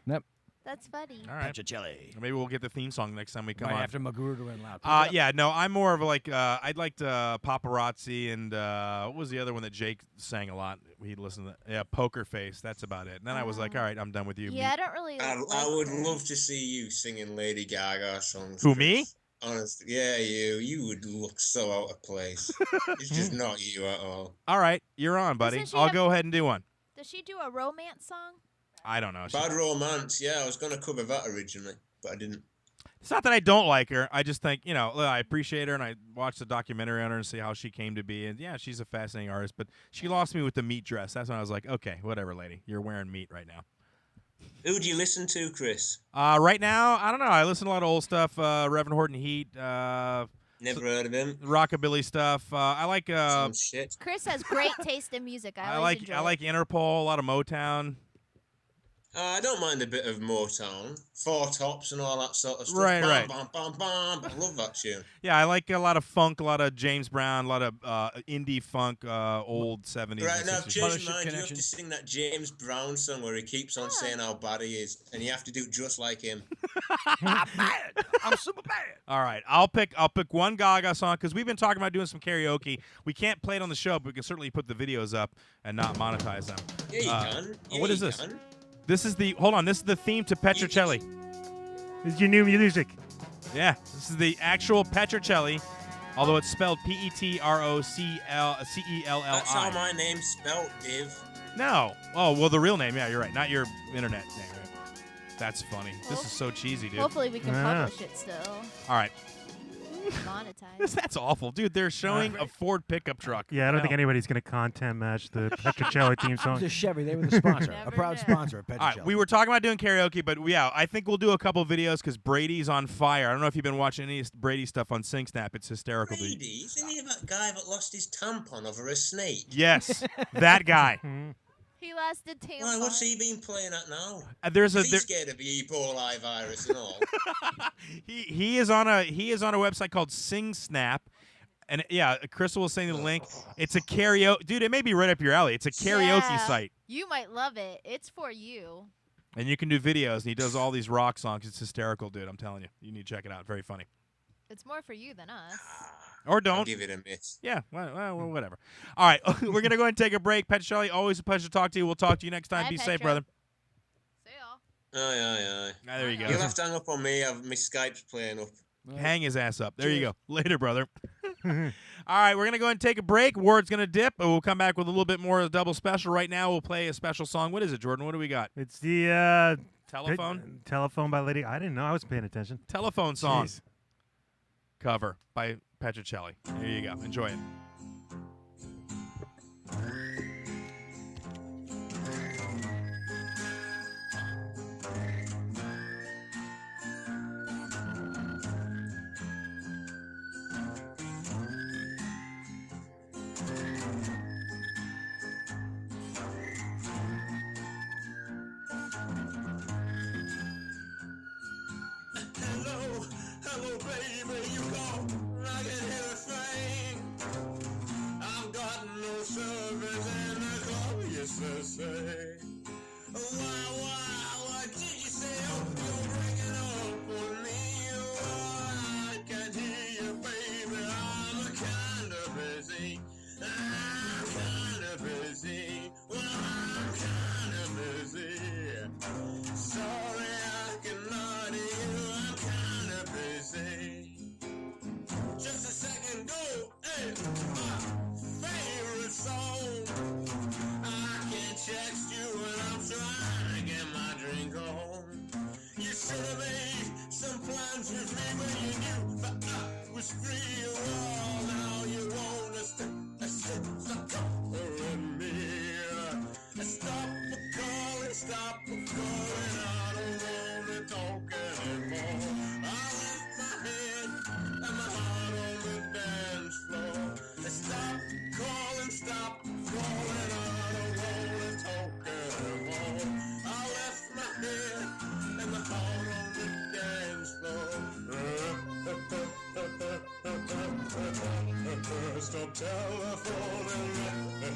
Speaker 4: Yep.
Speaker 1: That's funny.
Speaker 3: All right.
Speaker 4: PetchraChelli.
Speaker 3: Maybe we'll get the theme song next time we come
Speaker 4: Right
Speaker 3: on.
Speaker 4: after Magruder and Loud.
Speaker 3: Yeah, no, I'm more of like I'd like Paparazzi and what was the other one that Jake sang a lot? He'd listen to Poker Face. That's about it. And then I was like, all right, I'm done with you.
Speaker 1: Yeah, I don't really.
Speaker 7: I would love to see you singing Lady Gaga songs.
Speaker 3: Who,
Speaker 7: Chris.
Speaker 3: me?
Speaker 7: Honestly, yeah, you. You would look so out of place. It's just not you at all.
Speaker 3: All right, you're on, buddy.
Speaker 1: Doesn't she
Speaker 3: I'll
Speaker 1: have-
Speaker 3: go ahead and do one.
Speaker 1: Does she do a romance song?
Speaker 3: I don't know.
Speaker 7: Bad Romance, yeah, I was going to cover that originally, but I didn't.
Speaker 3: It's not that I don't like her. I just think, I appreciate her, and I watched the documentary on her and see how she came to be. And, yeah, she's a fascinating artist, but she lost me with the meat dress. That's when I was like, okay, whatever, lady. You're wearing meat right now.
Speaker 7: Who do you listen to, Chris?
Speaker 3: Right now, I don't know. I listen to a lot of old stuff. Reverend Horton Heat.
Speaker 7: Never heard of him.
Speaker 3: Rockabilly stuff. I like.
Speaker 7: Some shit.
Speaker 1: Chris has great taste in music. I
Speaker 3: like Interpol. A lot of Motown.
Speaker 7: I don't mind a bit of Motown, Four Tops and all that sort of stuff.
Speaker 3: Right,
Speaker 7: bam,
Speaker 3: right.
Speaker 7: Bam, bam, bam. I love that tune.
Speaker 3: Yeah, I like a lot of funk, a lot of James Brown, a lot of indie funk, old 70s.
Speaker 7: Right,
Speaker 3: and
Speaker 7: now, I've
Speaker 3: 60s.
Speaker 7: changed my mind. You have to sing that James Brown song where he keeps on saying how bad he is, and you have to do just like him.
Speaker 4: I'm bad. I'm super bad.
Speaker 3: All right, I'll pick one Gaga song because we've been talking about doing some karaoke. We can't play it on the show, but we can certainly put the videos up and not monetize them.
Speaker 7: Yeah, you can. Yeah,
Speaker 3: what is
Speaker 7: you
Speaker 3: this?
Speaker 7: can.
Speaker 3: This is the theme to PetchraChelli.
Speaker 2: This is your new music.
Speaker 3: Yeah, this is the actual PetchraChelli, although it's spelled PetroCelli.
Speaker 7: That's how my name's spelled, Dave.
Speaker 3: No. Oh, well, the real name. Yeah, you're right. Not your internet name. Right? That's funny. This is so cheesy, dude.
Speaker 1: Hopefully we can
Speaker 2: Yeah.
Speaker 1: publish it still.
Speaker 3: All right.
Speaker 1: Monetize.
Speaker 3: That's awful, dude. They're showing a Ford pickup truck.
Speaker 2: Yeah, I don't think
Speaker 3: Hell.
Speaker 2: anybody's going to content match the PetchraChelli theme
Speaker 4: It
Speaker 2: song.
Speaker 4: was a Chevy. They were the sponsor.
Speaker 1: Never
Speaker 4: A proud
Speaker 1: knew.
Speaker 4: sponsor of PetchraChelli.
Speaker 3: All right, we were talking about doing karaoke, but yeah, I think we'll do a couple videos because Brady's on fire. I don't know if you've been watching any Brady stuff on SingSnap. It's hysterical. dude.
Speaker 7: Brady, isn't he that guy that lost his tampon over a snake?
Speaker 3: Yes, that guy.
Speaker 1: He lasted tampon.
Speaker 7: Why, what's he been playing at now?
Speaker 3: There's a
Speaker 7: Is he scared of the E. coli virus and all?
Speaker 3: he is on a website called SingSnap. And yeah, Crystal will send you the link. It's a karaoke, dude. It may be right up your alley. It's a karaoke
Speaker 1: Yeah.
Speaker 3: site,
Speaker 1: You might love it. It's for you.
Speaker 3: and you can do videos. And he does all these rock songs. It's hysterical, dude. I'm telling you, you need to check it out. Very funny.
Speaker 1: It's more for you than us.
Speaker 3: Or
Speaker 7: I'll
Speaker 3: don't.
Speaker 7: give it a miss.
Speaker 3: Yeah, well, whatever. All right, we're gonna go ahead and take a break. PetchraChelli, always a pleasure to talk to you. We'll talk to you next time.
Speaker 1: Bye,
Speaker 3: Be safe,
Speaker 1: Petra.
Speaker 3: brother.
Speaker 1: See y'all.
Speaker 7: Aye.
Speaker 3: There you go.
Speaker 7: You'll have to hang up on me. My Skype's playing up.
Speaker 3: Hang his ass up. There you go. Later, brother. All right, we're going to go ahead and take a break. Ward's going to dip, but we'll come back with a little bit more of a double special. Right now, we'll play a special song. What is it, Jordan? What do we got?
Speaker 2: It's the
Speaker 3: Telephone?
Speaker 2: Telephone by Lady. I didn't know. I was paying attention.
Speaker 3: Telephone song
Speaker 2: Jeez.
Speaker 3: cover by PetchraChelli. There you go. Enjoy it.
Speaker 7: Hello, baby, you call. I can hear a thing. I've got no service in the club, yes, I say. What did you say? Oh, you're breaking up on me. Oh, I can't hear you, baby. I'm kind of busy. Well, I'm kind of busy. Sorry, I cannot hear you. I'm kind of busy. Just a second, go. Hey, my favorite song. I can't text you when I'm trying to get my drink on. You should have made some plans with me when you knew that I was free. Oh, now you want to stop calling me. Stop calling. I don't want to talk anymore. I left my head and my Stop telephoning me.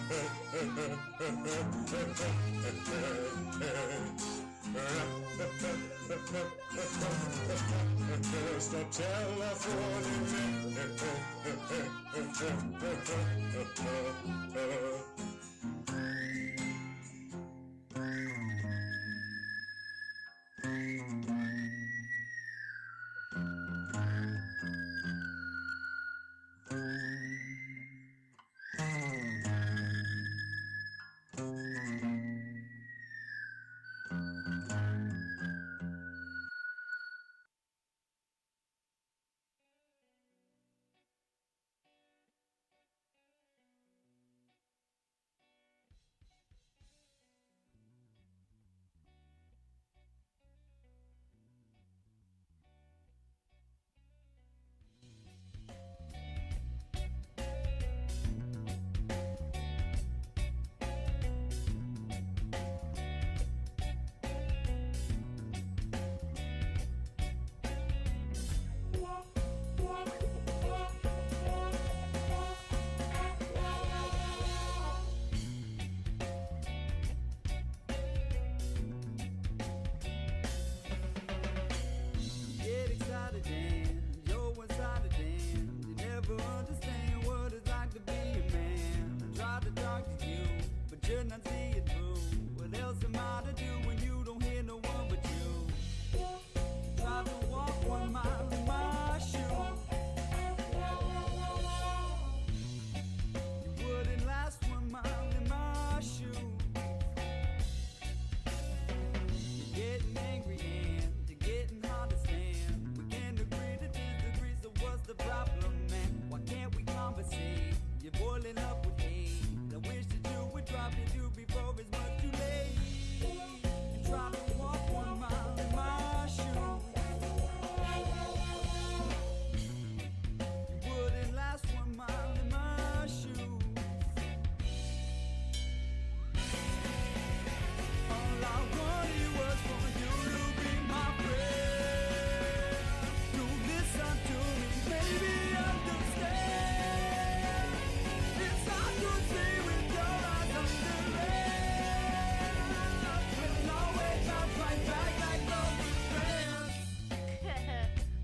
Speaker 7: Stop telephoning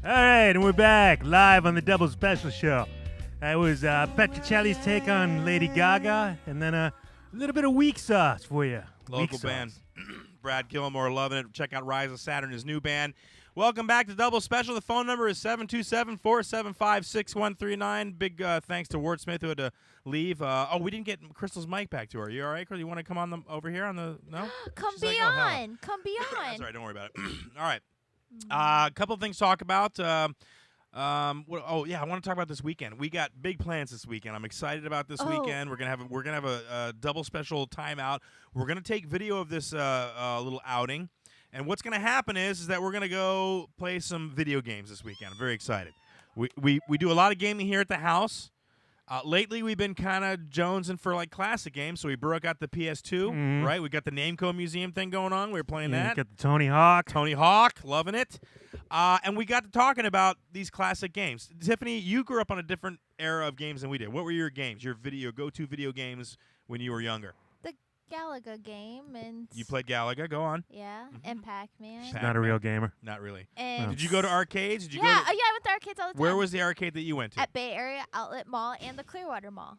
Speaker 2: All right, and we're back live on the Double Special Show. That was PetchraChelli's take on Lady Gaga, and then a little bit of Weak Sauce for you.
Speaker 3: Local band. Brad Gilmore loving it. Check out Rise of Saturn, his new band. Welcome back to Double Special. The phone number is 727-475-6139. Big thanks to Ward Smith who had to leave. We didn't get Crystal's mic back to her. You all right, Crystal? You want to come on over here on the no?
Speaker 1: Come
Speaker 3: She's
Speaker 1: be
Speaker 3: like, oh,
Speaker 1: on. Come be on.
Speaker 3: That's all right. Don't worry about it. All right. A couple of things to talk about. I want to talk about this weekend. We got big plans this weekend. I'm excited about this weekend. We're gonna have a double special timeout. We're gonna take video of this little outing, and what's gonna happen is that we're gonna go play some video games this weekend. I'm very excited. We do a lot of gaming here at the house. Lately, we've been kind of jonesing for like classic games, so we broke out the PS2, right? We got the Namco Museum thing going on. We were playing that.
Speaker 2: Got the Tony Hawk, loving it. And we got to talking about these classic games. Tiffany, you grew up on a different era of games than we did. What were your games, your go-to video games when you were younger?
Speaker 1: The Galaga game and
Speaker 3: You played Galaga. Go on.
Speaker 1: yeah, and Pac-Man.
Speaker 2: She's not a real gamer.
Speaker 3: Not really.
Speaker 1: And
Speaker 3: Did you go to arcades? Did you
Speaker 1: yeah,
Speaker 3: go to,
Speaker 1: I went to arcades all the time.
Speaker 3: Where was the arcade that you went to?
Speaker 1: At Bay Area Outlet Mall and the Clearwater Mall.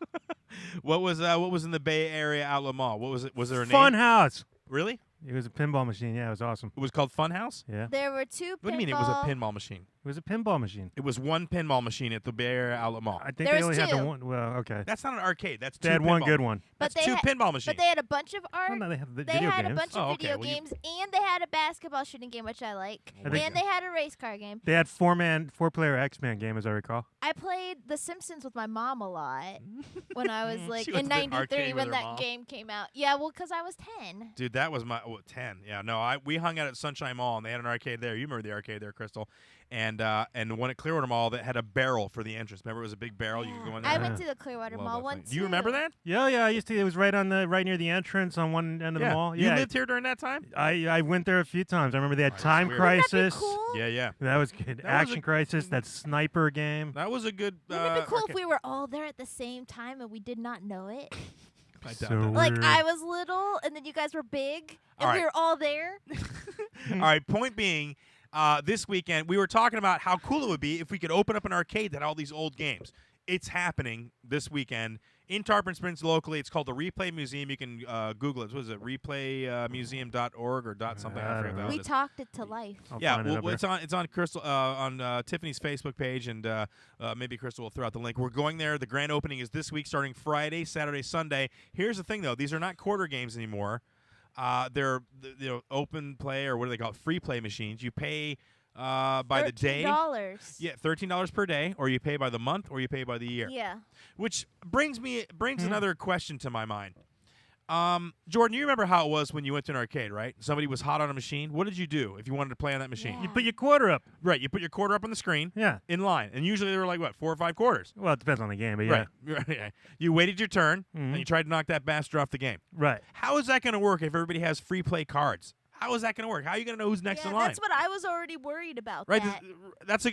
Speaker 3: What was in the Bay Area Outlet Mall? What was it? Was there a
Speaker 2: Fun
Speaker 3: name?
Speaker 2: House.
Speaker 3: Really?
Speaker 2: It was a pinball machine. Yeah, it was awesome.
Speaker 3: It was called Funhouse?
Speaker 2: Yeah.
Speaker 1: There were two pinball.
Speaker 3: What do you mean it was a pinball machine?
Speaker 2: It was a pinball machine.
Speaker 3: It was one pinball machine at the Bay Area Outlet Mall.
Speaker 2: I think
Speaker 1: There
Speaker 2: they
Speaker 1: was
Speaker 2: only had the
Speaker 1: two.
Speaker 2: one. Well, okay.
Speaker 3: That's not an arcade. That's
Speaker 2: They
Speaker 3: two
Speaker 2: had one
Speaker 3: pinball-
Speaker 2: good one.
Speaker 3: That's
Speaker 1: But they
Speaker 3: two
Speaker 1: had-
Speaker 3: pinball machines.
Speaker 1: But they had a bunch of art.
Speaker 2: Oh, no, they have the
Speaker 1: They
Speaker 2: video
Speaker 1: had
Speaker 2: games.
Speaker 1: a bunch
Speaker 3: Oh,
Speaker 1: of
Speaker 3: okay,
Speaker 1: video
Speaker 3: well, you-
Speaker 1: games, and they had a basketball shooting game, which I like.
Speaker 2: I think-
Speaker 1: And they had a race car game.
Speaker 2: They had four-player X-Men game, as I recall.
Speaker 1: I played The Simpsons with my mom a lot when I was like
Speaker 3: She went
Speaker 1: in
Speaker 3: to the
Speaker 1: '93
Speaker 3: arcade with
Speaker 1: when
Speaker 3: her
Speaker 1: that
Speaker 3: mom.
Speaker 1: game came out. Yeah, well, because I was 10.
Speaker 3: Dude, that was my 10. Yeah, no, we hung out at Sunshine Mall, and they had an arcade there. You remember the arcade there, Crystal? And the one at Clearwater Mall that had a barrel for the entrance. Remember, it was a big barrel. You could go in there.
Speaker 1: I went to the Clearwater
Speaker 3: Love
Speaker 1: Mall
Speaker 3: that
Speaker 1: once.
Speaker 3: thing. Do you remember that?
Speaker 2: Yeah. I used to. It was right near the entrance on one end of the mall.
Speaker 3: You
Speaker 2: Yeah.
Speaker 3: lived here during that time?
Speaker 2: I went there a few times. I remember they had
Speaker 3: That's
Speaker 2: Time
Speaker 3: weird.
Speaker 1: Wouldn't that be
Speaker 2: Crisis.
Speaker 1: cool?
Speaker 3: Yeah.
Speaker 2: That was good.
Speaker 3: That was
Speaker 2: Action Crisis. That sniper game.
Speaker 3: That was a good.
Speaker 1: Wouldn't it be cool if
Speaker 3: arcade.
Speaker 1: we were all there at the same time and we did not know it?
Speaker 3: I doubt
Speaker 2: So
Speaker 3: that.
Speaker 1: Like
Speaker 2: weird.
Speaker 1: I was little and then you guys were big and
Speaker 3: All
Speaker 1: we
Speaker 3: right.
Speaker 1: were all there.
Speaker 3: All right. Point being, this weekend we were talking about how cool it would be if we could open up an arcade that had all these old games. It's happening this weekend in Tarpon Springs locally. It's called the Replay Museum. You can Google it. What is it? Replaymuseum.org or dot something. I forget
Speaker 2: don't
Speaker 3: what
Speaker 2: know.
Speaker 1: We
Speaker 3: it is.
Speaker 1: talked it to life.
Speaker 2: I'll
Speaker 3: Yeah,
Speaker 2: find it up
Speaker 3: well,
Speaker 2: there.
Speaker 3: it's on Crystal on Tiffany's Facebook page, and maybe Crystal will throw out the link. We're going there. The grand opening is this week, starting Friday, Saturday, Sunday. Here's the thing, though: these are not quarter games anymore. They're open play, or what do they call it? Free play machines. You pay by the day.
Speaker 1: $13.
Speaker 3: Yeah, $13 per day, or you pay by the month, or you pay by the year.
Speaker 1: Yeah.
Speaker 3: Which brings another question to my mind. Jordan, you remember how it was when you went to an arcade, right? Somebody was hot on a machine. What did you do if you wanted to play on that machine?
Speaker 1: Yeah.
Speaker 2: You put your quarter up.
Speaker 3: Right, you put your quarter up on the screen.
Speaker 2: Yeah.
Speaker 3: In line, and usually they were like what, 4 or 5 quarters.
Speaker 2: Well, it depends on the game, but yeah.
Speaker 3: Right. Yeah. You waited your turn,
Speaker 2: Mhm.
Speaker 3: and you tried to knock that bastard off the game.
Speaker 2: Right.
Speaker 3: How is that going to work if everybody has free play cards? How is that going to work? How are you going to know who's next
Speaker 1: Yeah,
Speaker 3: in line?
Speaker 1: that's what I was already worried about.
Speaker 3: Right.
Speaker 1: That.
Speaker 3: That's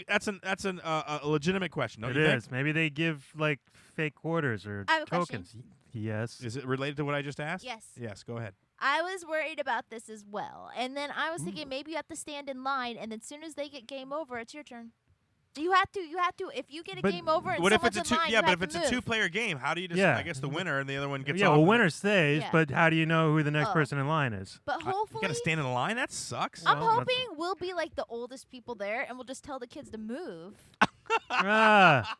Speaker 3: a legitimate question. Don't
Speaker 2: It
Speaker 3: you think?
Speaker 2: is. Maybe they give like fake quarters or
Speaker 1: I have a question.
Speaker 2: tokens. Yes.
Speaker 3: Is it related to what I just asked?
Speaker 1: Yes.
Speaker 3: Yes. Go ahead.
Speaker 1: I was worried about this as well. And then I was thinking maybe you have to stand in line and then as soon as they get game over, it's your turn. You have to. If you get a
Speaker 2: But
Speaker 1: game over and
Speaker 3: What if it's
Speaker 1: someone's
Speaker 3: a
Speaker 1: in line,
Speaker 3: yeah?
Speaker 1: you
Speaker 3: But
Speaker 1: have
Speaker 3: if it's
Speaker 1: to
Speaker 3: a
Speaker 1: move.
Speaker 3: two-player game, how do you decide?
Speaker 2: Yeah.
Speaker 3: I guess the winner and the other one gets
Speaker 2: Yeah,
Speaker 3: off.
Speaker 2: well, winner stays,
Speaker 1: Yeah.
Speaker 2: but how do you know who the next
Speaker 1: Oh.
Speaker 2: person in line is?
Speaker 1: But
Speaker 3: You
Speaker 1: hopefully,
Speaker 3: got to stand in line. That sucks.
Speaker 1: I'm
Speaker 2: Well,
Speaker 1: hoping we'll be like the oldest people there and we'll just tell the kids to move.
Speaker 2: Ah,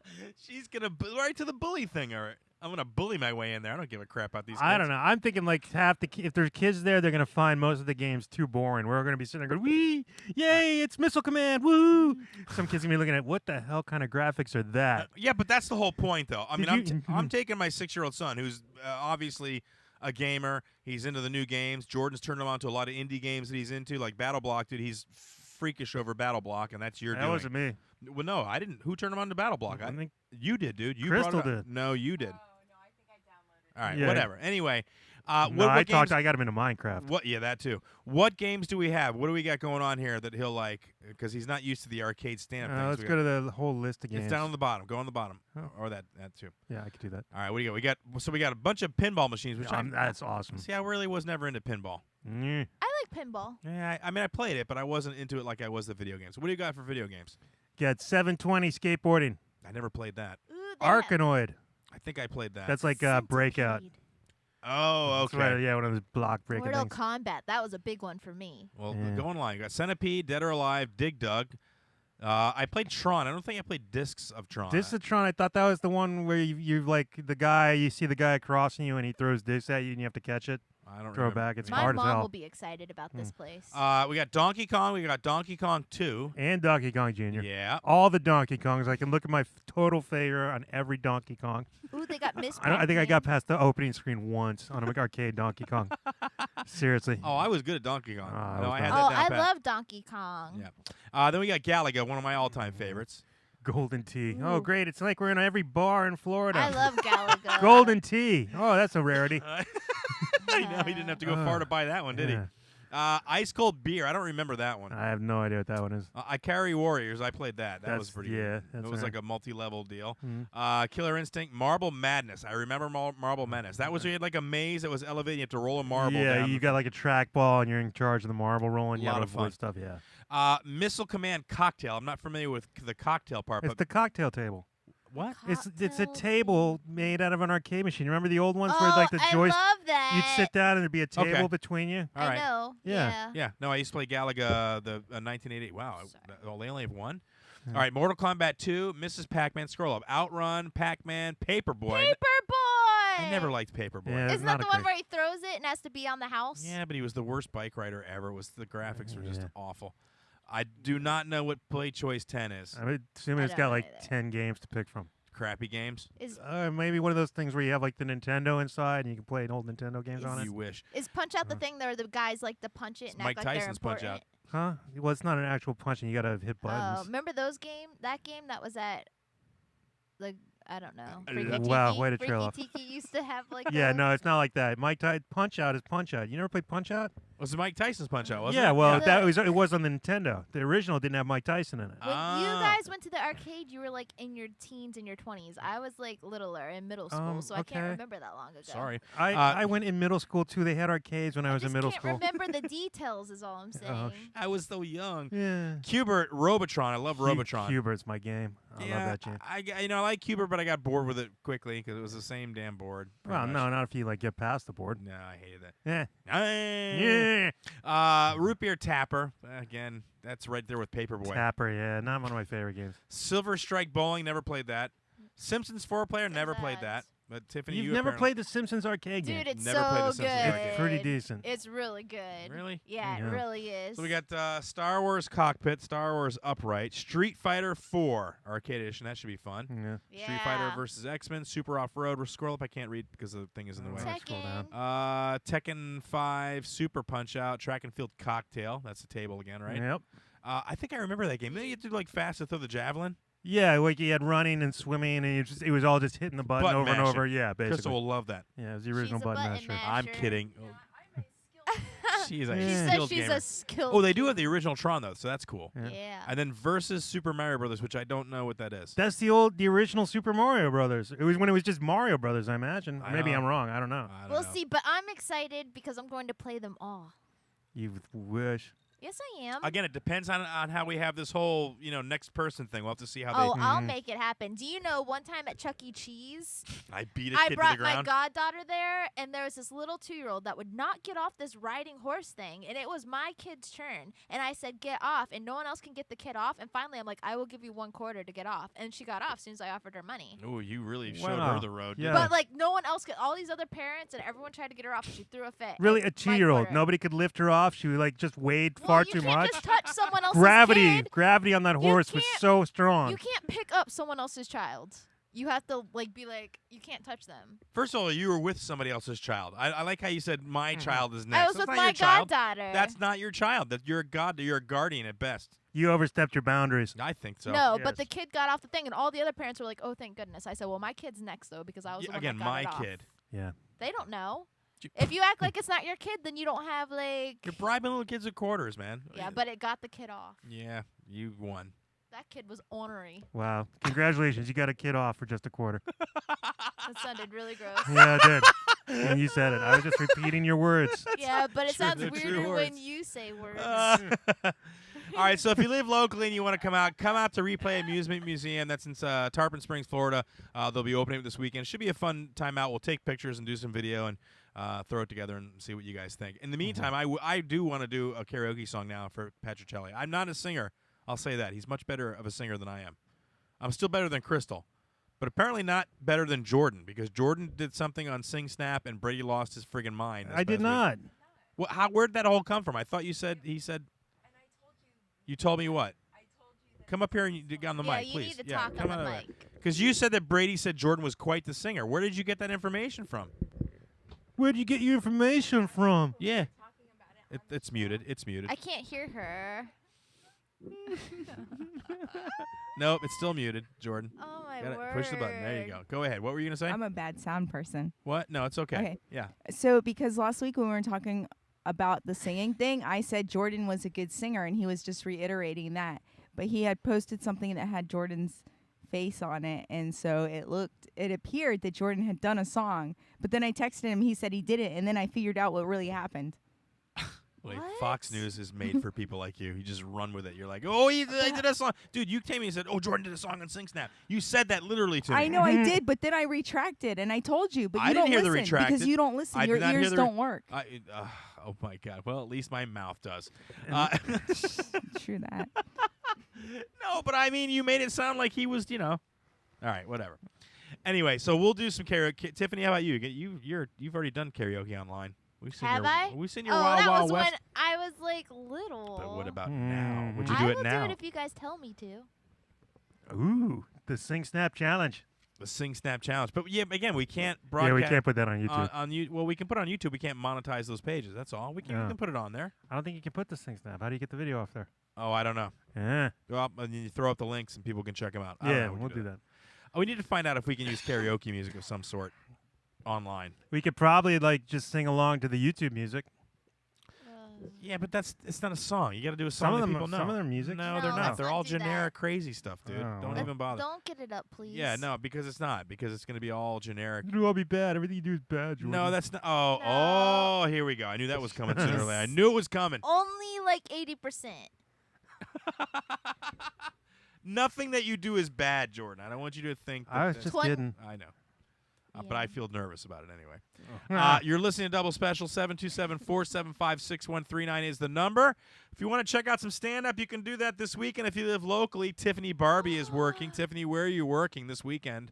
Speaker 3: She's gonna right to the bully thing. All right. I'm gonna bully my way in there. I don't give a crap about these.
Speaker 2: I
Speaker 3: kids.
Speaker 2: don't know. I'm thinking like if there's kids there, they're gonna find most of the games too boring. We're gonna be sitting there going, "Wee, yay! It's Missile Command, woo!" Some kids gonna be looking at what the hell kind of graphics are that?
Speaker 3: Yeah, but that's the whole point, though. I mean,
Speaker 2: Did
Speaker 3: I'm taking my 6-year-old son, who's obviously a gamer. He's into the new games. Jordan's turned him on to a lot of indie games that he's into, like Battle Block. Dude, he's freakish over Battle Block, and that's your
Speaker 2: That
Speaker 3: doing.
Speaker 2: wasn't me.
Speaker 3: Well, no, I didn't. Who turned him on to Battle Block?
Speaker 2: I think
Speaker 3: You did, dude. You
Speaker 2: Crystal
Speaker 3: brought it up.
Speaker 2: did.
Speaker 3: No, you did. All right,
Speaker 2: Yeah.
Speaker 3: whatever. Anyway,
Speaker 2: no,
Speaker 3: what
Speaker 2: I
Speaker 3: games?
Speaker 2: got him into Minecraft.
Speaker 3: What? Yeah, that too. What games do we have? What do we got going on here that he'll like? Because he's not used to the arcade stand-up things.
Speaker 2: Let's
Speaker 3: We
Speaker 2: go
Speaker 3: got-
Speaker 2: to the whole list of games.
Speaker 3: It's down on the bottom. Go on the bottom,
Speaker 2: Oh.
Speaker 3: or that too.
Speaker 2: Yeah, I could do that.
Speaker 3: All right, what do you got? We got a bunch of pinball machines, which
Speaker 2: That's awesome.
Speaker 3: see. I really was never into pinball.
Speaker 2: Mm.
Speaker 1: I like pinball.
Speaker 3: Yeah, I mean, I played it, but I wasn't into it like I was the video games. What do you got for video games?
Speaker 2: Got 720 skateboarding.
Speaker 3: I never played that.
Speaker 1: Ooh,
Speaker 2: Arkanoid.
Speaker 3: I think I played that.
Speaker 2: That's like Breakout.
Speaker 1: Centipede.
Speaker 3: oh,
Speaker 2: That's
Speaker 3: okay.
Speaker 2: right, yeah, one of those block breaking
Speaker 1: Mortal
Speaker 2: things.
Speaker 1: Kombat. That was a big one for me.
Speaker 3: Well,
Speaker 2: Yeah.
Speaker 3: go online. You got Centipede, Dead or Alive, Dig Dug. I played Tron. I don't think I played discs of Tron.
Speaker 2: Discitron, I thought that was the one where you like you see the guy crossing you and he throws discs at you and you have to catch it,
Speaker 3: I don't
Speaker 2: throw it
Speaker 3: remember.
Speaker 2: back. It's
Speaker 1: My
Speaker 2: hard as
Speaker 1: mom
Speaker 2: hell.
Speaker 1: will be excited about this place.
Speaker 3: We got Donkey Kong. We got Donkey Kong 2.
Speaker 2: And Donkey Kong Jr.
Speaker 3: Yeah.
Speaker 2: All the Donkey Kongs. I can look at my total failure on every Donkey Kong.
Speaker 1: Ooh, they got Miss.
Speaker 2: I think I got
Speaker 1: Pac-Man.
Speaker 2: past the opening screen once on an arcade Donkey Kong. Seriously.
Speaker 3: Oh, I was good at Donkey Kong.
Speaker 2: I
Speaker 3: no,
Speaker 2: was
Speaker 3: I had
Speaker 2: not.
Speaker 3: that
Speaker 1: Oh,
Speaker 3: down
Speaker 1: I
Speaker 3: pat.
Speaker 1: love Donkey Kong.
Speaker 3: Yeah. Then we got Galaga, one of my all-time favorites.
Speaker 2: Golden Tea.
Speaker 1: Ooh.
Speaker 2: Oh, great. It's like we're in every bar in Florida.
Speaker 1: I love Galaga.
Speaker 2: Golden Tea. Oh, that's a rarity.
Speaker 3: I know he didn't have to go far to buy that one, did he?
Speaker 2: Yeah.
Speaker 3: Ice Cold Beer. I don't remember that one.
Speaker 2: I have no idea what that one is.
Speaker 3: I Carry Warriors. I played that. That was
Speaker 2: That's-
Speaker 3: pretty
Speaker 2: yeah,
Speaker 3: good.
Speaker 2: that's
Speaker 3: It was
Speaker 2: right.
Speaker 3: like a multi-level deal.
Speaker 2: Mhm.
Speaker 3: Killer Instinct. Marble Madness. I remember Marble Madness. That was where you had like a maze that was elevated. You have to roll a marble
Speaker 2: Yeah,
Speaker 3: down.
Speaker 2: you got like a trackball and you're in charge of the marble rolling. You
Speaker 3: Lot
Speaker 2: gotta
Speaker 3: of fun.
Speaker 2: avoid stuff, yeah.
Speaker 3: Missile Command Cocktail. I'm not familiar with the cocktail part,
Speaker 2: It's
Speaker 3: but
Speaker 2: the cocktail table.
Speaker 3: what?
Speaker 2: It's a
Speaker 1: Cocktail
Speaker 2: table made out of an arcade machine. Remember the old ones
Speaker 1: Oh,
Speaker 2: where like the
Speaker 1: I
Speaker 2: joystick
Speaker 1: love that.
Speaker 2: you'd sit down and there'd be a table
Speaker 3: Okay.
Speaker 2: between you?
Speaker 3: All right.
Speaker 1: I know.
Speaker 2: Yeah.
Speaker 3: Yeah, no, I used to play Galaga, the 1988. Wow,
Speaker 1: Sorry.
Speaker 3: they only have one.
Speaker 2: Yeah.
Speaker 3: All right, Mortal Kombat 2, Mrs. Pac-Man, scroll up, Outrun, Pac-Man, Paperboy.
Speaker 1: Paperboy.
Speaker 3: I never liked Paperboy.
Speaker 2: Yeah.
Speaker 1: Isn't
Speaker 2: not
Speaker 1: that
Speaker 2: a
Speaker 1: the one
Speaker 2: great-
Speaker 1: where he throws it and has to be on the house?
Speaker 3: Yeah, but he was the worst bike rider ever. The graphics were just
Speaker 2: Yeah.
Speaker 3: awful. I do not know what Play Choice 10 is.
Speaker 2: I would assume
Speaker 1: I
Speaker 2: it's
Speaker 1: don't
Speaker 2: got
Speaker 1: know
Speaker 2: like
Speaker 1: either.
Speaker 2: 10 games to pick from.
Speaker 3: Crappy games.
Speaker 1: Is
Speaker 2: Maybe one of those things where you have like the Nintendo inside and you can play old Nintendo games on it.
Speaker 3: You wish.
Speaker 1: Punch Out the thing where the guys like to punch it
Speaker 3: It's
Speaker 1: and
Speaker 3: Mike
Speaker 1: act like
Speaker 3: Tyson's
Speaker 1: they're
Speaker 3: Punch
Speaker 1: important?
Speaker 3: Out.
Speaker 2: Huh? Well, it's not an actual punching. You gotta hit buttons.
Speaker 1: Remember those game? That game that was at the I don't know.
Speaker 2: Wow,
Speaker 1: Tiki?
Speaker 2: way to trail
Speaker 1: Freaky
Speaker 2: off.
Speaker 1: Tiki used to have like.
Speaker 2: Yeah, no, it's not like that. Punch Out is Punch Out. You never played Punch Out?
Speaker 3: Was it Mike Tyson's Punch Out? Wasn't
Speaker 2: Yeah,
Speaker 3: it?
Speaker 2: well, it was on the Nintendo. The original didn't have Mike Tyson in it.
Speaker 1: When you guys went to the arcade, you were like in your teens and your 20s. I was like littler in middle school, so I can't remember that long ago.
Speaker 3: Sorry.
Speaker 2: I went in middle school too. They had arcades when I was in middle school.
Speaker 1: I can't remember the details is all I'm saying.
Speaker 3: I was so young.
Speaker 2: Yeah.
Speaker 3: Cubert, Robotron. I love Robotron.
Speaker 2: Cubert's my game. I love that game.
Speaker 3: I like Cubert, but I got bored with it quickly because it was the same damn board.
Speaker 2: Well, no, not if you like get past the board.
Speaker 3: No, I hated that.
Speaker 2: Yeah.
Speaker 3: Root Beer Tapper. Again, that's right there with Paperboy.
Speaker 2: Tapper, yeah, not one of my favorite games.
Speaker 3: Silver Strike Bowling, never played that. Simpsons 4-player, never played that. But Tiffany,
Speaker 2: You've never played the Simpsons arcade game?
Speaker 1: Dude, it's
Speaker 3: never played the
Speaker 1: so
Speaker 3: Simpsons
Speaker 1: good.
Speaker 3: arcade.
Speaker 2: It's pretty decent.
Speaker 1: It's really good.
Speaker 3: Really?
Speaker 1: Yeah, it really is.
Speaker 3: So we got Star Wars Cockpit, Star Wars Upright, Street Fighter 4 arcade edition. That should be fun.
Speaker 2: Yeah.
Speaker 3: Street Fighter versus X-Men, Super Off-Road. Scroll up. I can't read because the thing is in the way.
Speaker 2: Scroll down.
Speaker 3: Tekken 5, Super Punch-Out, Track and Field Cocktail. That's the table again, right?
Speaker 2: Yep.
Speaker 3: I think I remember that game. You had to do like fast to throw the javelin.
Speaker 2: Yeah, like you had running and swimming, and it was all just hitting the button over and over. Yeah, basically.
Speaker 3: Crystal will love that.
Speaker 2: Yeah, it was the original button masher.
Speaker 3: I'm kidding. She's a
Speaker 1: She says
Speaker 3: skilled
Speaker 1: she's
Speaker 3: gamer.
Speaker 1: a skilled.
Speaker 3: Oh, they do have the original Tron though, so that's cool.
Speaker 1: Yeah.
Speaker 3: And then versus Super Mario Brothers, which I don't know what that is.
Speaker 2: That's the original Super Mario Brothers. It was when it was just Mario Brothers, I imagine. Maybe I'm wrong. I don't know.
Speaker 1: We'll see, but I'm excited because I'm going to play them all.
Speaker 2: You wish.
Speaker 1: Yes, I am.
Speaker 3: Again, it depends on how we have this whole next person thing. We'll have to see how they.
Speaker 1: Oh, I'll make it happen. Do you know one time at Chuck E. Cheese,
Speaker 3: I beat a
Speaker 1: I
Speaker 3: kid to
Speaker 1: brought
Speaker 3: the ground.
Speaker 1: my goddaughter there, and there was this little 2-year-old that would not get off this riding horse thing, and it was my kid's turn. And I said, get off, and no one else can get the kid off. And finally, I'm like, I will give you $1 to get off. And she got off as soon as I offered her money.
Speaker 3: Oh, you really showed her the road.
Speaker 2: Yeah.
Speaker 1: But like no one else could. All these other parents and everyone tried to get her off, and she threw a fit.
Speaker 2: Really,
Speaker 1: and
Speaker 2: a 2-year-old.
Speaker 1: $1.
Speaker 2: Nobody could lift her off. She would just weighed far too much.
Speaker 1: Just touch someone else's kid.
Speaker 2: Gravity on that horse was so strong.
Speaker 1: You can't pick up someone else's child. You have to be like, you can't touch them.
Speaker 3: First of all, you were with somebody else's child. I like how you said my child is next.
Speaker 1: I was
Speaker 3: That's
Speaker 1: with
Speaker 3: not
Speaker 1: my
Speaker 3: your child.
Speaker 1: goddaughter.
Speaker 3: That's not your child. That you're a guardian at best.
Speaker 2: You overstepped your boundaries.
Speaker 3: I think so.
Speaker 1: No, but the kid got off the thing, and all the other parents were like, "Oh, thank goodness." I said, "Well, my kid's next though, because I was the one
Speaker 3: again
Speaker 1: that got
Speaker 3: my
Speaker 1: it off."
Speaker 3: kid.
Speaker 2: Yeah.
Speaker 1: They don't know. If you act like it's not your kid, then you don't have like.
Speaker 3: You're bribing little kids with quarters, man.
Speaker 1: Yeah, but it got the kid off.
Speaker 3: Yeah, you won.
Speaker 1: That kid was ornery.
Speaker 2: Wow. Congratulations. You got a kid off for just $0.25.
Speaker 1: That sounded really gross.
Speaker 2: Yeah, it did. And you said it. I was just repeating your words.
Speaker 1: Yeah, but it sounds
Speaker 3: true
Speaker 1: weirder
Speaker 3: words.
Speaker 1: when you say words.
Speaker 3: All right, so if you live locally and you want to come out to Replay Amusement Museum. That's in Tarpon Springs, Florida. They'll be opening this weekend. Should be a fun time out. We'll take pictures and do some video and throw it together and see what you guys think. In the meantime, I do want to do a karaoke song now for PetchraChelli. I'm not a singer. I'll say that. He's much better of a singer than I am. I'm still better than Crystal, but apparently not better than Jordan, because Jordan did something on Sing Snap and Brady lost his friggin' mind.
Speaker 2: I did not.
Speaker 3: Well, where'd that all come from? I thought he said. And I told you. You told me what? I told you that. Come up here and get on the mic,
Speaker 1: you
Speaker 3: please.
Speaker 1: need to talk on the mic.
Speaker 3: Because you said that Brady said Jordan was quite the singer. Where did you get that information from?
Speaker 2: Where'd you get your information from?
Speaker 3: Yeah. It's muted. It's muted.
Speaker 1: I can't hear her.
Speaker 3: Nope, it's still muted, Jordan.
Speaker 1: Oh, my
Speaker 3: Gotta
Speaker 1: word.
Speaker 3: push the button. There you go. Go ahead. What were you going to say?
Speaker 8: I'm a bad sound person.
Speaker 3: What? No, it's okay.
Speaker 8: Okay.
Speaker 3: Yeah.
Speaker 8: So because last week when we were talking about the singing thing, I said Jordan was a good singer, and he was just reiterating that. But he had posted something that had Jordan's face on it, and so it appeared that Jordan had done a song. But then I texted him, he said he didn't, and then I figured out what really happened.
Speaker 3: Wait,
Speaker 1: What?
Speaker 3: Fox News is made for people like you. You just run with it. You're like, oh, I did a song. Dude, you came in and said, oh, Jordan did a song on Sing Snap. You said that literally to me.
Speaker 8: I know I did, but then I retracted, and I told you, but
Speaker 3: I
Speaker 8: you
Speaker 3: didn't
Speaker 8: don't
Speaker 3: hear the
Speaker 8: listen
Speaker 3: retracted.
Speaker 8: because you don't listen.
Speaker 3: I
Speaker 8: Your
Speaker 3: did not hear
Speaker 8: ears
Speaker 3: the
Speaker 8: don't work.
Speaker 3: Oh, my God. Well, at least my mouth does.
Speaker 8: True that.
Speaker 3: No, but I mean, you made it sound like he was, All right, whatever. Anyway, so we'll do some karaoke. Tiffany, how about you? You've already done karaoke online. We've seen We've seen your Wild
Speaker 1: that
Speaker 3: Wild
Speaker 1: was
Speaker 3: West.
Speaker 1: when I was like little.
Speaker 3: But what about now? Would you
Speaker 1: I
Speaker 3: do
Speaker 1: will
Speaker 3: it now?
Speaker 1: do it if you guys tell me to.
Speaker 2: Ooh, the Sing Snap Challenge.
Speaker 3: The Sing Snap Challenge. But yeah, again, we can't broadcast.
Speaker 2: Yeah, we can't put that on YouTube.
Speaker 3: Well, we can put it on YouTube. We can't monetize those pages. That's all. We can put it on there.
Speaker 2: I don't think you can put the Sing Snap. How do you get the video off there?
Speaker 3: Oh, I don't know.
Speaker 2: Yeah.
Speaker 3: Well, and you throw up the links and people can check them out. I don't
Speaker 2: Yeah,
Speaker 3: know.
Speaker 2: we'll do that.
Speaker 3: Oh, we need to find out if we can use karaoke music of some sort online.
Speaker 2: We could probably just sing along to the YouTube music.
Speaker 3: Yeah, but it's not a song. You got to do a song that people know.
Speaker 2: Some of them music.
Speaker 3: No,
Speaker 1: No,
Speaker 3: they're not.
Speaker 1: let's
Speaker 3: They're
Speaker 1: not
Speaker 3: all
Speaker 1: do that.
Speaker 3: generic, crazy stuff, dude.
Speaker 2: Oh,
Speaker 3: Don't
Speaker 2: well.
Speaker 3: even bother.
Speaker 1: Don't get it up, please.
Speaker 3: Yeah, no, because it's not. Because it's going to be all generic.
Speaker 2: It'll all be bad. Everything you do is bad, Jordan.
Speaker 3: No, that's not.
Speaker 1: No.
Speaker 3: Oh, here we go. I knew that was coming sooner or later. I knew it was coming.
Speaker 1: Only like 80%.
Speaker 3: Nothing that you do is bad, Jordan. I don't want you to think that.
Speaker 2: I was just kidding.
Speaker 3: I know. But
Speaker 1: Yeah.
Speaker 3: I feel nervous about it anyway.
Speaker 2: Oh.
Speaker 3: You're listening to Double Special. 727-475-6139 is the number. If you want to check out some stand-up, you can do that this weekend. If you live locally, Tiffany Barbee is working. Tiffany, where are you working this weekend?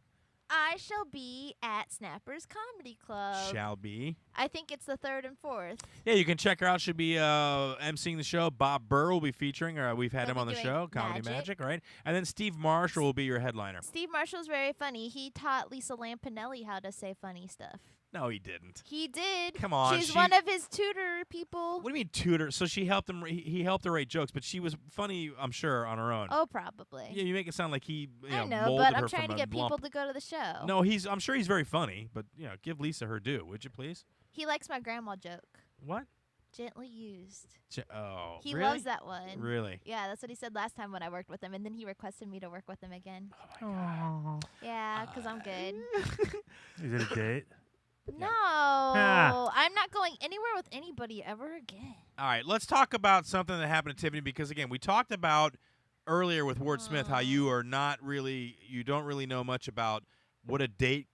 Speaker 1: I shall be at Snappers Comedy Club.
Speaker 3: Shall be.
Speaker 1: I think it's the 3rd and 4th.
Speaker 3: Yeah, you can check her out. She'll be emceeing the show. Bob Burr will be featuring. We've had
Speaker 1: He'll
Speaker 3: him on
Speaker 1: be
Speaker 3: the
Speaker 1: doing
Speaker 3: show, Comedy
Speaker 1: Magic.
Speaker 3: Magic, right? And then Steve Marshall will be your headliner.
Speaker 1: Steve Marshall's very funny. He taught Lisa Lampanelli how to say funny stuff.
Speaker 3: No, he didn't.
Speaker 1: He did.
Speaker 3: Come on,
Speaker 1: She's one of his tutor people.
Speaker 3: What do you mean tutor? So she helped him. He helped her write jokes, but she was funny, I'm sure, on her own.
Speaker 1: Oh, probably.
Speaker 3: Yeah, you make it sound like he.
Speaker 1: I know,
Speaker 3: molded
Speaker 1: but
Speaker 3: her
Speaker 1: I'm trying
Speaker 3: from
Speaker 1: to
Speaker 3: a
Speaker 1: get people
Speaker 3: lump.
Speaker 1: to go to the show.
Speaker 3: No, I'm sure he's very funny, but give Lisa her due, would you please?
Speaker 1: He likes my grandma joke.
Speaker 3: What?
Speaker 1: Gently used.
Speaker 3: Oh,
Speaker 1: He
Speaker 3: really?
Speaker 1: loves that one.
Speaker 3: Really?
Speaker 1: Yeah, that's what he said last time when I worked with him, and then he requested me to work with him again.
Speaker 3: Oh my God.
Speaker 1: Yeah, because I'm good.
Speaker 2: Is it a date?
Speaker 1: No,
Speaker 3: Ah.
Speaker 1: I'm not going anywhere with anybody ever again.
Speaker 3: All right, let's talk about something that happened to Tiffany because again, we talked about earlier with Ward Smith how you are not really, you don't really know much about what a date.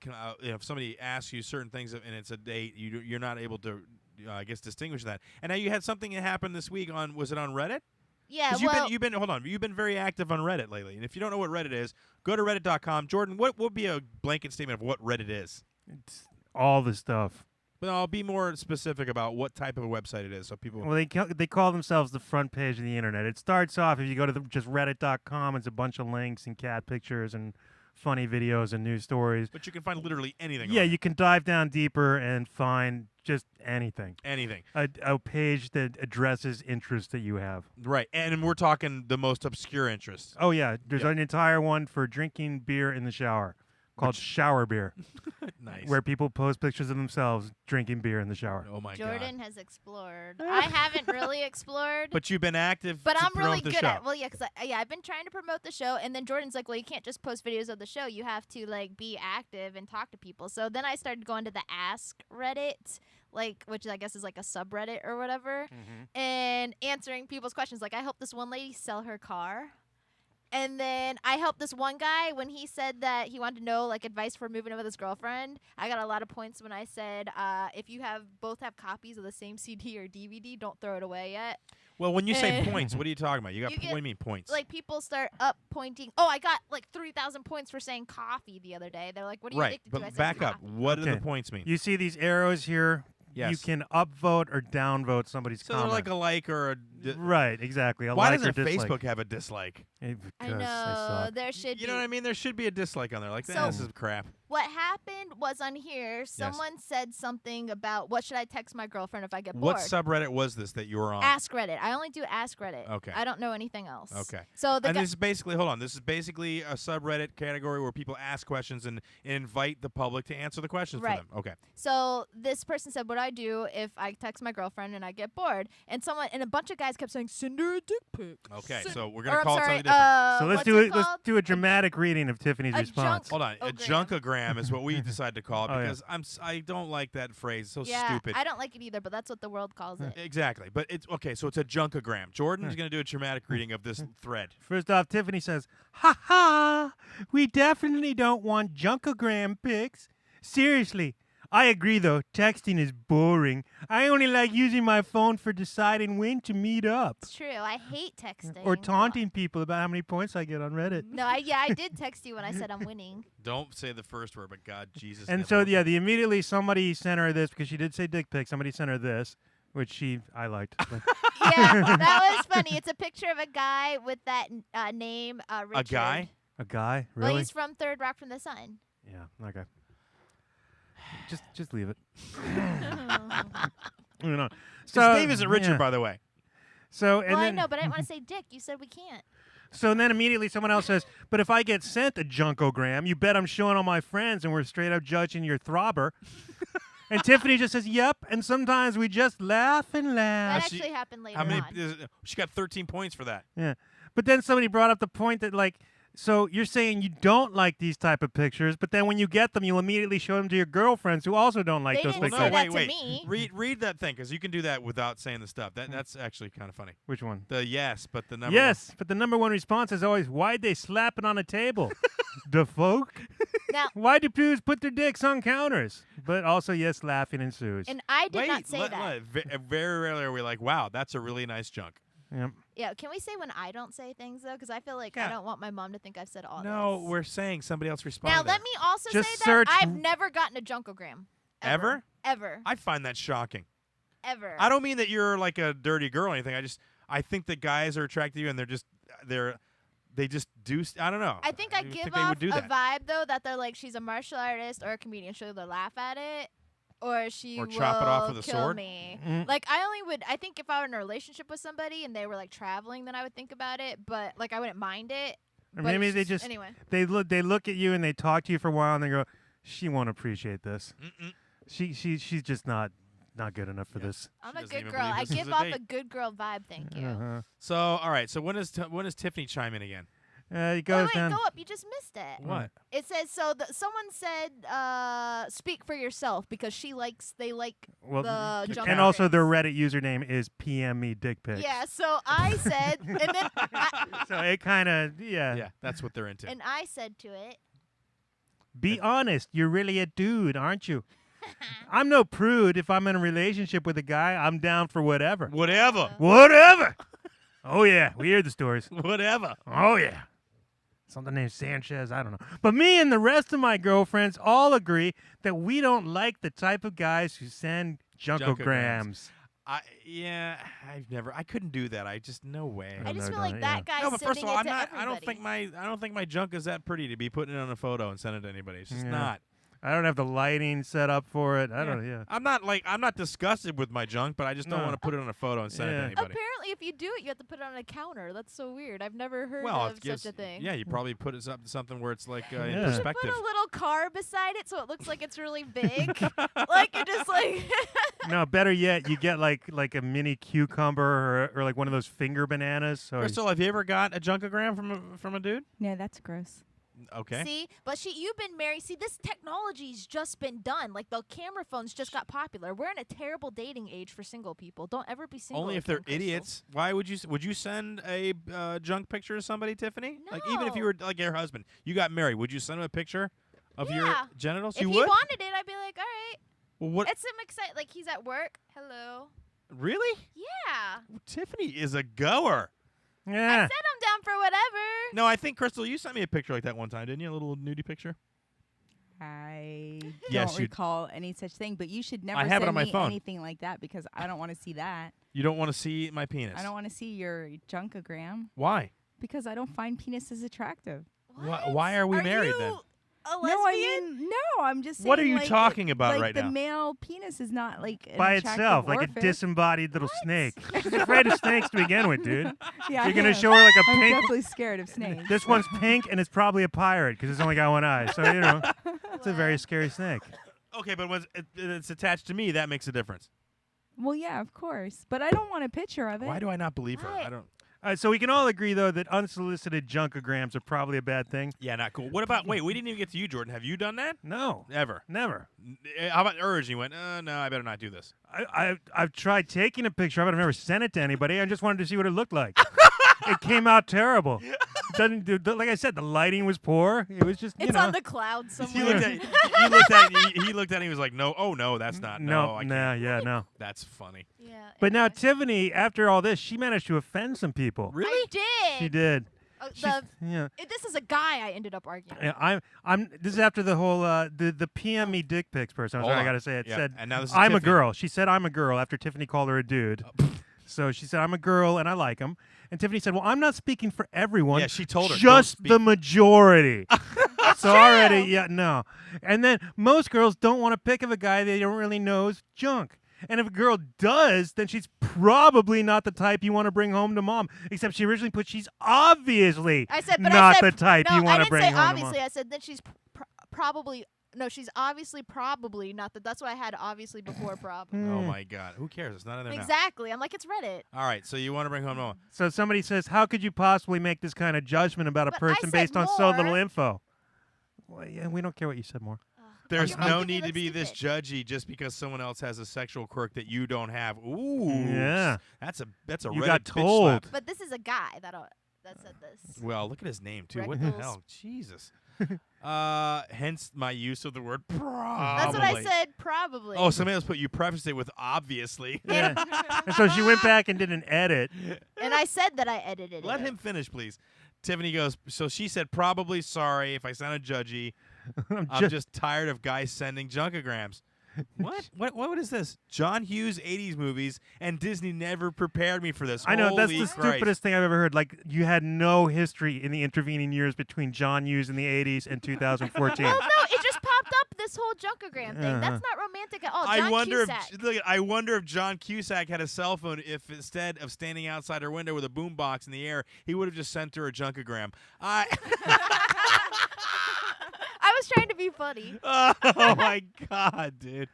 Speaker 3: If somebody asks you certain things and it's a date, you're not able to, I guess, distinguish that. And now you had something that happened this week on, was it on Reddit?
Speaker 1: Yeah,
Speaker 3: You've been hold on. You've been very active on Reddit lately, and if you don't know what Reddit is, go to reddit.com. Jordan, what would be a blanket statement of what Reddit is?
Speaker 2: It's all the stuff.
Speaker 3: But I'll be more specific about what type of a website it is, so people.
Speaker 2: Well, they call themselves the front page of the internet. It starts off if you go to just reddit.com. It's a bunch of links and cat pictures and funny videos and news stories.
Speaker 3: But you can find literally anything.
Speaker 2: Yeah,
Speaker 3: on
Speaker 2: you can dive down deeper and find just anything.
Speaker 3: Anything.
Speaker 2: A page that addresses interests that you have.
Speaker 3: Right, and we're talking the most obscure interests.
Speaker 2: Oh yeah, there's
Speaker 3: Yep.
Speaker 2: an entire one for drinking beer in the shower called Shower Beer,
Speaker 3: Nice.
Speaker 2: where people post pictures of themselves drinking beer in the shower.
Speaker 3: Oh my
Speaker 1: Jordan
Speaker 3: God.
Speaker 1: has explored. I haven't really explored.
Speaker 3: But you've been active.
Speaker 1: But
Speaker 3: to
Speaker 1: I'm really
Speaker 3: promote the
Speaker 1: good
Speaker 3: show.
Speaker 1: at. Well, yeah, because I've been trying to promote the show, and then Jordan's like, well, you can't just post videos of the show. You have to be active and talk to people. So then I started going to the Ask Reddit, which I guess is like a subreddit or whatever, and answering people's questions. Like I helped this one lady sell her car. And then I helped this one guy when he said that he wanted to know advice for moving in with his girlfriend. I got a lot of points when I said if you both have copies of the same CD or DVD, don't throw it away yet.
Speaker 3: Well, when you say
Speaker 1: And-
Speaker 3: points, what are you talking about? You got
Speaker 1: You
Speaker 3: what do
Speaker 1: get,
Speaker 3: you mean points?
Speaker 1: People start up pointing. Oh, I got 3,000 points for saying coffee the other day. They're like, "What are you
Speaker 3: right,
Speaker 1: addicted to?" I
Speaker 3: but
Speaker 1: said,
Speaker 3: back up.
Speaker 1: "Coffee."
Speaker 3: What do
Speaker 2: Okay.
Speaker 3: the points mean?
Speaker 2: You see these arrows here?
Speaker 3: Yes.
Speaker 2: You can upvote or downvote somebody's
Speaker 3: So
Speaker 2: comment.
Speaker 3: they're like a like or a.
Speaker 2: Right, exactly. A
Speaker 3: Why
Speaker 2: like
Speaker 3: doesn't
Speaker 2: or dislike.
Speaker 3: Facebook have a dislike?
Speaker 2: Because
Speaker 1: I
Speaker 2: they
Speaker 1: know
Speaker 2: suck.
Speaker 1: there should be.
Speaker 3: You know what I mean? There should be a dislike on there. Like,
Speaker 1: So-
Speaker 3: this is crap.
Speaker 1: What happened was on here, someone said something about what should I text my girlfriend if I get
Speaker 3: What
Speaker 1: bored.
Speaker 3: subreddit was this that you were on?
Speaker 1: Ask Reddit. I only do Ask Reddit.
Speaker 3: Okay.
Speaker 1: I don't know anything else.
Speaker 3: Okay.
Speaker 1: So the
Speaker 3: And
Speaker 1: guy,
Speaker 3: this is basically, hold on, this is basically a subreddit category where people ask questions and invite the public to answer the questions
Speaker 1: Right.
Speaker 3: for them. Okay.
Speaker 1: so this person said, "What do I do if I text my girlfriend and I get bored?" And a bunch of guys kept saying, "Send her a dick pic."
Speaker 3: Okay,
Speaker 1: Send-
Speaker 3: so we're
Speaker 1: or
Speaker 3: going to
Speaker 1: I'm
Speaker 3: call it
Speaker 1: sorry,
Speaker 3: something different.
Speaker 2: So let's
Speaker 1: what's
Speaker 2: do
Speaker 1: it
Speaker 2: it. Let's
Speaker 1: called?
Speaker 2: do a dramatic reading of Tiffany's
Speaker 1: a
Speaker 2: response.
Speaker 3: Hold on, a
Speaker 1: Junk-o-gram.
Speaker 3: junkogram is what we decided to call it
Speaker 2: Oh, yeah.
Speaker 3: because I don't like that phrase. It's so
Speaker 1: Yeah,
Speaker 3: stupid.
Speaker 1: I don't like it either, but that's what the world calls it.
Speaker 3: Exactly, but it's okay. So it's a junkogram. Jordan's going to do a dramatic reading of this thread.
Speaker 2: First off, Tiffany says, "Ha ha! We definitely don't want junkogram pics. Seriously, I agree though. Texting is boring. I only like using my phone for deciding when to meet up
Speaker 1: It's true. I hate texting.
Speaker 2: or taunting people about how many points I get on Reddit."
Speaker 1: No, I did text you when I said I'm winning.
Speaker 3: Don't say the first word, but God, Jesus.
Speaker 2: And so immediately somebody sent her this because she did say dick pic. Somebody sent her this, which I liked.
Speaker 1: Yeah, that was funny. It's a picture of a guy with that name, Richard.
Speaker 3: guy?
Speaker 2: A guy,
Speaker 1: Well,
Speaker 2: really?
Speaker 1: he's from Third Rock from the Sun.
Speaker 2: Yeah. Okay. Just leave it. You know.
Speaker 3: So Dave isn't Richard,
Speaker 2: yeah.
Speaker 3: by the way.
Speaker 2: So and
Speaker 1: Well, I
Speaker 2: then
Speaker 1: know, but I didn't want to say dick. You said we can't.
Speaker 2: so then immediately someone else says, "But if I get sent a junkogram, you bet I'm showing all my friends, and we're straight up judging your throbber." And Tiffany just says, "Yep." And sometimes we just laugh and laugh.
Speaker 1: That actually happened later
Speaker 3: How many?
Speaker 1: on.
Speaker 3: She got 13 points for that.
Speaker 2: Yeah. But then somebody brought up the point that, like, so you're saying you don't like these type of pictures, but then when you get them, you immediately show them to your girlfriends who also don't like
Speaker 1: They
Speaker 2: those
Speaker 1: didn't
Speaker 2: pictures.
Speaker 1: say
Speaker 3: no,
Speaker 1: that
Speaker 3: wait.
Speaker 1: to me.
Speaker 3: Read that thing, because you can do that without saying the stuff. That's actually kind of funny.
Speaker 2: Which one?
Speaker 3: The yes, but the number.
Speaker 2: Yes, but the number one response is always, why'd they slap it on a table? The folk?
Speaker 1: Now,
Speaker 2: Why do dudes put their dicks on counters? But also, yes, laughing ensues.
Speaker 1: and I did
Speaker 3: Wait,
Speaker 1: not say that.
Speaker 3: Very rarely are we like, wow, that's a really nice junk.
Speaker 2: Yep.
Speaker 1: Yeah, can we say when I don't say things though? Because I feel like
Speaker 3: Yeah.
Speaker 1: I don't want my mom to think I've said all
Speaker 3: No,
Speaker 1: this.
Speaker 3: we're saying somebody else responded.
Speaker 1: Now let me also
Speaker 2: Just
Speaker 1: say that
Speaker 2: search
Speaker 1: I've never gotten a junkogram.
Speaker 3: Ever?
Speaker 1: Ever.
Speaker 3: I find that shocking.
Speaker 1: Ever.
Speaker 3: I don't mean that you're like a dirty girl or anything. I think that guys are attracted to you, and they just do. I don't know.
Speaker 1: I think I give
Speaker 3: they
Speaker 1: off
Speaker 3: would do
Speaker 1: a
Speaker 3: that.
Speaker 1: vibe though that they're like she's a martial artist or a comedian. She'll either laugh at it or she
Speaker 3: Or
Speaker 1: will
Speaker 3: chop it off with a
Speaker 1: kill
Speaker 3: sword?
Speaker 1: me.
Speaker 2: Mm.
Speaker 1: Like I think if I were in a relationship with somebody and they were like traveling, then I would think about it. But like I wouldn't mind it.
Speaker 2: Or
Speaker 1: but
Speaker 2: maybe
Speaker 1: it's
Speaker 2: they just
Speaker 1: anyway.
Speaker 2: they look at you and they talk to you for a while and they go, she won't appreciate this.
Speaker 3: Mm-mm.
Speaker 2: She's just not good enough for
Speaker 3: Yeah.
Speaker 2: this.
Speaker 1: I'm
Speaker 3: She
Speaker 1: a
Speaker 3: doesn't
Speaker 1: good
Speaker 3: even
Speaker 1: girl.
Speaker 3: believe
Speaker 1: I
Speaker 3: this is
Speaker 1: give
Speaker 3: a
Speaker 1: off
Speaker 3: date.
Speaker 1: a good girl vibe. Thank you.
Speaker 2: Uh-huh.
Speaker 3: So, all right. So when does Tiffany chime in again?
Speaker 2: It
Speaker 1: Wait,
Speaker 2: goes down.
Speaker 1: go up. You just missed it.
Speaker 3: What?
Speaker 1: It says so. Someone said, "Speak for yourself," because they like
Speaker 2: Well,
Speaker 1: the junk
Speaker 2: and also
Speaker 1: grams.
Speaker 2: their Reddit username is PM me dick pics.
Speaker 1: Yeah. So I said, and then
Speaker 2: So it kind of
Speaker 3: Yeah, that's what they're into.
Speaker 1: and I said to it,
Speaker 2: Be honest, you're really a dude, aren't you? I'm no prude. If I'm in a relationship with a guy, I'm down for whatever.
Speaker 3: Whatever.
Speaker 2: Whatever. Oh yeah, we hear the stories.
Speaker 3: Whatever.
Speaker 2: Oh yeah. Something named Sanchez, I don't know. But me and the rest of my girlfriends all agree that we don't like the type of guys who send junkograms.
Speaker 3: I couldn't do that. I just no way.
Speaker 1: I just
Speaker 2: no,
Speaker 1: feel like
Speaker 2: yeah.
Speaker 1: that guy's
Speaker 3: No, but first
Speaker 1: sending
Speaker 3: of all,
Speaker 1: it to
Speaker 3: I
Speaker 1: everybody.
Speaker 3: don't think my junk is that pretty to be putting it on a photo and send it to anybody. It's just
Speaker 2: Yeah.
Speaker 3: not.
Speaker 2: I don't have the lighting set up for it. I don't. Yeah.
Speaker 3: I'm not disgusted with my junk, but I just don't
Speaker 2: No.
Speaker 3: want to put it on a photo and send it to
Speaker 2: Yeah.
Speaker 3: anybody.
Speaker 1: Apparently, if you do it, you have to put it on a counter. That's so weird. I've never heard
Speaker 3: Well,
Speaker 1: of
Speaker 3: it gives,
Speaker 1: such a thing.
Speaker 3: yeah, you probably put it something where it's like in
Speaker 2: Yeah.
Speaker 1: Put
Speaker 3: perspective.
Speaker 1: a little car beside it so it looks like it's really big. Like you're just like.
Speaker 2: No, better yet, you get like a mini cucumber or like one of those finger bananas. So
Speaker 3: Crystal, have you ever got a junkogram from a dude?
Speaker 8: No, that's gross.
Speaker 3: Okay.
Speaker 1: See, but you've been married. See, this technology's just been done. Like the camera phones just got popular. We're in a terrible dating age for single people. Don't ever be single.
Speaker 3: Only if
Speaker 1: again,
Speaker 3: they're
Speaker 1: Crystal.
Speaker 3: idiots. Why would you send a junk picture to somebody, Tiffany? Like even if you
Speaker 1: No.
Speaker 3: were like your husband, you got married, would you send him a picture of your
Speaker 1: Yeah.
Speaker 3: genitals?
Speaker 1: If
Speaker 3: you
Speaker 1: he
Speaker 3: would.
Speaker 1: wanted it, I'd be like, all right.
Speaker 3: Well, what?
Speaker 1: It's him excited. Like he's at work. Hello.
Speaker 3: Really?
Speaker 1: Yeah.
Speaker 3: Tiffany is a goer.
Speaker 1: I
Speaker 2: yeah.
Speaker 1: said I'm down for whatever.
Speaker 3: No, I think Crystal, you sent me a picture like that one time, didn't you? A little nudie picture.
Speaker 8: I
Speaker 3: Yes,
Speaker 8: don't
Speaker 3: you-
Speaker 8: recall any such thing, but you should never
Speaker 3: I have it
Speaker 8: send
Speaker 3: on my
Speaker 8: me
Speaker 3: phone.
Speaker 8: anything like that because I don't want to see that.
Speaker 3: You don't want to see my penis.
Speaker 8: I don't want to see your junkogram
Speaker 3: Why?
Speaker 8: because I don't find penises attractive.
Speaker 3: Why are we married
Speaker 1: you
Speaker 3: then?
Speaker 1: A lesbian?
Speaker 8: No, I mean, no, I'm just saying.
Speaker 3: What are you
Speaker 8: like,
Speaker 3: talking about
Speaker 8: like
Speaker 3: right
Speaker 8: the
Speaker 3: now?
Speaker 8: male penis is not like an
Speaker 2: By
Speaker 8: attractive
Speaker 2: itself, like a
Speaker 8: orifice.
Speaker 2: disembodied little snake. She's afraid of snakes to begin with, dude.
Speaker 8: Yeah,
Speaker 2: You're gonna
Speaker 8: I am.
Speaker 2: show her like a
Speaker 8: I'm
Speaker 2: pink.
Speaker 8: definitely scared of snakes.
Speaker 2: This one's pink and it's probably a pirate because it's only got one eye. So you know, it's a very scary snake.
Speaker 3: Okay, but when it's attached to me, that makes a difference.
Speaker 8: Well, yeah, of course, but I don't want a picture of it.
Speaker 3: Why do I not believe her?
Speaker 1: Right.
Speaker 3: I don't.
Speaker 2: So we can all agree though that unsolicited junkograms are probably a bad thing.
Speaker 3: Yeah, not cool. What about? Wait, we didn't even get to you, Jordan. Have you done that?
Speaker 2: No,
Speaker 3: Ever?
Speaker 2: never.
Speaker 3: How about urge? You went, no, I better not do this.
Speaker 2: I've tried taking a picture of it. I've never sent it to anybody. I just wanted to see what it looked like. It came out terrible. Doesn't do, like I said, the lighting was poor. It was just
Speaker 1: It's
Speaker 2: you know.
Speaker 1: on the cloud
Speaker 3: He
Speaker 1: somewhere.
Speaker 3: looked at. He looked at. And he was like, no. Oh no, that's not. No, I can't.
Speaker 2: no.
Speaker 3: That's funny.
Speaker 1: Yeah.
Speaker 2: But now
Speaker 1: anyway.
Speaker 2: Tiffany, after all this, she managed to offend some people.
Speaker 3: Really?
Speaker 1: I did.
Speaker 2: She did.
Speaker 1: The,
Speaker 2: Yeah.
Speaker 1: this is a guy I ended up arguing.
Speaker 2: Yeah, I'm. This is after the whole the PM me dick pics person. I'm
Speaker 3: Hold
Speaker 2: sorry, I
Speaker 3: on.
Speaker 2: gotta say it.
Speaker 3: Yeah,
Speaker 2: Said
Speaker 3: and now this is
Speaker 2: I'm a
Speaker 3: Tiffany.
Speaker 2: girl. She said I'm a girl after Tiffany called her a dude. So she said I'm a girl and I like him. And Tiffany said, "Well, I'm not speaking for everyone.
Speaker 3: Yeah, she told her, "Don't
Speaker 2: just
Speaker 3: speak."
Speaker 2: the majority." So already, yeah, no. And then most girls don't want to pick of a guy they don't really know is junk. And if a girl does, then she's probably not the type you want to bring home to mom. Except she originally put she's obviously the type you want to bring home to mom.
Speaker 1: Obviously, I said that she's probably. No, she's obviously probably not that. That's what I had obviously before probably.
Speaker 3: Oh my God, who cares? It's not in there now.
Speaker 1: Exactly. I'm like, it's Reddit.
Speaker 3: All right, so you want to bring home mom.
Speaker 2: So somebody says, how could you possibly make this kind of judgment about a person based on so little info? Well, yeah, we don't care what you said more.
Speaker 3: There's no need to be this judgy just because someone else has a sexual quirk that you don't have. Ooh,
Speaker 2: yeah,
Speaker 3: that's a
Speaker 2: you
Speaker 3: Reddit
Speaker 2: got
Speaker 3: bitch
Speaker 2: told.
Speaker 3: slap.
Speaker 1: But this is a guy that said this.
Speaker 3: Well, look at his name too. What
Speaker 1: Rectals.
Speaker 3: the hell? Jesus. Hence my use of the word probably.
Speaker 1: That's what I said. Probably.
Speaker 3: Oh, somebody else you prefaced it with obviously.
Speaker 2: Yeah. And so she went back and did an edit.
Speaker 1: And I said that I edited it.
Speaker 3: Let him finish, please. Tiffany goes, so she said, probably sorry if I sounded judgy. I'm just tired of guys sending junkograms. What is this? John Hughes 80s movies, and Disney never prepared me for this.
Speaker 2: I know,
Speaker 3: Holy
Speaker 2: that's the
Speaker 3: Christ.
Speaker 2: stupidest thing I've ever heard. Like, you had no history in the intervening years between John Hughes in the 80s and 2014.
Speaker 1: Well, no, it just popped up, this whole junkogram thing. That's not romantic at all.
Speaker 3: I wonder if John Cusack had a cell phone if instead of standing outside her window with a boombox in the air, he would have just sent her a junkogram.
Speaker 1: I was trying to be funny.
Speaker 3: Oh, my God, dude.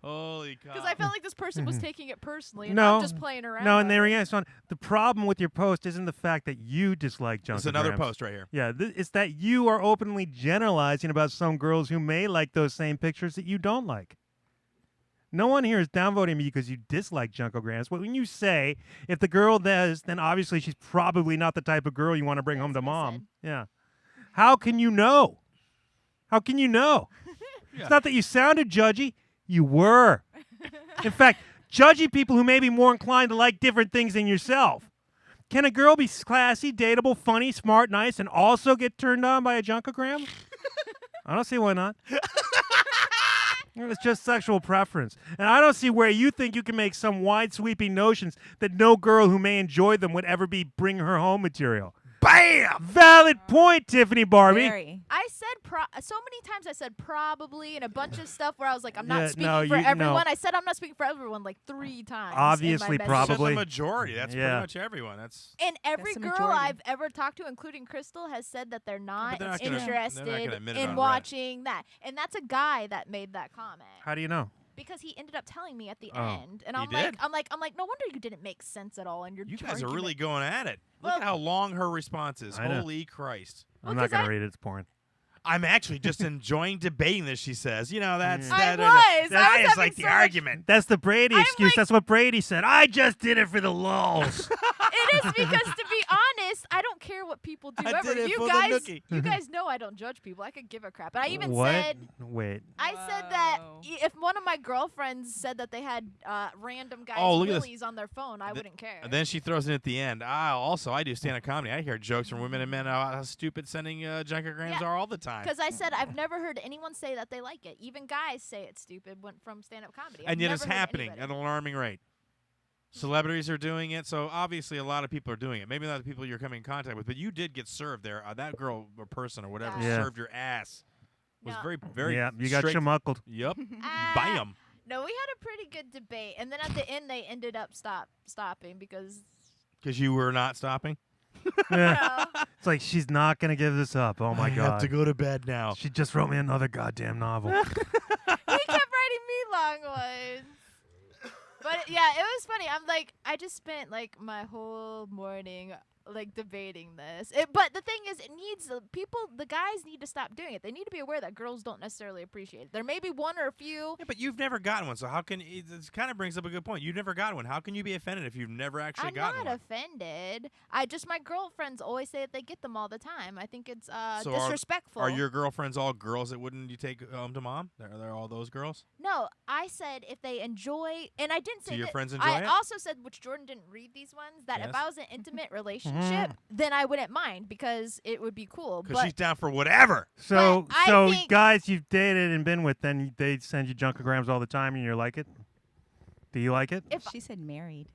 Speaker 3: Holy cow.
Speaker 1: Because I felt like this person was taking it personally, and
Speaker 2: No.
Speaker 1: I'm just playing around.
Speaker 2: No, and there again, son, the problem with your post isn't the fact that you dislike junkograms.
Speaker 3: It's another post right here.
Speaker 2: Yeah, it's that you are openly generalizing about some girls who may like those same pictures that you don't like. No one here is downvoting me because you dislike junkograms. But when you say, if the girl does, then obviously she's probably not the type of girl you want to bring home to mom. Yeah. How can you know? How can you know?
Speaker 3: Yeah.
Speaker 2: It's not that you sounded judgy. You were. In fact, judgy people who may be more inclined to like different things than yourself. Can a girl be classy, dateable, funny, smart, nice, and also get turned on by a junkogram? I don't see why not. It's just sexual preference. And I don't see where you think you can make some wide-sweeping notions that no girl who may enjoy them would ever be bring her home material. Bam! Valid point, Tiffany Barbee.
Speaker 8: Very.
Speaker 1: I said so many times I said probably and a bunch of stuff where I was like, I'm not speaking
Speaker 2: no,
Speaker 1: for everyone.
Speaker 2: no.
Speaker 1: I said I'm not speaking for everyone like 3 times.
Speaker 2: Obviously,
Speaker 1: in my
Speaker 2: probably.
Speaker 1: message.
Speaker 3: That's the majority. That's pretty much everyone.
Speaker 1: And every
Speaker 8: That's the
Speaker 1: girl
Speaker 8: majority.
Speaker 1: I've ever talked to, including Crystal, has said that they're not
Speaker 3: they're not gonna
Speaker 1: interested
Speaker 3: admit it on
Speaker 1: in
Speaker 3: Reddit.
Speaker 1: watching that. And that's a guy that made that comment.
Speaker 2: How do you know?
Speaker 1: Because he ended up telling me at the
Speaker 2: Oh.
Speaker 1: end, and
Speaker 3: He
Speaker 1: I'm
Speaker 3: did?
Speaker 1: like, no wonder you didn't make sense at all. And
Speaker 3: You guys are really going at it. Look at how long her response is.
Speaker 2: I know.
Speaker 3: Holy Christ.
Speaker 2: I'm not going to read it. It's porn.
Speaker 3: I'm actually just enjoying debating this, she says. You know, that's
Speaker 1: I
Speaker 3: that
Speaker 1: was
Speaker 3: is
Speaker 1: having
Speaker 3: like
Speaker 1: so
Speaker 3: the
Speaker 1: much-
Speaker 3: argument.
Speaker 2: That's the Brady
Speaker 1: I'm
Speaker 2: excuse.
Speaker 1: like-
Speaker 2: That's what Brady said. I just did it for the lulz.
Speaker 1: It is because, to be honest, I don't care what people do
Speaker 3: I
Speaker 1: ever.
Speaker 3: did it
Speaker 1: You
Speaker 3: for the
Speaker 1: guys,
Speaker 3: nookie.
Speaker 1: you guys know I don't judge people. I could give a crap. And I even
Speaker 2: What?
Speaker 1: said,
Speaker 2: Wait.
Speaker 1: I said that if one of my girlfriends said that they had random guys'
Speaker 3: Oh, look at this.
Speaker 1: willies on their phone, I wouldn't care.
Speaker 3: And then she throws in at the end. I do stand-up comedy. I hear jokes from women and men how stupid sending junkergrams are all the time.
Speaker 1: Because I said I've never heard anyone say that they like it. Even guys say it's stupid from stand-up comedy. I've
Speaker 3: And yet it's
Speaker 1: never heard
Speaker 3: happening at
Speaker 1: anybody.
Speaker 3: an alarming rate. Celebrities are doing it, so obviously a lot of people are doing it. Maybe not the people you're coming in contact with, but you did get served there. That girl or person or whatever
Speaker 2: Yeah.
Speaker 3: served your ass. Was
Speaker 1: No.
Speaker 3: very, very
Speaker 2: Yeah, you got
Speaker 3: straight.
Speaker 2: shamuckled.
Speaker 3: Yep.
Speaker 1: Ah,
Speaker 3: Bam.
Speaker 1: No, we had a pretty good debate, and then at the end they ended up stopping because
Speaker 3: Because you were not stopping?
Speaker 2: Yeah. It's like, she's not going to give this up. Oh, my
Speaker 3: I
Speaker 2: God.
Speaker 3: have to go to bed now.
Speaker 2: She just wrote me another goddamn novel.
Speaker 1: he kept writing me long ones. But yeah, it was funny. I'm like, I just spent like my whole morning like debating this. But the thing is, it needs the guys need to stop doing it. They need to be aware that girls don't necessarily appreciate it. There may be one or a few.
Speaker 3: Yeah, but you've never gotten one, so how can it kind of brings up a good point. You've never gotten one. How can you be offended if you've never actually
Speaker 1: I'm
Speaker 3: gotten
Speaker 1: not
Speaker 3: one?
Speaker 1: offended. My girlfriends always say that they get them all the time. I think it's
Speaker 3: So
Speaker 1: disrespectful.
Speaker 3: Are your girlfriends all girls that wouldn't you take home to mom? They're all those girls?
Speaker 1: No, I said if they enjoy, and I didn't say
Speaker 3: Do your
Speaker 1: that-
Speaker 3: friends enjoy
Speaker 1: I
Speaker 3: it?
Speaker 1: also said, which Jordan didn't read these ones, that if
Speaker 3: Yes.
Speaker 1: I was in an intimate relationship, then I wouldn't mind because it would be cool.
Speaker 3: Because
Speaker 1: But
Speaker 3: she's down for whatever.
Speaker 2: So,
Speaker 1: But I think-
Speaker 2: guys you've dated and been with, then they send you junkograms all the time and you like it? Do you like it?
Speaker 1: if
Speaker 8: She said married.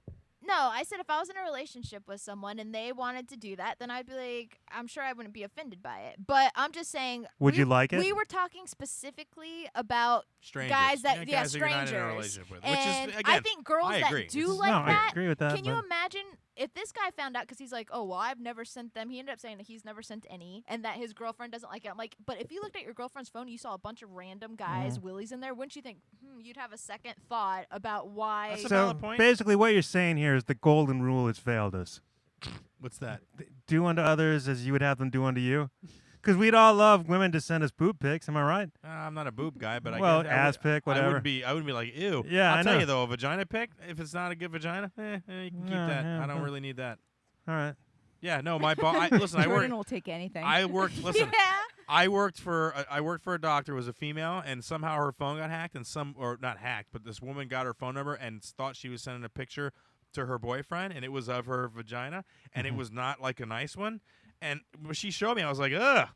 Speaker 1: No, I said if I was in a relationship with someone and they wanted to do that, then I'd be like, I'm sure I wouldn't be offended by it. But I'm just saying.
Speaker 2: Would you like it?
Speaker 1: We were talking specifically about
Speaker 3: Strangers.
Speaker 1: guys that,
Speaker 3: guys that you're
Speaker 1: strangers.
Speaker 3: not in a relationship with.
Speaker 1: And
Speaker 3: Which is, again,
Speaker 1: I think girls
Speaker 3: I agree.
Speaker 1: that do like
Speaker 2: no,
Speaker 1: that.
Speaker 2: I agree with that.
Speaker 1: Can you
Speaker 2: but-
Speaker 1: imagine if this guy found out because he's like, oh, well, I've never sent them. He ended up saying that he's never sent any and that his girlfriend doesn't like it. I'm like, but if you looked at your girlfriend's phone, you saw a bunch of random guys, willies in there, wouldn't you think, you'd have a second thought about why?
Speaker 3: That's a
Speaker 2: So
Speaker 3: valid point.
Speaker 2: basically, what you're saying here is the golden rule has failed us.
Speaker 3: What's that?
Speaker 2: Do unto others as you would have them do unto you. Because we'd all love women to send us boob pics. Am I right?
Speaker 3: I'm not a boob guy, but
Speaker 2: Well,
Speaker 3: I guess
Speaker 2: ass pic,
Speaker 3: I
Speaker 2: whatever.
Speaker 3: wouldn't be like, ew.
Speaker 2: Yeah,
Speaker 3: I'll
Speaker 2: I
Speaker 3: tell
Speaker 2: know.
Speaker 3: you though, a vagina pic, if it's not a good vagina, you can keep that.
Speaker 2: Yeah,
Speaker 3: I don't
Speaker 2: yeah.
Speaker 3: really need that.
Speaker 2: All right.
Speaker 3: Yeah, no, my boss. Listen,
Speaker 8: Jordan will take anything.
Speaker 3: I worked. Listen,
Speaker 1: Yeah.
Speaker 3: I worked for a doctor who was a female, and somehow her phone got hacked, and or not hacked, but this woman got her phone number and thought she was sending a picture to her boyfriend, and it was of her vagina, and it was not like a nice one. And when she showed me, I was like, ugh.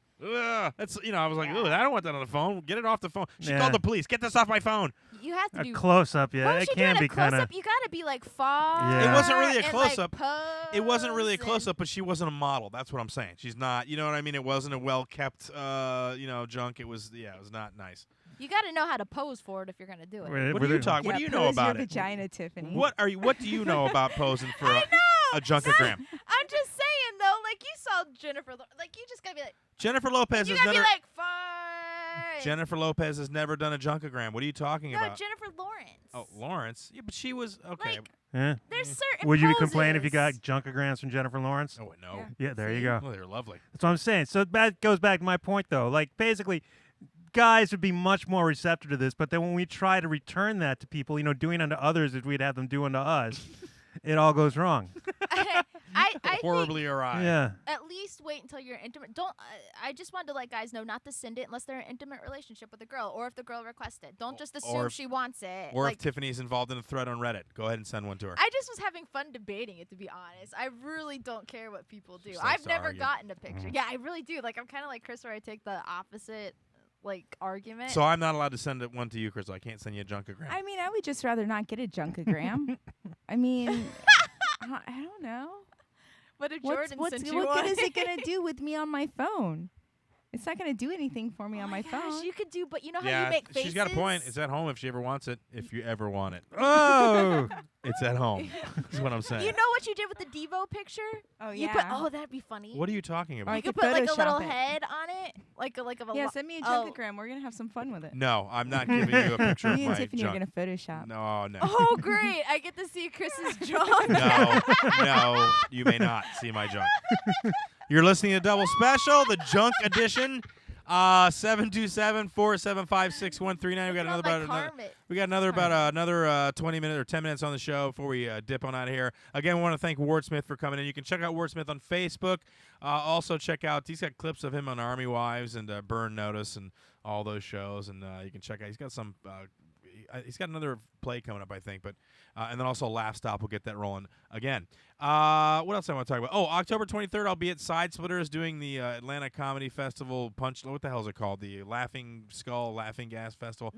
Speaker 3: That's I was like, ugh, I don't want that on the phone. Get it off the phone. She
Speaker 2: Yeah.
Speaker 3: called the police. Get this off my phone.
Speaker 1: You have to
Speaker 2: A
Speaker 1: do
Speaker 2: close up, yeah.
Speaker 1: What was
Speaker 2: It
Speaker 1: she
Speaker 2: can
Speaker 1: doing
Speaker 2: be
Speaker 1: a close
Speaker 2: kind of.
Speaker 1: up? You gotta be like far.
Speaker 2: Yeah.
Speaker 3: It wasn't really a
Speaker 1: and,
Speaker 3: close
Speaker 1: like,
Speaker 3: up. It wasn't really a
Speaker 1: pose
Speaker 3: close
Speaker 1: and-
Speaker 3: up, but she wasn't a model. That's what I'm saying. She's not. You know what I mean? It wasn't a well kept, junk. It was not nice.
Speaker 1: You gotta know how to pose for it if you're gonna do it.
Speaker 3: What are you talking? What
Speaker 8: Yeah,
Speaker 3: do you know
Speaker 8: pose
Speaker 3: about
Speaker 8: your
Speaker 3: it?
Speaker 8: vagina, Tiffany.
Speaker 3: What do you know about posing for
Speaker 1: I know.
Speaker 3: a junkogram?
Speaker 1: I'm just saying though, like you saw Jennifer, like you just gotta be like,
Speaker 3: Jennifer Lopez
Speaker 1: you
Speaker 3: has
Speaker 1: gotta
Speaker 3: never.
Speaker 1: be like far.
Speaker 3: Jennifer Lopez has never done a junkogram. What are you talking
Speaker 1: No,
Speaker 3: about?
Speaker 1: Jennifer Lawrence.
Speaker 3: Oh, Lawrence. Yeah, but she was okay.
Speaker 1: Like,
Speaker 2: Yeah.
Speaker 1: there's certain.
Speaker 2: Would you complain if you got
Speaker 1: poses.
Speaker 2: junkograms from Jennifer Lawrence?
Speaker 3: Oh no.
Speaker 2: Yeah, there you
Speaker 1: See?
Speaker 2: go.
Speaker 3: Oh, they're lovely.
Speaker 2: That's what I'm saying. So that goes back to my point, though. Like, basically, guys would be much more receptive to this, but then when we try to return that to people, doing unto others as we'd have them do unto us, it all goes wrong.
Speaker 1: I think
Speaker 3: Horribly awry.
Speaker 2: Yeah.
Speaker 1: at least wait until you're intimate. Don't. I just wanted to let guys know not to send it unless they're in an intimate relationship with a girl, or if the girl requests it. Don't just assume
Speaker 3: or if-
Speaker 1: she wants it.
Speaker 3: Or
Speaker 1: like,
Speaker 3: if Tiffany's involved in a thread on Reddit, go ahead and send one to her.
Speaker 1: I just was having fun debating it, to be honest. I really don't care what people do.
Speaker 3: She likes
Speaker 1: I've
Speaker 3: to
Speaker 1: never
Speaker 3: argue.
Speaker 1: gotten a picture. Yeah, I really do. Like, I'm kind of like Chris, where I take the opposite, argument.
Speaker 3: So I'm not allowed to send one to you, Crystal. I can't send you a junkogram.
Speaker 8: I mean, I would just rather not get a junkogram. I mean, I don't know.
Speaker 1: What if
Speaker 8: What's,
Speaker 1: Jordan
Speaker 8: what's,
Speaker 1: sent you
Speaker 8: what
Speaker 1: one?
Speaker 8: good is it going to do with me on my phone? It's not going to do anything for me
Speaker 1: Oh
Speaker 8: on
Speaker 1: my
Speaker 8: my
Speaker 1: gosh,
Speaker 8: phone.
Speaker 1: you could do, but you know how
Speaker 3: yeah,
Speaker 1: you make faces?
Speaker 3: she's got a point. It's at home if she ever wants it. If you ever want it,
Speaker 2: Oh.
Speaker 3: it's at home. That's what I'm saying.
Speaker 1: You know what you did with the Devo picture?
Speaker 8: Oh,
Speaker 1: You
Speaker 8: yeah.
Speaker 1: put, oh, that'd be funny.
Speaker 3: What are you talking about?
Speaker 8: I
Speaker 1: You
Speaker 8: could
Speaker 1: could put like a
Speaker 8: Photoshop
Speaker 1: little
Speaker 8: it.
Speaker 1: head on it, like a
Speaker 8: Yeah,
Speaker 1: lo-
Speaker 8: send me a
Speaker 1: oh.
Speaker 8: junkogram. We're going to have some fun with it.
Speaker 3: No, I'm not giving you a picture of
Speaker 8: Me and
Speaker 3: my
Speaker 8: Tiffany
Speaker 3: junk.
Speaker 8: are going to Photoshop.
Speaker 3: No, no.
Speaker 1: Oh, great! I get to see Chris's junk.
Speaker 3: No, you may not see my junk. You're listening to Double Special, the Junk Edition. 727-475-6139. We got another 20 minutes or 10 minutes on the show before we dip on out of here. Again, we want to thank Wardsmith for coming in. You can check out Wardsmith on Facebook. Also check out, he's got clips of him on Army Wives and Burn Notice and all those shows. And you can check out, he's got some, he's got another play coming up, I think. But and then also Laugh Stop will get that rolling again. What else I want to talk about? Oh, October 23rd, I'll be at Side Splitters doing the Atlanta Comedy Festival Punch. What the hell is it called? The Laughing Skull, Laughing Gas Festival.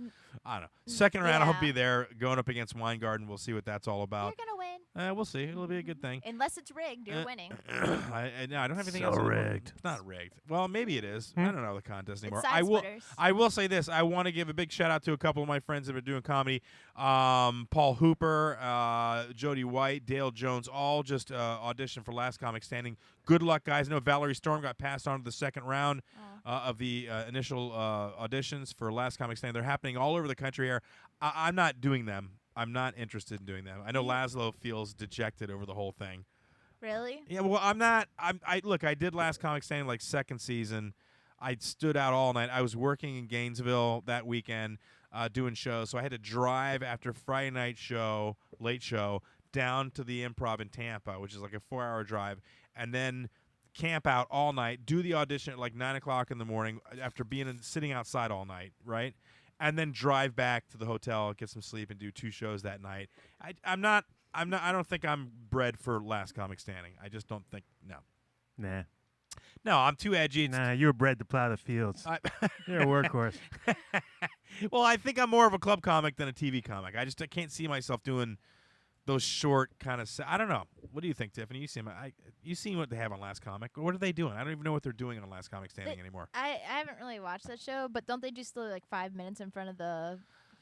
Speaker 3: I don't know. Second round, I'll
Speaker 1: Yeah.
Speaker 3: be there going up against Weingarten. We'll see what that's all
Speaker 1: You're
Speaker 3: about.
Speaker 1: gonna win,
Speaker 3: We'll see. It'll be a good thing.
Speaker 1: unless it's rigged. You're winning.
Speaker 3: No, I don't have anything
Speaker 2: So
Speaker 3: else. anymore.
Speaker 2: rigged.
Speaker 3: It's not rigged. Well, maybe it is. I don't know the contest anymore.
Speaker 1: It's Side Splitters.
Speaker 3: I will say this. I want to give a big shout out to a couple of my friends that are doing comedy. Paul Hooper, Jody White, Dale Jones, all just auditioned for Last Comic Standing. Good luck, guys. I know Valerie Storm got passed on to the second round of the initial auditions for Last Comic Standing. They're happening all over the country here. I'm not doing them. I'm not interested in doing them. I know Laszlo feels dejected over the whole thing.
Speaker 1: Really?
Speaker 3: Yeah, well, I'm not. Look, I did Last Comic Standing like second season. I stood out all night. I was working in Gainesville that weekend doing shows, so I had to drive after Friday night show, late show, down to the Improv in Tampa, which is like a 4-hour drive, and then camp out all night, do the audition at like 9 o'clock in the morning after sitting outside all night, right? And then drive back to the hotel, get some sleep, and do 2 shows that night. I don't think I'm bred for Last Comic Standing. I just don't think.
Speaker 2: Nah.
Speaker 3: No, I'm too edgy.
Speaker 2: Nah, you were bred to plow the fields. You're a workhorse.
Speaker 3: Well, I think I'm more of a club comic than a TV comic. I can't see myself doing those short kind of. I don't know. What do you think, Tiffany? You see them. You seen what they have on Last Comic? What are they doing? I don't even know what they're doing on Last Comic Standing anymore.
Speaker 1: I haven't really watched that show, but don't they do still like 5 minutes in front of the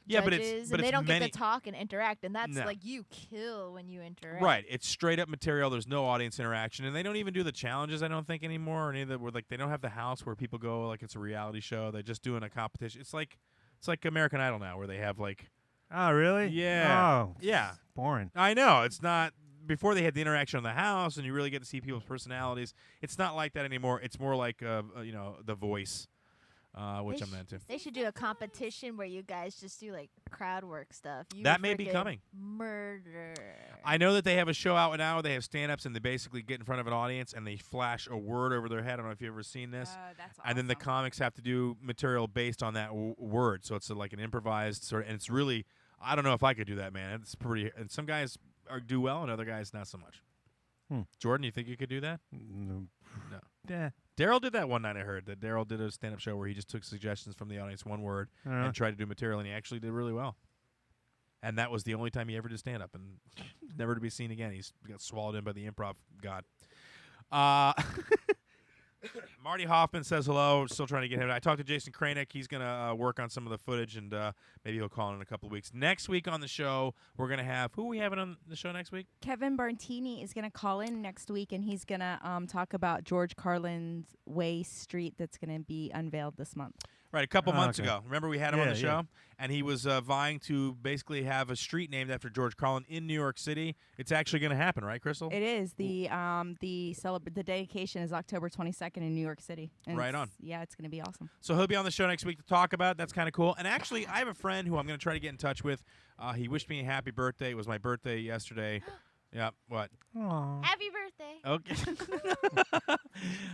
Speaker 3: Yeah, but
Speaker 1: judges,
Speaker 3: it's
Speaker 1: and they don't get to talk and interact, and that's
Speaker 3: No.
Speaker 1: like you kill when you interact.
Speaker 3: Right. It's straight up material. There's no audience interaction, and they don't even do the challenges. I don't think anymore. Or any of the where like they don't have the house where people go like it's a reality show. They're just doing a competition. It's like American Idol now, where they have like.
Speaker 2: Oh, really?
Speaker 3: Yeah.
Speaker 2: Oh,
Speaker 3: Yeah.
Speaker 2: boring.
Speaker 3: I know. It's not. Before they had the interaction on the house, and you really get to see people's personalities. It's not like that anymore. It's more like The Voice, which I'm into.
Speaker 1: They should do a competition where you guys just do like crowd work stuff.
Speaker 3: That may be coming.
Speaker 1: Murder.
Speaker 3: I know that they have a show out now where they have stand-ups and they basically get in front of an audience and they flash a word over their head. I don't know if you've ever seen this.
Speaker 8: That's awesome.
Speaker 3: And then the comics have to do material based on that word. So it's like an improvised sort of, and it's really, I don't know if I could do that, man. It's pretty, and some guys do well and other guys not so much. Jordan, you think you could do that?
Speaker 2: No.
Speaker 3: Yeah. Daryl did that one night, I heard. That Daryl did a stand-up show where he just took suggestions from the audience, one word, and tried to do material, and he actually did really well. And that was the only time he ever did stand-up, and never to be seen again. He's got swallowed in by the improv god. Marty Hoffman says hello. Still trying to get him. I talked to Jason Kranick. He's going to work on some of the footage, and maybe he'll call in a couple of weeks. Next week on the show, we're going to have – who are we having on the show next week?
Speaker 8: Kevin Bartini is going to call in next week, and he's going to talk about George Carlin's Way Street that's going to be unveiled this month.
Speaker 3: Right, a couple months
Speaker 2: okay.
Speaker 3: ago. Remember we had him on the show?
Speaker 2: Yeah.
Speaker 3: And he was vying to basically have a street named after George Carlin in New York City. It's actually going to happen, right, Crystal?
Speaker 8: It is. The dedication is October 22nd in New York City. And
Speaker 3: Right on.
Speaker 8: Yeah, it's going to be awesome.
Speaker 3: So he'll be on the show next week to talk about it. That's kind of cool. And actually, I have a friend who I'm going to try to get in touch with. He wished me a happy birthday. It was my birthday yesterday. Yeah, what?
Speaker 2: Aww.
Speaker 1: Happy birthday.
Speaker 3: Okay.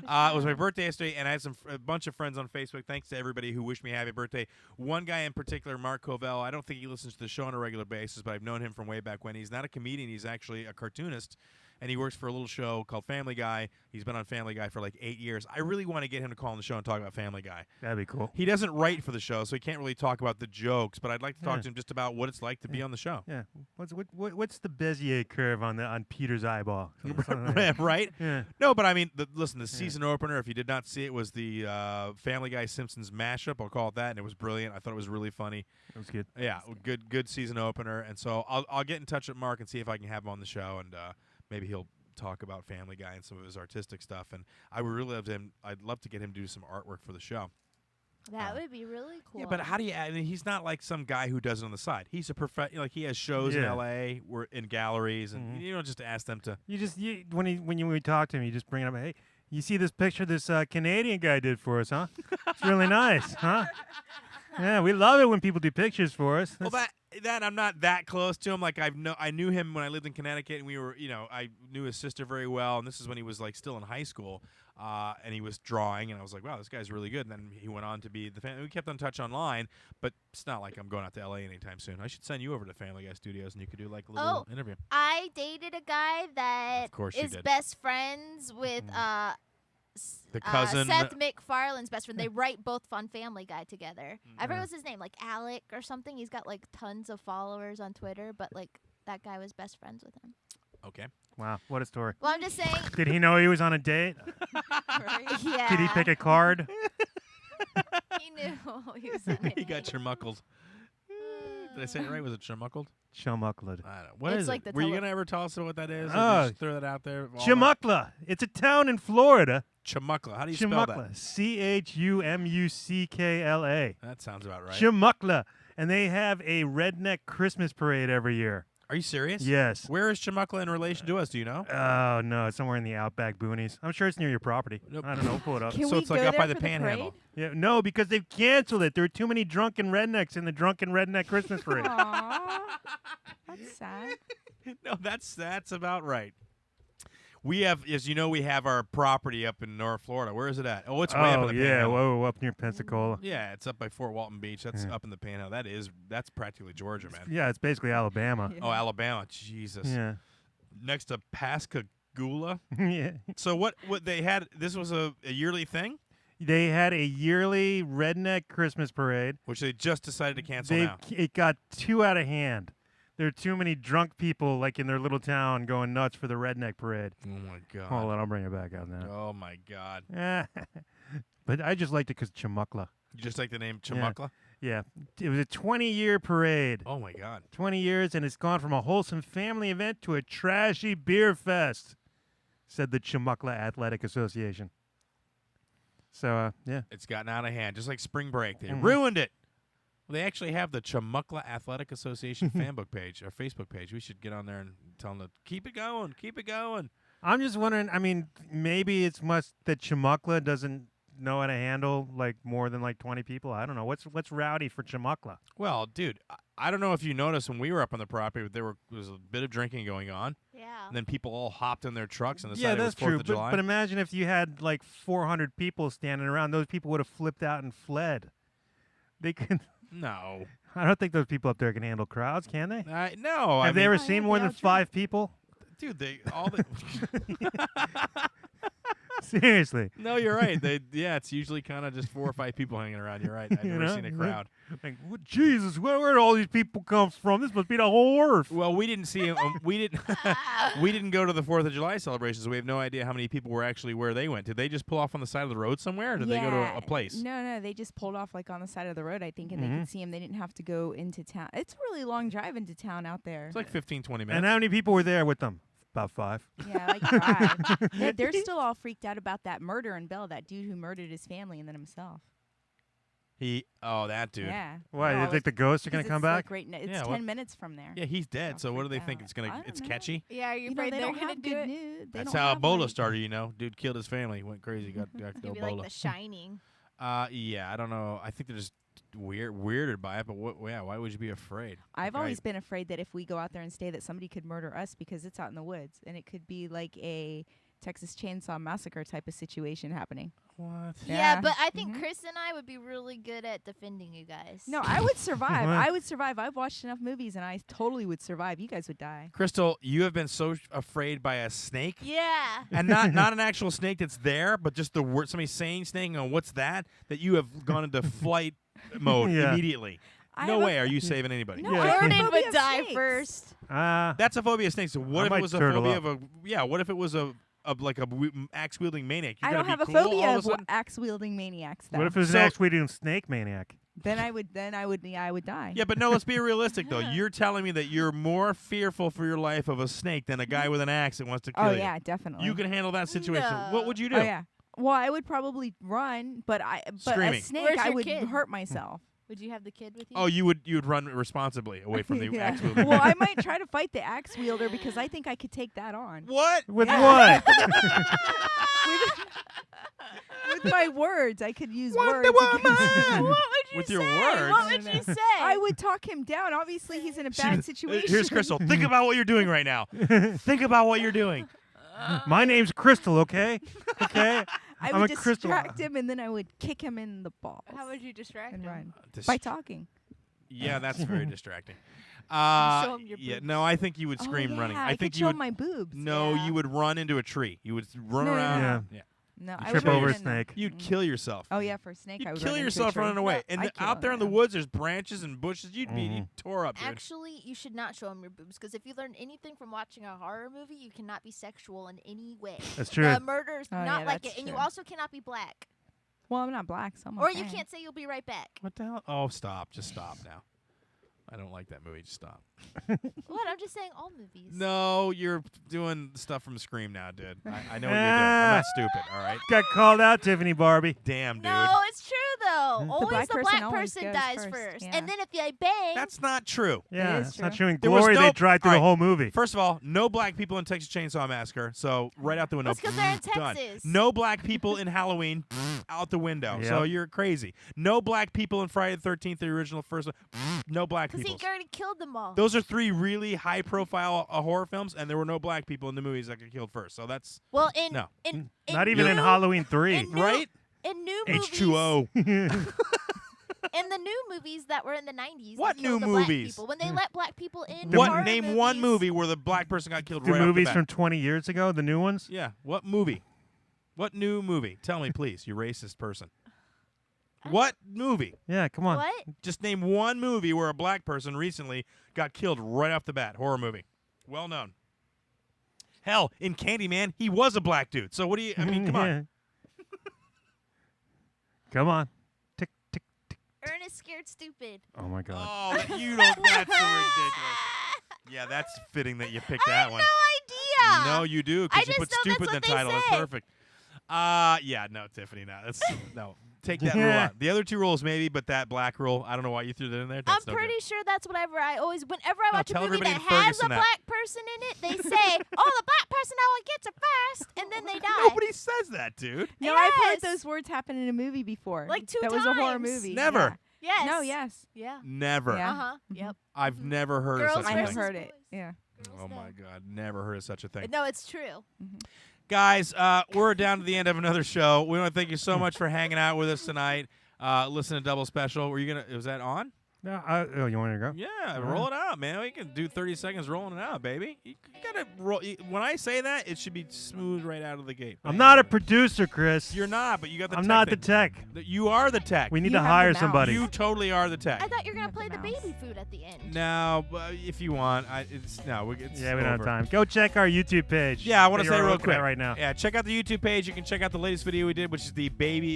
Speaker 3: It was my birthday yesterday, and I had a bunch of friends on Facebook. Thanks to everybody who wished me a happy birthday. One guy in particular, Mark Covell, I don't think he listens to the show on a regular basis, but I've known him from way back when. He's not a comedian. He's actually a cartoonist, and he works for a little show called Family Guy. He's been on Family Guy for like 8 years. I really want to get him to call on the show and talk about Family Guy.
Speaker 2: That'd be cool.
Speaker 3: He doesn't write for the show, so he can't really talk about the jokes, but I'd like to talk to him just about what it's like to be on the show.
Speaker 2: Yeah. What's the Bezier curve on Peter's eyeball?
Speaker 3: Right?
Speaker 2: Yeah.
Speaker 3: No, but I mean, listen, the season opener, if you did not see it, was the Family Guy Simpsons mashup. I'll call it that, and it was brilliant. I thought it was really funny.
Speaker 2: That was good.
Speaker 3: Yeah, good season opener. And so I'll get in touch with Mark and see if I can have him on the show, and maybe he'll talk about Family Guy and some of his artistic stuff. And I would really love to I'd love to get him to do some artwork for the show.
Speaker 1: That would be really cool.
Speaker 3: Yeah, but how do you? I mean, he's not like some guy who does it on the side. He's a like he has shows in L.A. in galleries, and you don't just ask them to.
Speaker 2: When we talk to him, you just bring it up. Hey, you see this picture this Canadian guy did for us, huh? It's really nice, huh? Yeah, we love it when people do pictures for us.
Speaker 3: Well, that I'm not that close to him. Like I knew him when I lived in Connecticut, and we were, I knew his sister very well. And this is when he was like still in high school, and he was drawing, and I was like, wow, this guy's really good. And then he went on to be the fan. We kept in touch online, but it's not like I'm going out to LA anytime soon. I should send you over to Family Guy Studios, and you could do like a little interview.
Speaker 1: I dated a guy that
Speaker 3: Of course you
Speaker 1: is
Speaker 3: did.
Speaker 1: best friends with
Speaker 3: The cousin.
Speaker 1: Seth MacFarlane's best friend. They write both on Family Guy together. I forget what's his name, like Alec or something. He's got like tons of followers on Twitter, but like that guy was best friends with him.
Speaker 3: Okay.
Speaker 2: Wow, what a story.
Speaker 1: Well, I'm just saying.
Speaker 2: Did he know he was on a date?
Speaker 1: Yeah.
Speaker 2: Did he pick a card?
Speaker 1: He knew he was on
Speaker 3: He got chermuckled. Did I say it right? Was it chermuckled?
Speaker 2: Chumuckla.
Speaker 3: I don't know. What
Speaker 1: It's
Speaker 3: is
Speaker 1: like
Speaker 3: it?
Speaker 1: the
Speaker 3: Were you going to ever tell us what that is? Or
Speaker 2: Oh.
Speaker 3: just throw that out there?
Speaker 2: Chumuckla. It's a town in Florida.
Speaker 3: Chumuckla. How do you spell that?
Speaker 2: Chumuckla. Chumuckla.
Speaker 3: That sounds about right.
Speaker 2: Chumuckla. And they have a redneck Christmas parade every year.
Speaker 3: Are you serious?
Speaker 2: Yes.
Speaker 3: Where is Chumuckla in relation to us? Do you know?
Speaker 2: Oh, no. It's somewhere in the outback boonies. I'm sure it's near your property.
Speaker 3: Nope.
Speaker 2: I don't know. Pull it up.
Speaker 8: Can
Speaker 3: So
Speaker 8: we
Speaker 3: it's like
Speaker 8: go
Speaker 3: up by
Speaker 8: there
Speaker 3: the
Speaker 8: for
Speaker 3: Panhandle.
Speaker 2: Yeah, no, because they've canceled it. There are too many drunken rednecks in the drunken redneck Christmas parade.
Speaker 8: Aww. That's sad.
Speaker 3: No, that's about right. We have, as you know, we have our property up in North Florida. Where is it at? Oh, it's way up in the Panhandle.
Speaker 2: whoa, up near Pensacola.
Speaker 3: Yeah, it's up by Fort Walton Beach. That's up in the Panhandle. That's practically Georgia, man.
Speaker 2: Yeah, it's basically Alabama.
Speaker 3: Oh, Alabama. Jesus.
Speaker 2: Yeah.
Speaker 3: Next to Pascagoula.
Speaker 2: Yeah.
Speaker 3: So what they had, this was a yearly thing?
Speaker 2: They had a yearly redneck Christmas parade.
Speaker 3: Which they just decided to cancel now.
Speaker 2: It got too out of hand. there are too many drunk people like in their little town going nuts for the redneck parade.
Speaker 3: Oh my God.
Speaker 2: Hold on, I'll bring it back out now.
Speaker 3: Oh my God.
Speaker 2: But I just liked it because Chamukla.
Speaker 3: You just like the name Chamukla?
Speaker 2: Yeah. It was a 20-year parade.
Speaker 3: Oh my God.
Speaker 2: 20 years, and it's gone from a wholesome family event to a trashy beer fest, said the Chamukla Athletic Association. So, yeah.
Speaker 3: It's gotten out of hand, just like spring break. They ruined it. Well, they actually have the Chamukla Athletic Association fanbook page or Facebook page. We should get on there and tell them to keep it going, keep it going.
Speaker 2: I'm just wondering, I mean, maybe it's much that Chamukla doesn't know how to handle like more than like 20 people. I don't know. What's rowdy for Chamukla?
Speaker 3: Well, dude, I don't know if you noticed when we were up on the property, but there was a bit of drinking going on.
Speaker 1: Yeah.
Speaker 3: And then people all hopped in their trucks and
Speaker 2: Yeah,
Speaker 3: decided
Speaker 2: that's
Speaker 3: it was 4th
Speaker 2: true.
Speaker 3: of July.
Speaker 2: But imagine if you had like 400 people standing around. Those people would have flipped out and fled. They could.
Speaker 3: No.
Speaker 2: I don't think those people up there can handle crowds, can they?
Speaker 3: No.
Speaker 2: Have they ever seen more than 5 people?
Speaker 3: Dude, they all the.
Speaker 2: Seriously.
Speaker 3: No, you're right. It's usually kind of just 4 or 5 people hanging around. You're right. I've never seen a crowd.
Speaker 2: Like, Jesus, where did all these people come from? This must be the whole earth.
Speaker 3: Well, we didn't see them. We didn't go to the 4th of July celebrations. So we have no idea how many people were actually where they went. Did they just pull off on the side of the road somewhere, or did they go to a place?
Speaker 8: No, they just pulled off like on the side of the road, I think, and they could see him. They didn't have to go into town. It's a really long drive into town out there.
Speaker 3: It's like 15, 20 minutes.
Speaker 2: And how many people were there with them? About 5.
Speaker 8: Yeah, like 5. They're still all freaked out about that murder in Bell, that dude who murdered his family and then himself.
Speaker 3: That dude.
Speaker 8: Yeah.
Speaker 2: Why? Do you think the ghosts are going to come back?
Speaker 8: Like it's 10 minutes from there.
Speaker 3: Yeah, he's dead. So what do they think? It's catchy?
Speaker 1: Yeah, you're
Speaker 8: You know,
Speaker 1: afraid
Speaker 8: they
Speaker 1: they're
Speaker 8: don't
Speaker 1: gonna
Speaker 8: have
Speaker 1: do
Speaker 8: good
Speaker 1: it?
Speaker 8: news. They
Speaker 3: That's
Speaker 8: don't
Speaker 3: how
Speaker 8: have,
Speaker 3: Ebola
Speaker 8: like-
Speaker 3: started, you know. Dude killed his family, went crazy, got
Speaker 1: It'd be
Speaker 3: Ebola.
Speaker 1: like The Shining.
Speaker 3: Yeah, I don't know. I think they're just weirded by it, but why would you be afraid?
Speaker 8: I've always been afraid that if we go out there and stay, that somebody could murder us because it's out in the woods, and it could be like a Texas Chainsaw Massacre type of situation happening.
Speaker 3: What?
Speaker 1: Yeah, but I think Chris and I would be really good at defending you guys.
Speaker 8: No, I would survive.
Speaker 2: What?
Speaker 8: I would survive. I've watched enough movies, and I totally would survive. You guys would die.
Speaker 3: Crystal, you have been so afraid by a snake,
Speaker 1: Yeah.
Speaker 3: and not an actual snake that's there, but just the word somebody saying snake and what's that you have gone into flight mode immediately. No way are you saving anybody.
Speaker 8: No,
Speaker 2: Yeah.
Speaker 8: I have a
Speaker 1: Jordan
Speaker 8: phobia
Speaker 1: would
Speaker 8: of
Speaker 1: die
Speaker 8: snakes.
Speaker 1: first.
Speaker 3: That's a phobia of snakes. So what
Speaker 2: I
Speaker 3: if it
Speaker 2: might
Speaker 3: was a
Speaker 2: turtle
Speaker 3: phobia
Speaker 2: up.
Speaker 3: of what if it was a axe wielding maniac? You're
Speaker 8: I don't
Speaker 3: gonna
Speaker 8: have
Speaker 3: be
Speaker 8: a
Speaker 3: cool all
Speaker 8: phobia
Speaker 3: of
Speaker 8: of
Speaker 3: a sudden?
Speaker 8: axe wielding maniacs. Though.
Speaker 2: What if it was an axe-wielding snake maniac?
Speaker 8: Then I would die.
Speaker 3: Yeah, but no, let's be realistic though. You're telling me that you're more fearful for your life of a snake than a guy with an axe that wants to kill
Speaker 8: Oh
Speaker 3: you.
Speaker 8: yeah, definitely.
Speaker 3: You can handle that situation.
Speaker 1: No.
Speaker 3: What would you do?
Speaker 8: Oh yeah. Well, I would probably run, but
Speaker 3: Screaming.
Speaker 8: a snake,
Speaker 1: Where's
Speaker 8: I
Speaker 1: your
Speaker 8: would
Speaker 1: kid?
Speaker 8: hurt myself.
Speaker 1: Would you have the kid with you?
Speaker 3: Oh, you would run responsibly away from the
Speaker 8: Yeah.
Speaker 3: axe wielding.
Speaker 8: Well, I might try to fight the axe wielder because I think I could take that on.
Speaker 3: What?
Speaker 2: With what?
Speaker 8: With my words, I could use
Speaker 3: Wonder
Speaker 8: words.
Speaker 3: Woman!
Speaker 8: against him.
Speaker 1: What would you
Speaker 3: With
Speaker 1: say?
Speaker 3: your words?
Speaker 1: What would you say?
Speaker 8: I would talk him down. Obviously, he's in a bad situation.
Speaker 3: Here's Crystal. Think about what you're doing right now. Think about what you're doing.
Speaker 2: My name's Crystal, okay? Okay?
Speaker 8: I
Speaker 2: I'm
Speaker 8: would
Speaker 2: a crystal.
Speaker 8: distract him, and then I would kick him in the balls
Speaker 1: How would you distract
Speaker 8: and
Speaker 1: him?
Speaker 8: run
Speaker 3: Dis-
Speaker 8: by talking.
Speaker 3: Yeah, that's very distracting.
Speaker 1: Show 'em your
Speaker 3: Yeah,
Speaker 1: boobs.
Speaker 3: no, I think you would scream
Speaker 8: oh, yeah,
Speaker 3: running.
Speaker 8: I
Speaker 3: think
Speaker 8: could
Speaker 3: you
Speaker 8: show
Speaker 3: would.
Speaker 8: him my boobs.
Speaker 3: No,
Speaker 1: Yeah.
Speaker 3: you would run into a tree. You would run
Speaker 8: No, no,
Speaker 3: around.
Speaker 2: no.
Speaker 3: Yeah.
Speaker 8: No,
Speaker 3: You
Speaker 8: I
Speaker 2: Trip
Speaker 8: would
Speaker 2: over a
Speaker 8: run in there.
Speaker 2: snake.
Speaker 3: You'd kill yourself.
Speaker 8: Oh yeah, for a snake, I
Speaker 3: You'd
Speaker 8: would
Speaker 3: kill
Speaker 8: run into a
Speaker 3: yourself
Speaker 8: tree.
Speaker 3: running away. And
Speaker 8: I'd kill
Speaker 3: out there
Speaker 8: him,
Speaker 3: in the
Speaker 8: yeah.
Speaker 3: woods, there's branches and bushes. You'd be tore up, dude.
Speaker 1: Actually, you should not show him your boobs because if you learn anything from watching a horror movie, you cannot be sexual in any way.
Speaker 2: That's true.
Speaker 1: The murder's
Speaker 8: Oh,
Speaker 1: not
Speaker 8: yeah,
Speaker 1: like
Speaker 8: that's
Speaker 1: it, and you
Speaker 8: true.
Speaker 1: also cannot be black,
Speaker 8: Well, I'm not black, so I'm
Speaker 1: or
Speaker 8: okay.
Speaker 1: you can't say you'll be right back.
Speaker 3: What the hell? Oh, stop. Just stop now. I don't like that movie. Just stop.
Speaker 1: What? I'm just saying all movies.
Speaker 3: No, you're doing stuff from Scream now, dude. I know what you're doing. I'm not stupid, all right?
Speaker 2: Got called out, Tiffany Barbee.
Speaker 3: Damn, dude.
Speaker 1: No, it's true though. Always
Speaker 8: black
Speaker 1: the
Speaker 8: person
Speaker 1: black
Speaker 8: always
Speaker 1: person
Speaker 8: goes
Speaker 1: dies
Speaker 8: first,
Speaker 1: first,
Speaker 8: yeah.
Speaker 1: and then if they bang,
Speaker 3: That's not true.
Speaker 2: Yeah,
Speaker 8: is
Speaker 2: it's not
Speaker 8: true.
Speaker 2: showing
Speaker 3: There was
Speaker 2: glory.
Speaker 3: no-
Speaker 2: They drive through
Speaker 3: all
Speaker 2: the
Speaker 3: right.
Speaker 2: whole movie.
Speaker 3: First of all, no black people in Texas Chainsaw Massacre, so right out the window.
Speaker 1: That's 'cause they're in
Speaker 3: Done.
Speaker 1: Texas.
Speaker 3: No black people in Halloween, out the window. So
Speaker 2: Yep.
Speaker 3: you're crazy. No black people in Friday the 13th, the original first one. No black
Speaker 1: because
Speaker 3: people.
Speaker 1: he already killed them all.
Speaker 3: Those are 3 really high-profile horror films, and there were no black people in the movies that got killed first. So that's
Speaker 1: well, in
Speaker 3: No.
Speaker 1: in
Speaker 2: Not even in
Speaker 1: new-
Speaker 2: Halloween 3.
Speaker 1: in new-
Speaker 3: right.
Speaker 1: In new movies,
Speaker 3: H2O.
Speaker 1: in the new movies that were in the 90s.
Speaker 3: What
Speaker 1: they killed
Speaker 3: new
Speaker 1: the black
Speaker 3: movies?
Speaker 1: people. When they let black people in.
Speaker 3: What?
Speaker 1: horror
Speaker 3: Name one
Speaker 1: movies,
Speaker 3: movie where the black person got killed
Speaker 2: The
Speaker 3: right off
Speaker 2: movies
Speaker 3: the
Speaker 2: from
Speaker 3: bat.
Speaker 2: 20 years ago, the new ones?
Speaker 3: Yeah. What movie? What new movie? Tell me, please, you racist person. What movie?
Speaker 2: Yeah, come on.
Speaker 1: What?
Speaker 3: Just name one movie where a black person recently got killed right off the bat. Horror movie. Well known. Hell, in Candyman, he was a black dude. So what do you, I mean, come on.
Speaker 2: Come on. Tick, tick, tick.
Speaker 1: Ernest Scared Stupid.
Speaker 2: Oh, my God.
Speaker 3: Oh, you don't, that's so ridiculous. Yeah, that's fitting that you picked that one.
Speaker 1: No idea.
Speaker 3: No, you do,
Speaker 1: I
Speaker 3: because you
Speaker 1: just
Speaker 3: put
Speaker 1: know
Speaker 3: stupid in the
Speaker 1: that's what
Speaker 3: title.
Speaker 1: they
Speaker 3: That's
Speaker 1: say.
Speaker 3: perfect. Yeah, no, Tiffany, no. That's, no. Take that rule out. The other two rules, maybe, but that black rule, I don't know why you threw that in there. That's
Speaker 1: I'm
Speaker 3: no
Speaker 1: pretty
Speaker 3: good.
Speaker 1: sure that's whenever I watch a
Speaker 3: tell
Speaker 1: movie
Speaker 3: everybody
Speaker 1: that
Speaker 3: in
Speaker 1: has a
Speaker 3: Ferguson that.
Speaker 1: black person in it, they say, "Oh, the black person always gets it first, and then they die."
Speaker 3: Nobody says that, dude.
Speaker 8: No, I've heard
Speaker 1: Yes.
Speaker 8: those words happen in a movie before.
Speaker 1: Like 2
Speaker 8: That was a horror
Speaker 1: times.
Speaker 8: movie.
Speaker 3: Never.
Speaker 1: Yes.
Speaker 8: No, yes.
Speaker 1: Yeah.
Speaker 3: Never.
Speaker 8: Yeah.
Speaker 1: Yep.
Speaker 3: I've never heard
Speaker 1: Girls
Speaker 3: of such
Speaker 8: I
Speaker 3: a
Speaker 8: have
Speaker 3: thing.
Speaker 8: heard it. Yeah.
Speaker 3: Oh, my God. Never heard of such a thing.
Speaker 1: No, it's true.
Speaker 3: Guys, we're down to the end of another show. We want to thank you so much for hanging out with us tonight. Listen to Double Special. Were you gonna? Was that on?
Speaker 2: No, you want to go?
Speaker 3: Yeah, roll it out, man. We can do 30 seconds rolling it out, baby. You gotta roll. When I say that, it should be smooth right out of the gate.
Speaker 2: I'm not a producer, Chris.
Speaker 3: You're not, but you got the.
Speaker 2: I'm
Speaker 3: tech
Speaker 2: not
Speaker 3: thing.
Speaker 2: the tech.
Speaker 3: You are the tech.
Speaker 2: We need
Speaker 8: You
Speaker 2: to
Speaker 8: have
Speaker 2: hire
Speaker 8: the mouth.
Speaker 2: somebody.
Speaker 3: You totally are the tech.
Speaker 1: I thought you were gonna play the
Speaker 8: the mouse.
Speaker 1: baby food at the end.
Speaker 3: No, if you want, it's
Speaker 2: yeah, we don't
Speaker 3: over.
Speaker 2: have time. Go check our YouTube page.
Speaker 3: Yeah, I want
Speaker 2: that
Speaker 3: to say
Speaker 2: you're
Speaker 3: real
Speaker 2: looking
Speaker 3: quick
Speaker 2: at right now.
Speaker 3: Yeah, check out the YouTube page. You can check out the latest video we did, which is the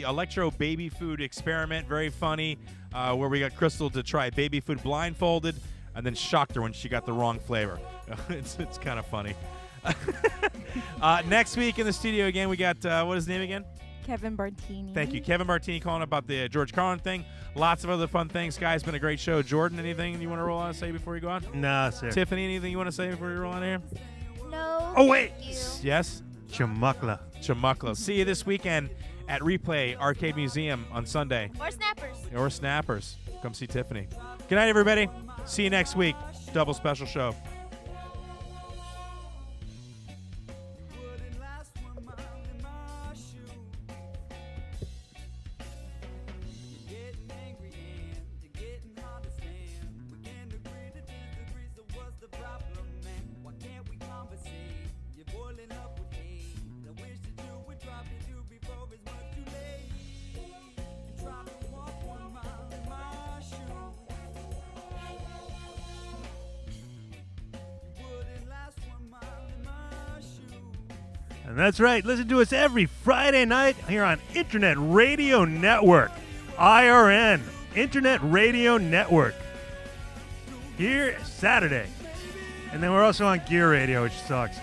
Speaker 3: electro baby food experiment. Very funny, where we got Crystal to try baby food blindfolded, and then shocked her when she got the wrong flavor. it's kind of funny. Next week in the studio again, we got what is his name again?
Speaker 8: Kevin Bartini.
Speaker 3: Thank you, Kevin Martini, calling about the George Carlin thing. Lots of other fun things, guys. Been a great show. Jordan, anything you want to roll on and say before you go on?
Speaker 2: No, sir.
Speaker 3: Tiffany, anything you want to say before you roll on here?
Speaker 1: No.
Speaker 2: Oh, wait.
Speaker 1: thank you.
Speaker 3: Yes.
Speaker 2: Chamukla.
Speaker 3: Chamukla. See you this weekend at Replay Arcade Museum on Sunday.
Speaker 1: Or snappers.
Speaker 3: Or Snappers. Come see Tiffany. Good night, everybody. See you next week. Double special show.
Speaker 2: And that's right. Listen to us every Friday night here on Internet Radio Network. IRN. Internet Radio Network. Here Saturday. And then we're also on Gear Radio, which sucks.